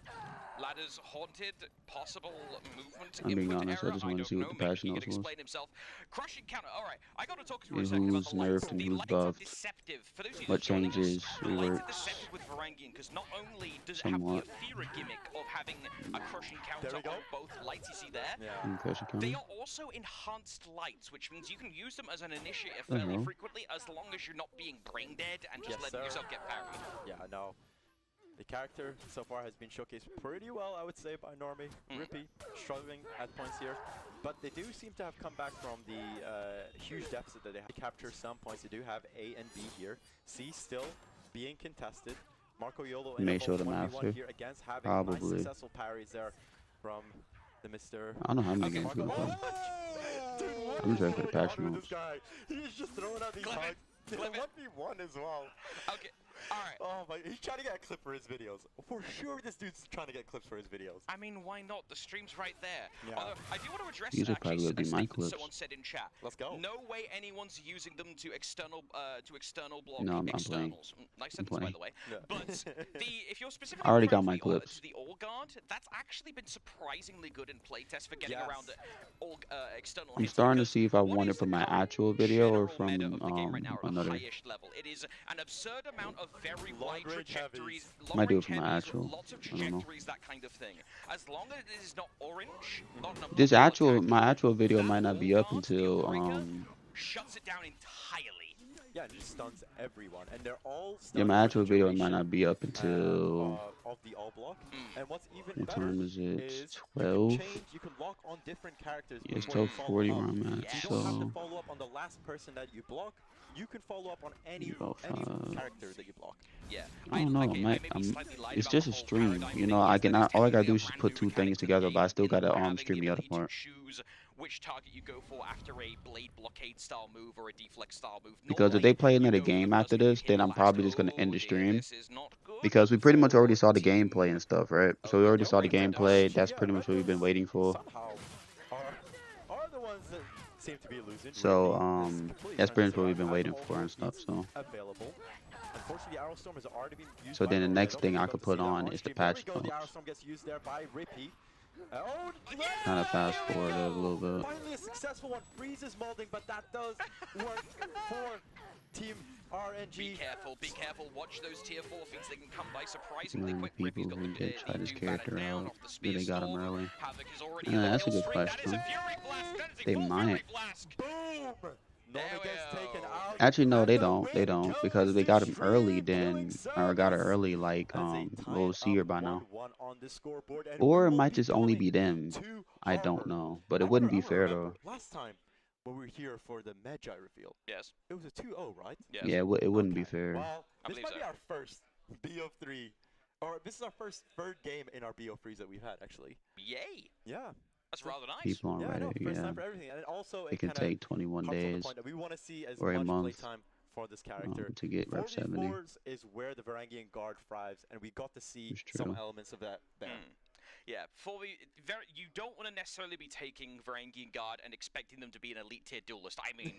Ladders haunted, possible movement. I'm being input honest, I error. just wanted to see what don't the know. patch Maybe he notes could was. explain himself. Crushing counter. All right, I got to talk to you for a And second about who's the lights. nerfed and The who's lights are buffed. deceptive. For those of you What just joining us, changes, the lights are reworks, deceptive with Varangian because not only does it have the somewhat. Athera gimmick of having a crushing counter on both lights you see there, And crushing counter. they are also enhanced lights, which means you can use them as an initiator The fairly hell? frequently as long as you're not being brain dead and just letting yourself get parried. Yeah, no. The character so far has been showcased pretty well, I would say, by Normie. Rippy struggling at points here, but they do seem to have come back from the huge deficit that they have. They capture some points. They do have A and B here. C still being contested. Marco Yolo in May a show the 1v1 master. here against having nice Probably. successful parries there from the Mr. I don't know how many games we play. I'm just ready for the patch This notes. guy, he's just throwing out these hugs. 1v1 as well. Okay. Alright. Oh my, he's trying to get a clip for his videos. For sure this dude's trying to get clips for his videos. I mean, why not? The stream's right there. Yeah. Although, I do want to address These are actually probably gonna be a my statement clips. someone said in chat. Let's go. No way anyone's using them to external block No, I'm playing. externals. Nice I'm sentence, by playing. the way. Yeah. But if you're specifically I already got referring my to clips. the All Guard, that's actually been surprisingly good in playtest for getting Yes. around the external I'm hits starting to because see if I what want is it from the my current actual video or general meta from of the game right now at a another. high-ish level? It is an absurd amount of very wide Long-range trajectories, Might do it long-range from my heavies, actual. lots of I don't know. trajectories, that kind of thing. As long as it is not orange, not an This unblockable actual attack, my actual video that might not be All up Guard, the until Unbreaker, shuts it down entirely. Yeah, it just stuns everyone, and they're all yeah, stunned my for actual the video might duration, not be up until of the all block. And what's even what better time is it? is 12. you can lock on different characters Yeah, it's before you follow 12:40 up. where I'm at. You don't have to So follow up on the last person that you block. You can follow up on any about 5. character that you block. Yeah. I don't know. It's just a stream. You know, I can all I gotta do is just put two things together, but I still gotta stream the other part. Which target you go for after a blade blockade style move or a deflect style move. Because if they play another game after this, then I'm probably just gonna end the stream. Because we pretty much already saw the gameplay and stuff, right? So we already saw the gameplay. That's pretty much what we've been waiting for. Somehow are the ones that seem to be losing. So Rippy is completely that's pretty much what unnecessary. we've been Has waiting all for and four stuff. beats So available. Unfortunately, Arrow Storm has already been used so by then the Normie. next I don't thing think I we're could going put to see that on on is the stream. There we patch go, the Arrow notes. Storm gets used there by Rippy. Kind of fast forward a little bit. Finally a successful one. Freezes molding, but that does work for Team RNG. Be careful. Watch those tier 4 feats. They can come by surprisingly And quick. people Rippy's got who the did try this Doom character Banner down out, off the but Spear they got him Storm. early. Havoc is already Yeah, in the that's a kill good streak. That is a question. Fury Blast. That is a They full might. Fury Blast. Boom! Norman gets taken out, Actually, no, and they the don't. They win don't because goes if they to got him early, Stream Billing then or got it Service early, like as they tie we'll it see up her by now. 1-1 on the scoreboard, and we Or it will might be just only coming be them. to I don't Harvard. know, but it wouldn't I be wanna fair remember though. last time when we were here for the Magi reveal. Yes. It was a 2-0, right? Yes. Yeah, it wouldn't be Okay. fair. Well, I this believe might so. be our first BO3, or this is our first third game in our BO3s that we've had, actually. Yay! Yeah. That's rather nice. People on Yeah, I know. Reddit, First yeah, time for everything, and also it it can kind of take 21 comes from the days point that we want to see as or a much month playtime for this character. to get rep 70. 4v4s is where the Varangian Guard thrives, and we got to see It's some true. elements of that there. Yeah, you don't want to necessarily be taking Varangian Guard and expecting them to be an elite tier duelist. I mean,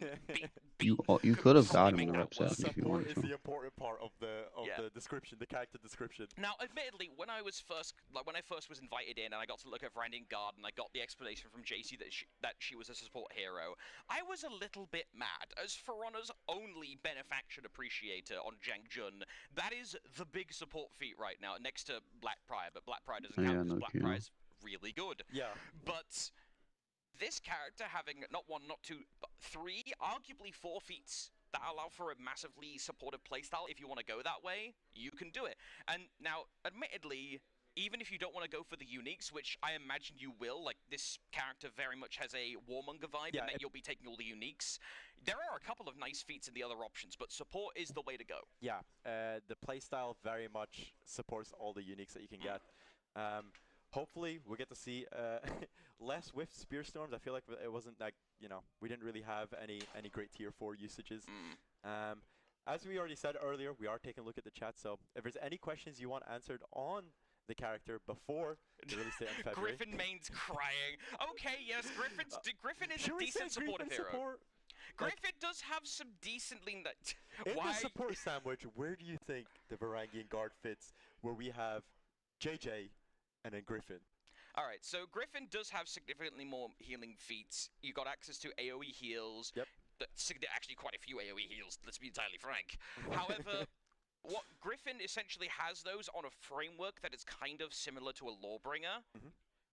You could have got him make to that rep work. 70 if you Support wanted is to. the important part of the description, the character description. Now, admittedly, when I first was invited in and I got to look at Varangian Guard and I got the explanation from JC that she was a support hero, I was a little bit mad. As For Honor's only benefaction appreciator on Jangjun, that is the big support feat right now, next to Black Prior, but Black Prior doesn't Oh, count yeah, because no Black kill. Prior's really good. Yeah. But this character having not one, not two, but three, arguably four feats that allow for a massively supportive playstyle, if you want to go that way, you can do it. And now, admittedly, even if you don't want to go for the uniques, which I imagine you will, like this character very much has a Warmonger vibe, and that you'll be taking all the uniques, there are a couple of nice feats in the other options, but support is the way to go. Yeah, the playstyle very much supports all the uniques that you can get. Hopefully, we get to see less with Spear Storms. I feel like it wasn't like, we didn't really have any great tier 4 usages. As we already said earlier, we are taking a look at the chat, so if there's any questions you want answered on the character before the release date in February. Griffin Main's crying. Okay, yes, Griffin is should a we say decent supportive Griffin hero. support? Griffin does have some decently... In the support sandwich, where do you think the Varangian Guard fits, where we have JJ and then Griffin? Alright, so Griffin does have significantly more healing feats. You got access to AoE heals. Yep. Actually quite a few AoE heals, let's be entirely frank. However, what Griffin essentially has those on a framework that is kind of similar to a Lawbringer.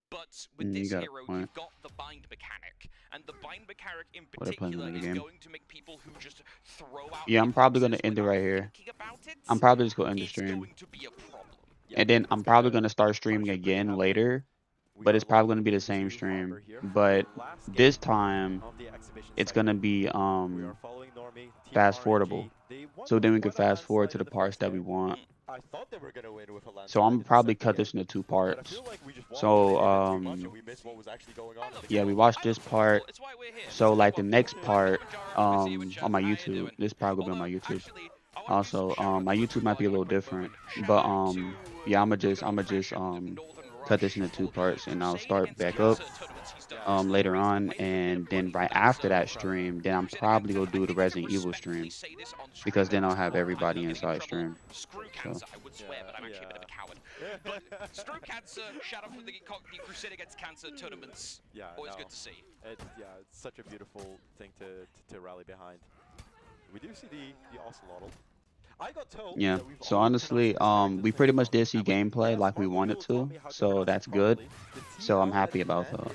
But with this hero, you've got the bind mechanic, and the bind mechanic in particular is going to make people who just throw out. Yeah, I'm probably gonna end it right here. I'm probably just gonna end the stream. And then I'm probably gonna start streaming again later, but it's probably gonna be the same stream. But this time, it's gonna be fast forwardable. So then we can fast forward to the parts that we want. I thought they were gonna win with a So I'm probably cut this into 2 parts. So yeah, we watched this part. So like the next part on my YouTube, this probably gonna be on my YouTube. Also, my YouTube might be a little different, but yeah, I'ma just cut this into 2 parts, and I'll start back up later on, and then right after that stream, then I'm probably gonna do the Resident Evil stream, because then I'll have everybody inside stream. Screw cancer, I would swear, but I'm actually a bit of a coward. But screw cancer, shout out for the Crusade Against Cancer tournaments. Yeah, always good to see. It's such a beautiful thing to rally behind. We do see the Ocelotl. I got told. Yeah, so honestly, we pretty much did see gameplay like we wanted to, so that's good. So I'm happy about that.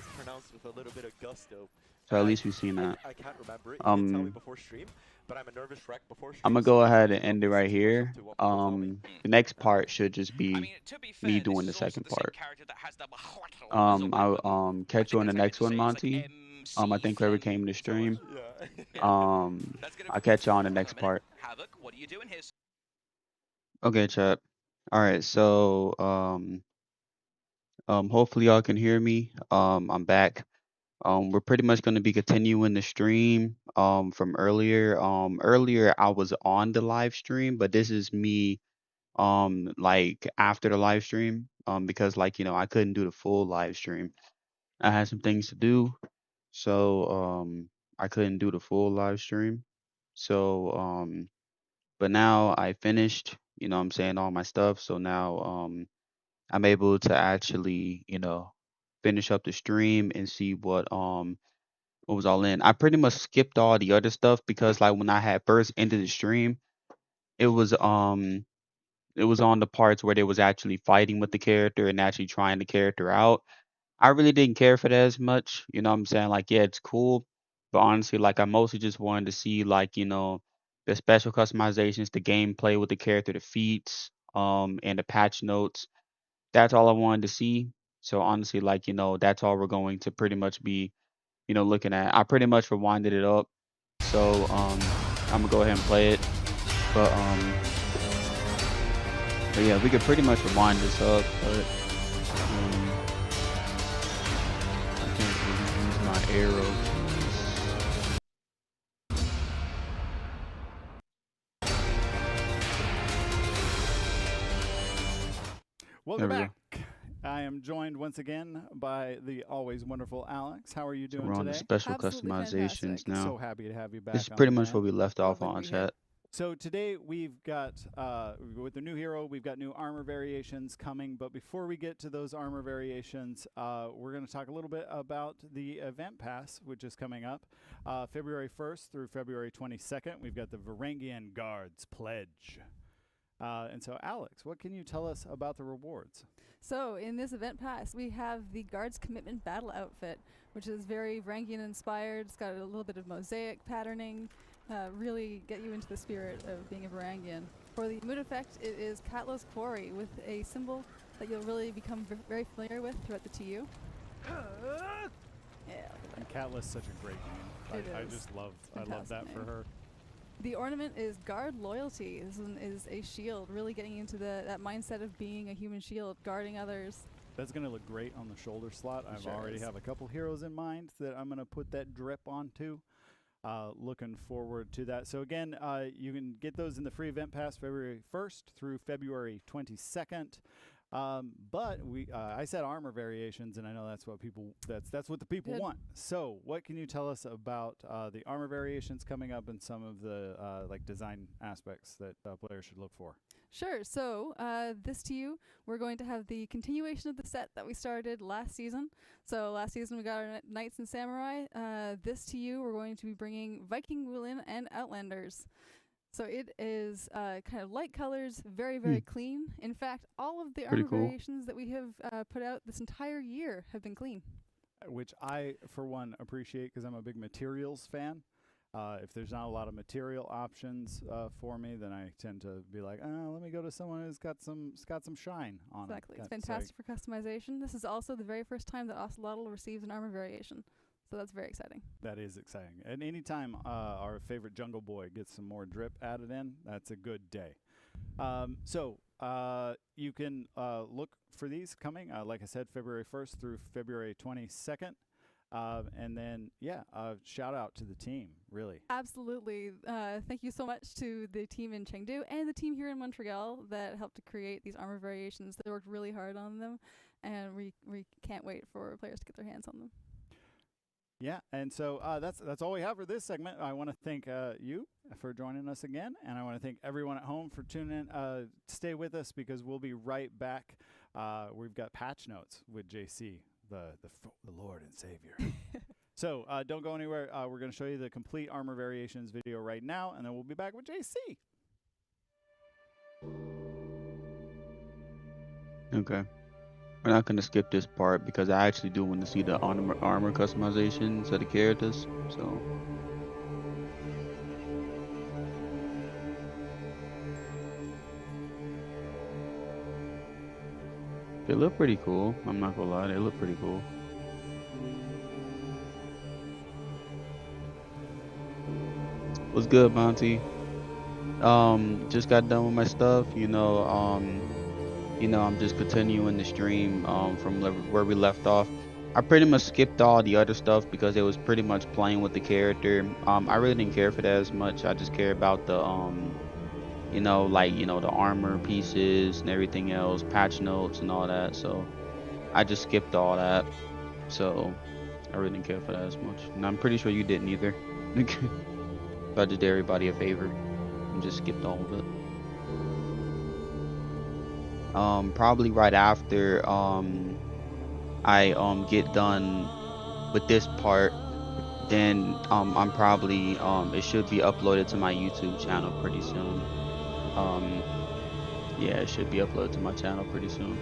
So at least we've seen that. I can't remember it. You can tell me before stream, but I'm a nervous wreck before stream. I'm gonna go ahead and end it right here. The next part should just be me doing the second part. I'll catch you on the next one, Monty. I think whoever came to stream. I'll catch you on the next part. Havoc, what are you doing here? Okay, chat. All right, so hopefully y'all can hear me. I'm back. We're pretty much going to be continuing the stream from earlier. Earlier I was on the live stream, but this is me like after the live stream because like I couldn't do the full live stream. I had some things to do, so I couldn't do the full live stream. So but now I finished, I'm saying, all my stuff. So now I'm able to actually, finish up the stream and see what was all in. I pretty much skipped all the other stuff because like when I had first ended the stream, it was on the parts where they was actually fighting with the character and actually trying the character out. I really didn't care for that as much. You know what I'm saying? Like, yeah, it's cool, But honestly, like I mostly just wanted to see like, the special customizations, the gameplay with the character, the feats, and the patch notes. That's all I wanted to see. So honestly, like, that's all we're going to pretty much be, looking at. I pretty much rewinded it up. So I'm gonna go ahead and play it. But yeah, we could pretty much rewind this up, but I can't really use my arrow keys. Welcome There we back. I am joined once again by the always wonderful Alex. How are you So doing we're on the today? special Absolutely customizations fantastic. now. So happy to have you back. This is on pretty the much band. where we left off Lovely to on be here. chat. So today we've got, with the new hero, we've got new armor variations coming. But before we get to those armor variations, we're going to talk a little bit about the event pass, which is coming up February 1st through February 22nd. We've got the Varangian Guards Pledge. And so, Alex, what can you tell us about the rewards? So, in this event pass, we have the Guards Commitment Battle Outfit, which is very Varangian inspired. It's got a little bit of mosaic patterning, really get you into the spirit of being a Varangian. For the mood effect, it is Katla's Quarry with a symbol that you'll really become very familiar with throughout the TU. Yeah, look at And Catla's such a great name. It I is. just love Fantastic that for name. her. The ornament is Guard Loyalty. This one is a shield, really getting into that mindset of being a human shield, guarding others. That's going to look great on the shoulder slot. I Sure already is. have a couple heroes in mind that I'm going to put that drip onto. Looking forward to that. So again, you can get those in the free event pass February 1st through February 22nd. But I said armor variations, and I know that's what that's what the people Good. want. So what can you tell us about the armor variations coming up and some of the like design aspects that players should look for? Sure. So this TU, we're going to have the continuation of the set that we started last season. So last season we got our Knights and Samurai. This TU, we're going to be bringing Viking Wulin and Outlanders. So it is kind of light colors, very, very clean. In fact, all of the Pretty armor cool. variations that we have put out this entire year have been clean. Which I, for one, appreciate because I'm a big materials fan. If there's not a lot of material options for me, then I tend to be like, let me go to someone who's got some shine on Exactly. it. It's fantastic for customization. This is also the very first time that Ocelotl receives an armor variation. So that's very exciting. That is exciting. And anytime our favorite jungle boy gets some more drip added in, that's a good day. So you can look for these coming, like I said, February 1st through February 22nd. And then, shout out to the team, really. Absolutely. Thank you so much to the team in Chengdu and the team here in Montreal that helped to create these armor variations. They worked really hard on them, and we can't wait for players to get their hands on them. Yeah, and so that's all we have for this segment. I want to thank you for joining us again, and I want to thank everyone at home for tuning in. Stay with us because we'll be right back. We've got patch notes with JC, the Lord and Savior. So don't go anywhere. We're going to show you the complete armor variations video right now, and then we'll be back with JC. Okay. We're not going to skip this part because I actually do want to see the armor customizations of the characters. So they look pretty cool. I'm not gonna lie, they look pretty cool. What's good, Monty? Just got done with my stuff. I'm just continuing the stream from where we left off. I pretty much skipped all the other stuff because it was pretty much playing with the character. I really didn't care for that as much. I just care about the the armor pieces and everything else, patch notes and all that. So I just skipped all that. So I really didn't care for that as much. And I'm pretty sure you didn't either. So I just did everybody a favor and just skipped all of it. Probably right after I get done with this part, then I'm probably it should be uploaded to my YouTube channel pretty soon. Yeah, it should be uploaded to my channel pretty soon.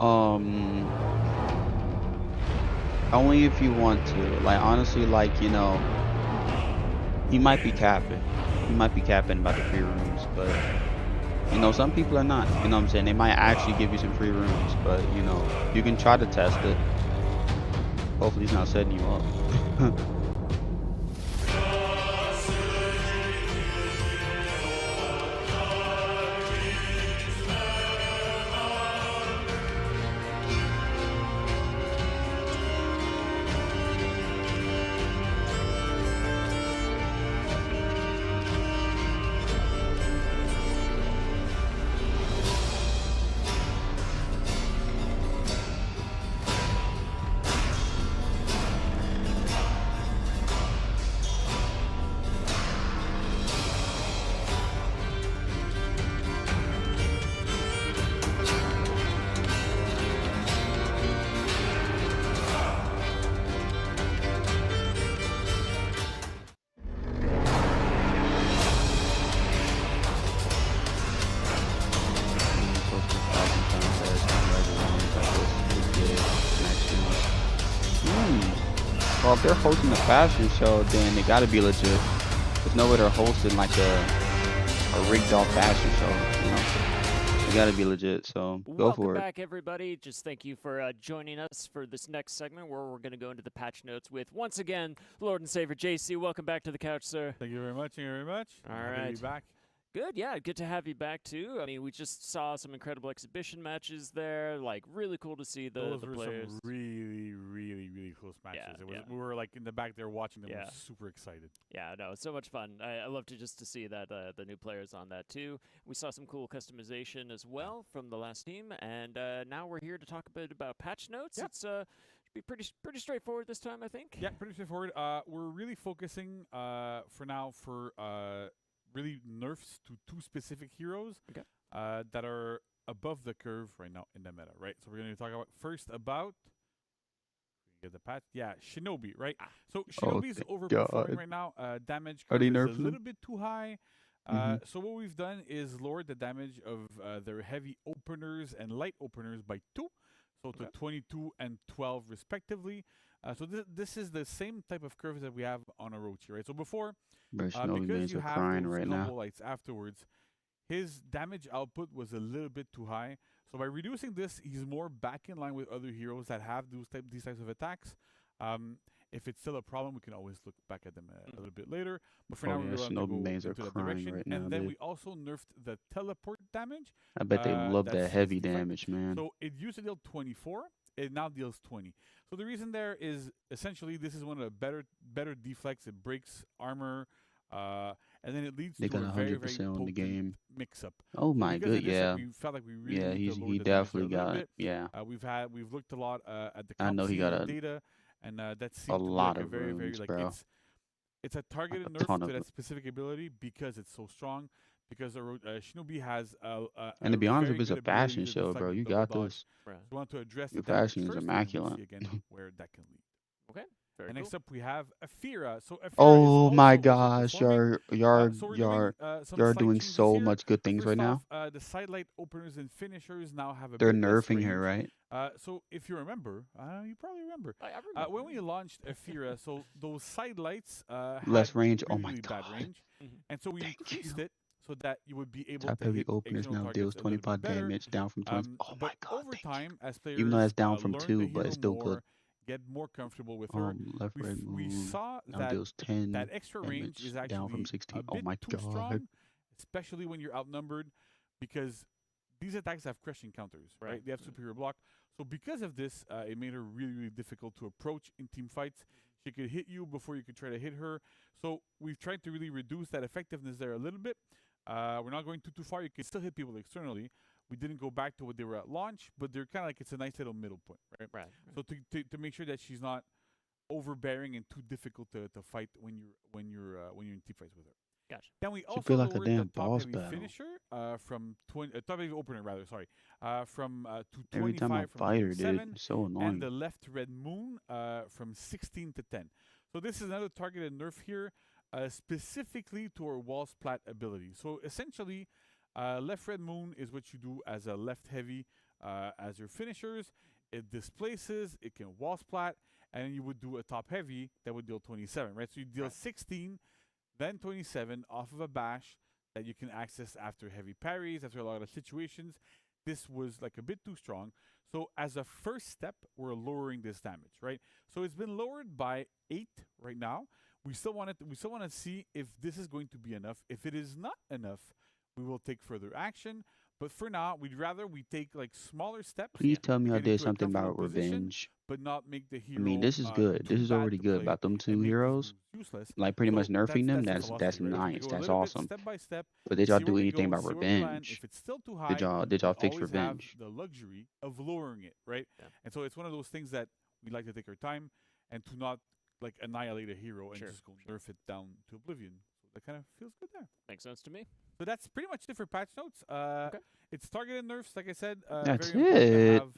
Um, only if you want to. Like honestly, like he might be capping. He might be capping about the free rooms, but some people are not. You know what I'm saying? They might actually give you some free rooms, but you can try to test it. Hopefully, he's not setting you up. Well, if they're hosting a fashion show, then they gotta be legit. There's no way they're hosting like a rigged off fashion show, They gotta be legit, so go Welcome for it. back, everybody. Just thank you for joining us for this next segment where we're going to go into the patch notes with, once again, Lord and Savior JC. Welcome back to the couch, sir. Thank you very much. Thank you very much. All Happy right. to be back. Good, yeah, good to have you back too. I mean, we just saw some incredible exhibition matches there. Like, really cool to see the Those were players. some really close matches. Yeah, We were like in the back there watching them. Yeah. We were super excited. Yeah, no, it's so much fun. I love to see that the new players on that too. We saw some cool customization as well from the last team, and now we're here to talk a bit about patch notes. Yep. It's should be pretty straightforward this time, I think. Yeah, pretty straightforward. We're really focusing for now for really nerfs to two specific heroes that are above the curve right now in the meta, right? So we're going to talk about first about get the patch. Yeah, Shinobi, right? So Shinobi's overperforming right now. Damage curve is a little bit too high. So what we've done is lowered the damage of their heavy openers and light openers by 2, so to 22 and 12 respectively. So this is the same type of curves that we have on Orochi, right? So before, because you have those combo lights afterwards, his damage output was a little bit too high. So by reducing this, he's more back in line with other heroes that have these types of attacks. If it's still a problem, we can always look back at them a little bit later. But for now, we're going to go into that direction. Right now, and then we also nerfed the teleport damage. I bet they love that heavy damage, man. So it used to deal 24. It now deals 20. So the reason there is essentially this is one of the better deflects. It breaks armor, and then it leads to a very on the game mix-up. Oh my good, yeah. We felt like we really he definitely got it. Yeah. We've looked a lot at the I know he got data, and that seems a lot like of very runes, like bro. it's a targeted nerf to that specific ability because it's so strong. Because Shinobi has and to be honest, if it's a fashion show, bro, you got this. So we want to address your fashion is immaculate. See again where that can lead. Okay. And next up we have Afira. So Afira oh is my gosh, y'all doing so much good things right now. The sidelight openers and finishers now have a They're bit less nerfing range. her, right? So if you remember, you probably remember, I remember. when we launched Afira, so those sidelights less range. Really, oh my really god. Bad range. And so we increased it so that you would be able Top to heavy hit openers now deals 25 damage, down from 20. Oh my god. Over time, as players even though that's down from learn 2, but it's still more, good. Get more comfortable with her. Left red we move saw now deals 10 that extra range is actually down from 16. a Oh bit my too god. strong, especially when you're outnumbered, because these attacks have crushing counters, right? They have superior block. So because of this, it made her really difficult to approach in team fights. She could hit you before you could try to hit her. So we've tried to really reduce that effectiveness there a little bit. We're not going too far. You can still hit people externally. We didn't go back to what they were at launch, but they're kind of like it's a nice little middle point, right? So to make sure that she's not overbearing and too difficult to fight when you're in team fights with her. Gotcha. Then we also feel like lowered a damn the top boss heavy battle. finisher from top heavy opener rather, sorry, from to Every 25 time I from fight her, dude, 27, it's so annoying. and the left red moon from 16 to 10. So this is another targeted nerf here, specifically to our wall splat ability. So essentially, left red moon is what you do as a left heavy as your finishers. It displaces, it can wall splat, and then you would do a top heavy that would deal 27, right? So you deal 16, then 27 off of a bash that you can access after heavy parries, after a lot of situations. This was like a bit too strong. So as a first step, we're lowering this damage, right? So it's been lowered by 8 right now. We still want to see if this is going to be enough. If it is not enough, we will take further action. But for now, we'd rather we take like smaller steps. Please tell me to I get did into a something comfortable about position, revenge. but not make the I mean, hero this is good. too This is bad already to good play about them two and make these heroes. moves useless. Like pretty much So nerfing them. the That's philosophy, right? nice. To go a That's little bit awesome. step by step. But did y'all See do where we anything go, about see where we land. revenge? If it's still too high, Did y'all we fix always have revenge? the luxury of lowering it, right? Yeah. And so it's one of those things that we like to take our time and to not like annihilate a hero and just go nerf it down to oblivion. So that kind of feels good there. Makes sense to me. So that's pretty much it for patch notes. It's targeted nerfs, like I said. That's very important to it. have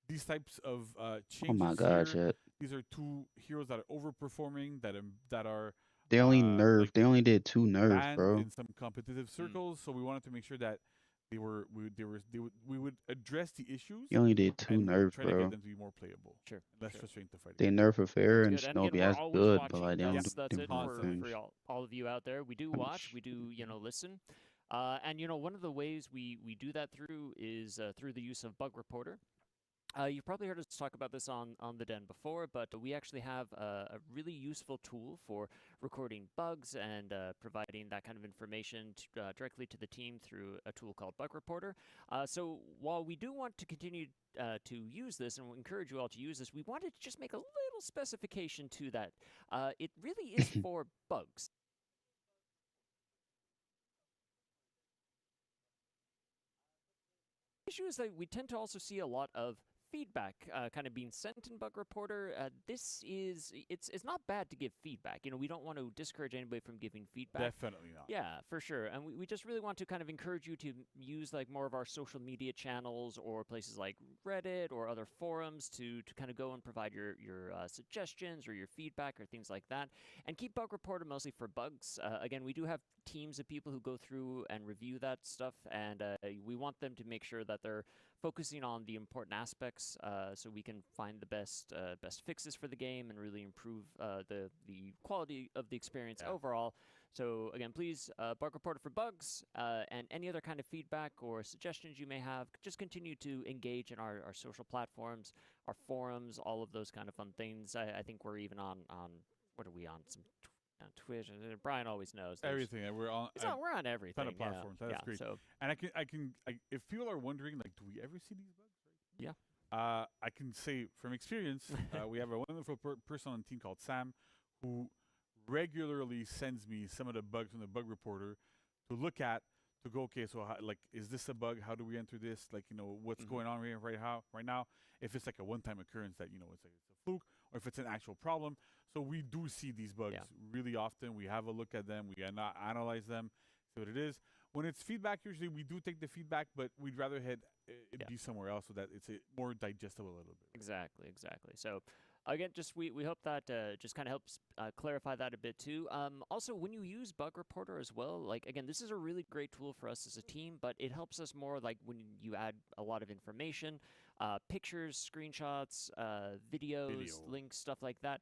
these types of changes Oh my god, here. shit. These are two heroes that are overperforming, that are They only nerfed. like They only did 2 nerfs, banned bro. in some competitive circles. So we wanted to make sure that we would address the issues. They only did 2 and nerfs, try to bro. get them to be more playable. Sure. Less frustrating to fight. They nerf a fair and Good. And again, Shinobi. we're That's always good, watching. but they don't That's do it revenge. for all of you out there. We do watch. We do listen. And one of the ways we do that through is through the use of Bug Reporter. You've probably heard us talk about this on the Den before, but we actually have a really useful tool for recording bugs and providing that kind of information directly to the team through a tool called Bug Reporter. So while we do want to continue to use this and encourage you all to use this, we wanted to just make a little specification to that. It really is for bugs. The issue is that we tend to also see a lot of feedback kind of being sent in Bug Reporter. It's not bad to give feedback. We don't want to discourage anybody from giving feedback. Definitely not. Yeah, for sure. And we just really want to kind of encourage you to use like more of our social media channels or places like Reddit or other forums to kind of go and provide your suggestions or your feedback or things like that. And keep Bug Reporter mostly for bugs. Again, we do have teams of people who go through and review that stuff, and we want them to make sure that they're focusing on the important aspects, so we can find the best fixes for the game and really improve the quality of the experience overall. So again, please, Bug Reporter for bugs, and any other kind of feedback or suggestions you may have, just continue to engage in our social platforms, our forums, all of those kind of fun things. I think we're even on what are we on? Some on Twitch. Brian always knows. Everything. We're on. We're on everything. Ton of platforms. That's great. So, and if people are wondering, like, do we ever see these bugs? Right? Yeah. I can say from experience, we have a wonderful person on the team called Sam, who regularly sends me some of the bugs from the Bug Reporter to look at. To go, okay, so is this a bug? How do we enter this? Like, what's going on right now? If it's like a one-time occurrence that it's a fluke, or if it's an actual problem. So we do see these bugs really often. We have a look at them. We analyze them, see what it is. When it's feedback, usually we do take the feedback, but we'd rather it be somewhere else so that it's more digestible a little bit. Exactly. So again, we hope that just kind of helps clarify that a bit too. Also, when you use Bug Reporter as well, like again, this is a really great tool for us as a team, but it helps us more like when you add a lot of information, pictures, screenshots, videos, links, stuff like that.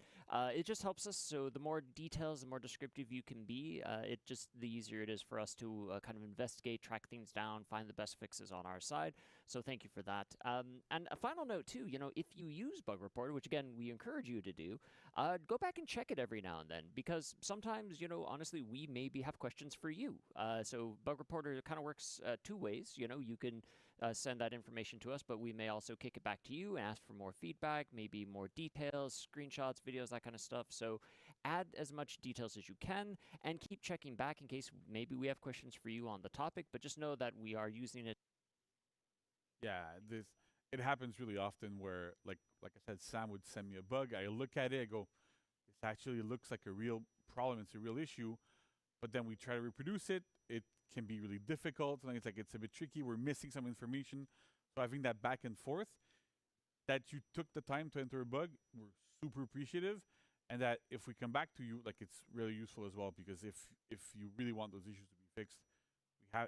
It just helps us. So the more details, the more descriptive you can be, the easier it is for us to kind of investigate, track things down, find the best fixes on our side. So thank you for that. And a final note too, if you use Bug Reporter, which again we encourage you to do, go back and check it every now and then, because sometimes honestly we maybe have questions for you. So Bug Reporter kind of works 2 ways. You can send that information to us, but we may also kick it back to you and ask for more feedback, maybe more details, screenshots, videos, that kind of stuff. So add as much details as you can and keep checking back in case maybe we have questions for you on the topic, but just know that we are using it. Yeah, it happens really often where, like I said, Sam would send me a bug. I look at it, I go, this actually looks like a real problem. It's a real issue. But then we try to reproduce it. It can be really difficult. Sometimes it's a bit tricky. We're missing some information. So having that back and forth, that you took the time to enter a bug, we're super appreciative. And that if we come back to you, like, it's really useful as well, because if you really want those issues to be fixed,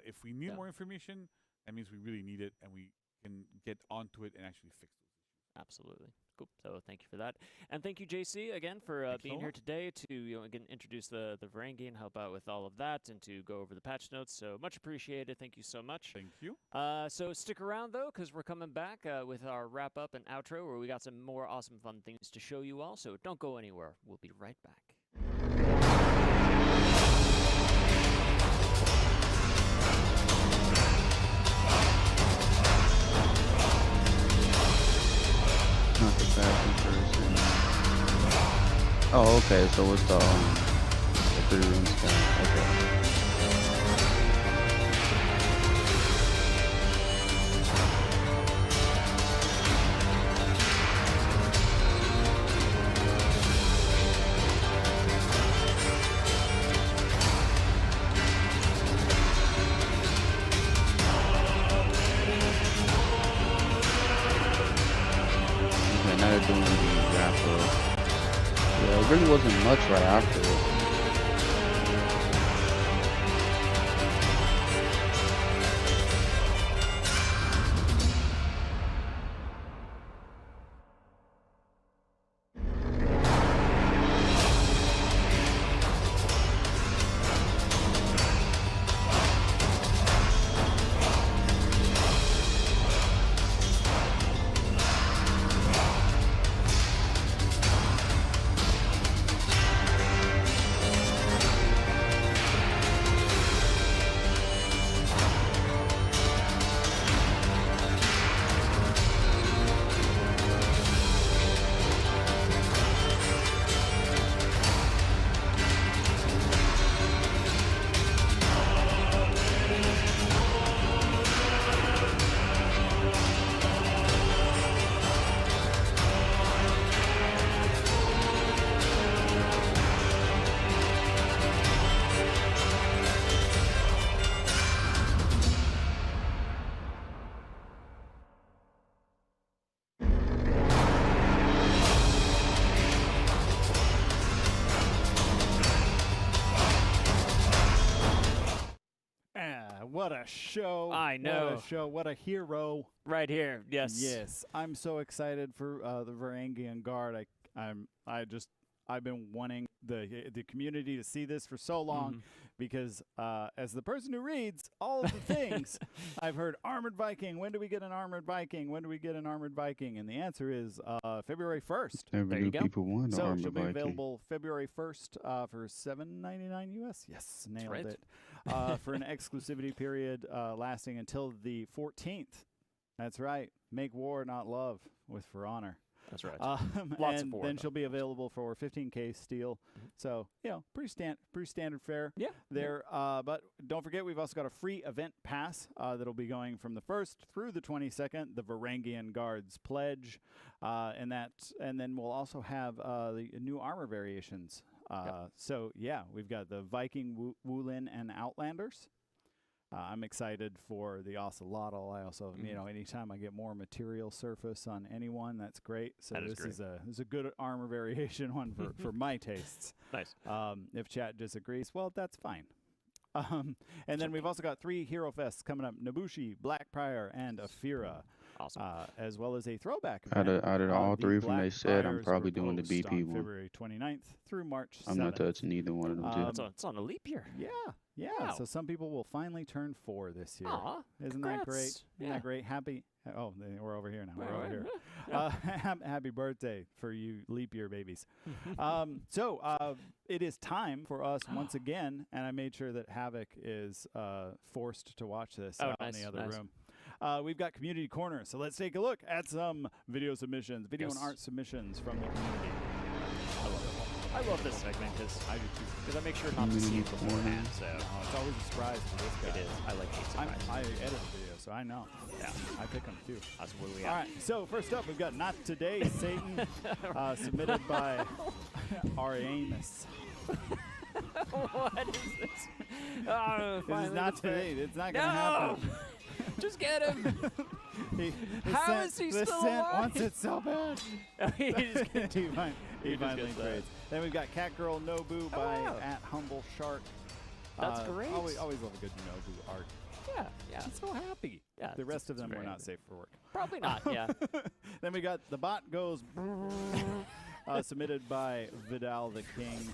if we need more information, that means we really need it, and we can get onto it and actually fix those issues. Absolutely. Cool. So thank you for that. And thank you, JC, again, for being here today to again, introduce the Varangian, help out with all of that, and to go over the patch notes. So much appreciated. Thank you so much. Thank you. So stick around, though, because we're coming back with our wrap-up and outro, where we got some more awesome fun things to show you all. So don't go anywhere. We'll be right back. Not the fashion person. Oh, okay. So it's the 3-room sky. Okay. Now they're doing the wrap up. Yeah, it really wasn't much right after it. What a show. I know. What a show. What a hero. Right here. Yes. Yes. I'm so excited for the Varangian Guard. I've been wanting the community to see this for so long because as the person who reads all of the things, I've heard Armored Viking. When do we get an Armored Viking? When do we get an Armored Viking? And the answer is February 1st. There you go. People want So Armored she'll be Viking. available February 1st for $7.99 US. Yes, nailed right. it. For an exclusivity period lasting until the 14th. That's right. Make war, not love, with For Honor. That's right. Lots of war. Then she'll be available for 15K steel. So, pretty standard fare. Yeah. There. But don't forget, we've also got a free event pass that'll be going from the 1st through the 22nd, the Varangian Guards Pledge. And then we'll also have the new armor variations. So, we've got the Viking, Wulin, and Outlanders. I'm excited for the Ocelotl. I also, anytime I get more material surface on anyone, that's great. So this is a good armor variation one for my tastes. Nice. If chat disagrees, well, that's fine. And then we've also got 3 Hero Fests coming up: Nabushi, Blackprior, and Afira. Awesome. As well as a throwback Out event. of all the 3 of them they said, I'm Blackfriars probably doing the Repost BP on one. February 29th through March 7th. I'm not touching either one of them two. It's on a leap year. Yeah. Wow. So some people will finally turn 4 this year. Aw, Isn't that great? congrats. Isn't that great? Happy. Oh, we're over here now. We're over here. Happy birthday for you leap year babies. So it is time for us once again, and I made sure that Havoc is forced to watch this out in the other room. We've got Community Corner, so let's take a look at some video submissions, video and art submissions from the community. I love this segment because I do too. Because I make sure not to see it beforehand. So it's always a surprise for this guy. It is. I like being surprised. I edit the video, so I know. Yeah, I pick them too. That's where we All right. So first up, we've got Not Today, Satan, submitted by Ariamus. What is this? This is not today. It's not going to happen. Just get him. How is he still alive? Wants it so bad. he finally trades. Then we've got Catgirl Nobu by @HumbleShark. That's great. Always love a good Nobu art. Yeah. She's so happy. Yeah, The rest of them were very not happy. safe for work. Probably not, yeah. Then we got The Bot Goes submitted by Vidal the King,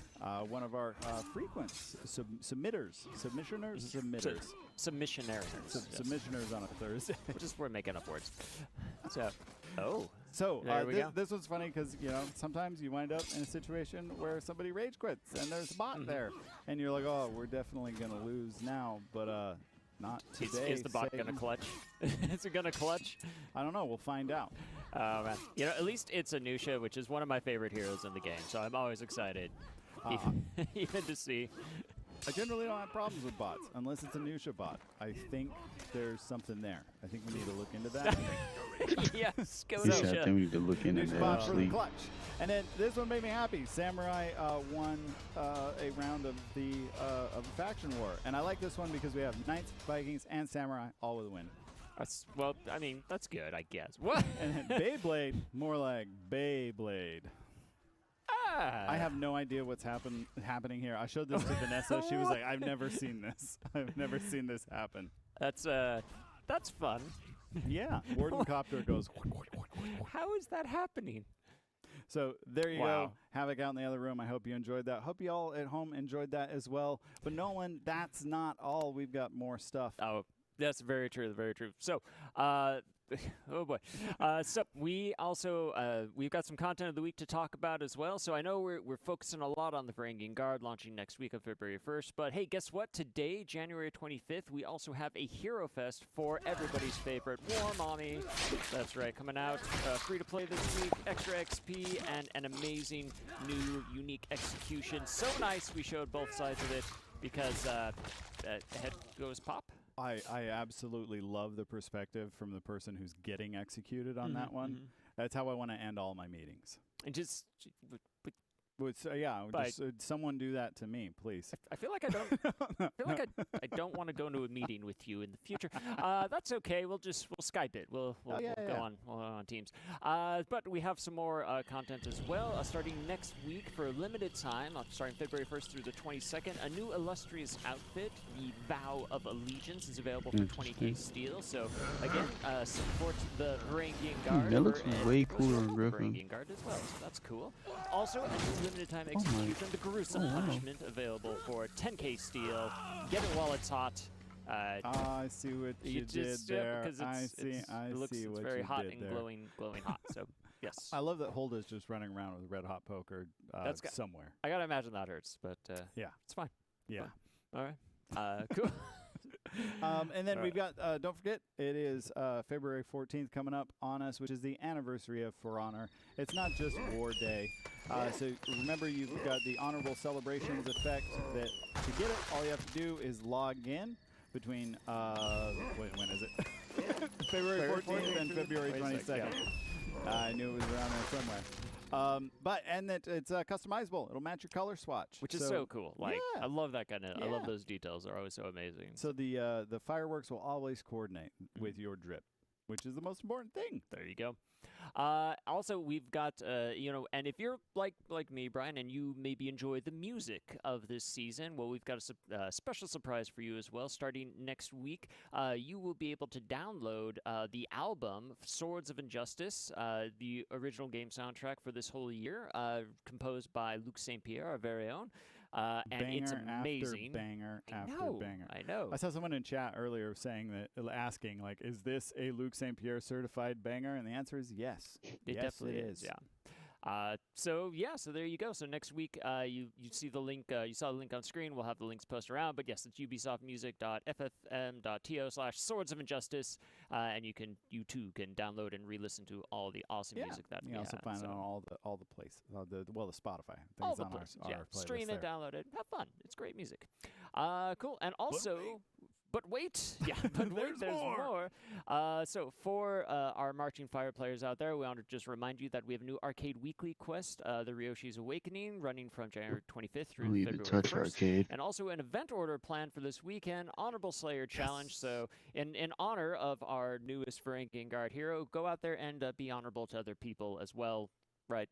one of our frequent submitters. Submissioners? Submitters. Submissioners. Submissioners on a Thursday. We're making up words. So, So there we go. this one's funny because, sometimes you wind up in a situation where somebody rage quits and there's a bot there. And you're like, oh, we're definitely going to lose now. But not today. Is the bot going to clutch? Is it going to clutch? I don't know. We'll find out. Oh, man. At least it's Anusha, which is one of my favorite heroes in the game. So I'm always excited even to see. I generally don't have problems with bots unless it's a Nusha bot. I think there's something there. I think we need to look into that. Yes, go I think we need to look into that. Bot for the clutch. And then this one made me happy. Samurai won a round of the faction war, and I like this one because we have Knights, Vikings, and Samurai all with a win. That's good, I guess. What? And then Beyblade, more like Beyblade. I have no idea what's happening here. I showed this to Vanessa. She was like, "I've never seen this. I've never seen this happen." That's fun. Yeah, Warden Copter goes. How is that happening? So there you go. Havoc out in the other room. I hope you enjoyed that. Hope you all at home enjoyed that as well. But Nolan, that's not all. We've got more stuff. Oh, that's very true. Very true. So, oh boy. So we also we've got some content of the week to talk about as well. So I know we're focusing a lot on the Varangian Guard launching next week on February 1st. But hey, guess what? Today, January 25th, we also have a Hero Fest for everybody's favorite War Mommy. That's right, coming out free to play this week, extra XP, and an amazing new unique execution. So nice. We showed both sides of it because head goes pop. I absolutely love the perspective from the person who's getting executed on that one. That's how I want to end all my meetings. And just someone do that to me, please. I feel like I don't want to go into a meeting with you in the future. That's okay. We'll Skype it. We'll go on Teams. But we have some more content as well. Starting next week for a limited time, starting February 1st through the 22nd, a new illustrious outfit, the Vow of Allegiance, is available for 20k steel. So again, support the Varangian Guard. That looks way cooler in Varangian Guard as well. So that's cool. Also, a new limited time execution, the Gruesome Punishment, available for 10k steel. Get it while it's hot. I see what you did there. I see what it's you very hot did and there. glowing hot. So yes, I love that Holda's just running around with a red hot poker somewhere. I gotta imagine that hurts, but yeah, it's fine. Yeah. Fine. All right. Cool. And then we've got, don't forget, it is February 14th coming up on us, which is the anniversary of For Honor. It's not just War Day. So remember, you've got the Honorable Celebrations effect that to get it, all you have to do is log in between, when is it? February 14th and February 22nd. Yeah. I knew it was around there somewhere. And that it's customizable. It'll match your color swatch, which is so cool. Like, I love that kind of. I love those details. They're always so amazing. So the fireworks will always coordinate with your drip, which is the most important thing. There you go. Also, we've got, and if you're like me, Brian, and you maybe enjoy the music of this season, well, we've got a special surprise for you as well. Starting next week, you will be able to download the album Swords of Injustice, the original game soundtrack for this whole year, composed by Luc St. Pierre, our very own. And it's amazing. Banger after banger. I know. I saw someone in chat earlier asking, like, is this a Luc St. Pierre certified banger? And the answer is yes. It definitely is. Yeah. So there you go. So next week, you see the link. You saw the link on screen. We'll have the links posted around. But yes, it's ubisoftmusic.ffm.to/Swords of Injustice, and you too can download and re-listen to all the awesome music that we also find it on all the places. The Spotify. I think all it's the on places. our playlist Stream it, there. download it, have fun. It's great music. Cool. And also. But wait, there's more. So for our Marching Fire players out there, we want to just remind you that we have a new Arcade Weekly quest, the Ryoshi's Awakening, running from January 25th through February 1st. Arcade. And also an event order planned for this weekend, Honorable Slayer Challenge. So in honor of our newest Varangian Guard hero, go out there and be honorable to other people as well, right?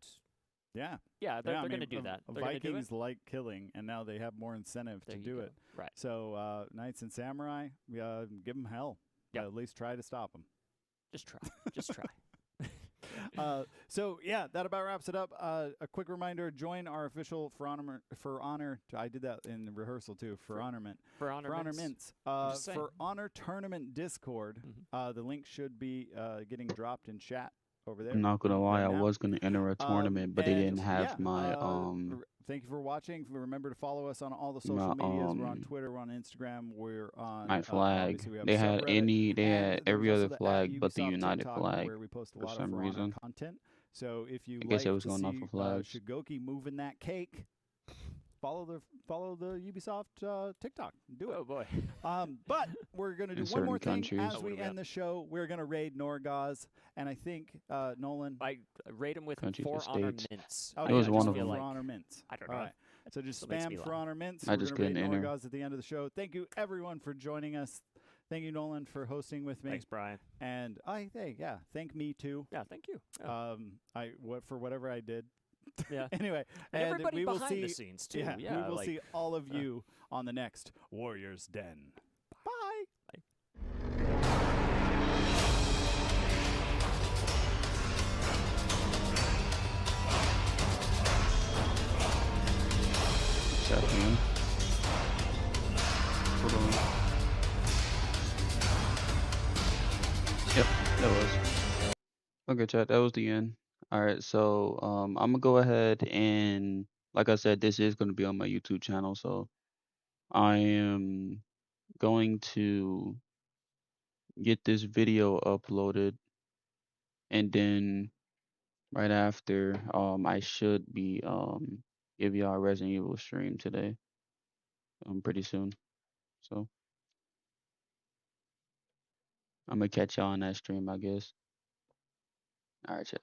Yeah. Yeah, they're I going to mean, do that. They're gonna do it. Vikings like killing, and now they have more incentive There to you do go. it. Right. So Knights and Samurai, give them hell. Yeah. At least try to stop them. Just try. Just try. So yeah, that about wraps it up. A quick reminder: join our official For Honor. I did that in rehearsal too. For Honorment. For Honor Mints. just saying. For Honor Tournament Discord. The link should be getting dropped in chat over there. I'm not gonna lie, right I now. was gonna enter a tournament, but they And didn't have yeah, my thank you for watching. Remember to follow us on all the social my medias. We're on Twitter, we're on Instagram, we're on my flag. obviously we have They had subreddit, they and had there's every also other the flag but the @Ubisoft United TikTok flag where we post a for lot some of For Honor reason. content. So if you I guess like it was to going off see of flags. Shigoki moving that cake, follow the Ubisoft TikTok. Do it. Oh boy. But we're gonna do In one more certain thing countries. as we end the show. We're gonna raid Norgaz, and I think Nolan. I rate him with Countries For or Honor states. mints. Okay, It was just one of For them. Honor mints. I don't All know. right. So just Still makes me spam For laugh. Honor mints. I We're just gonna raid couldn't enter. Norgaz at the end of the show. Thank you everyone for joining us. Thank you, Nolan, for hosting with me. Thanks, Brian. And thank me too. Yeah, thank you. Yeah. For whatever I did. Yeah. Anyway, And everybody we will behind see the scenes, too. Yeah, Yeah, we will like, see all of you on the next Warriors Den. Bye. Chat, man. Hold on. Yep, that was. Okay, chat, that was the end. All right, so I'm gonna go ahead and like I said, this is gonna be on my YouTube channel, so I am going to get this video uploaded, and then right after, I should be give y'all a Resident Evil stream today, pretty soon. So I'm gonna catch y'all on that stream, I guess. All right, chat.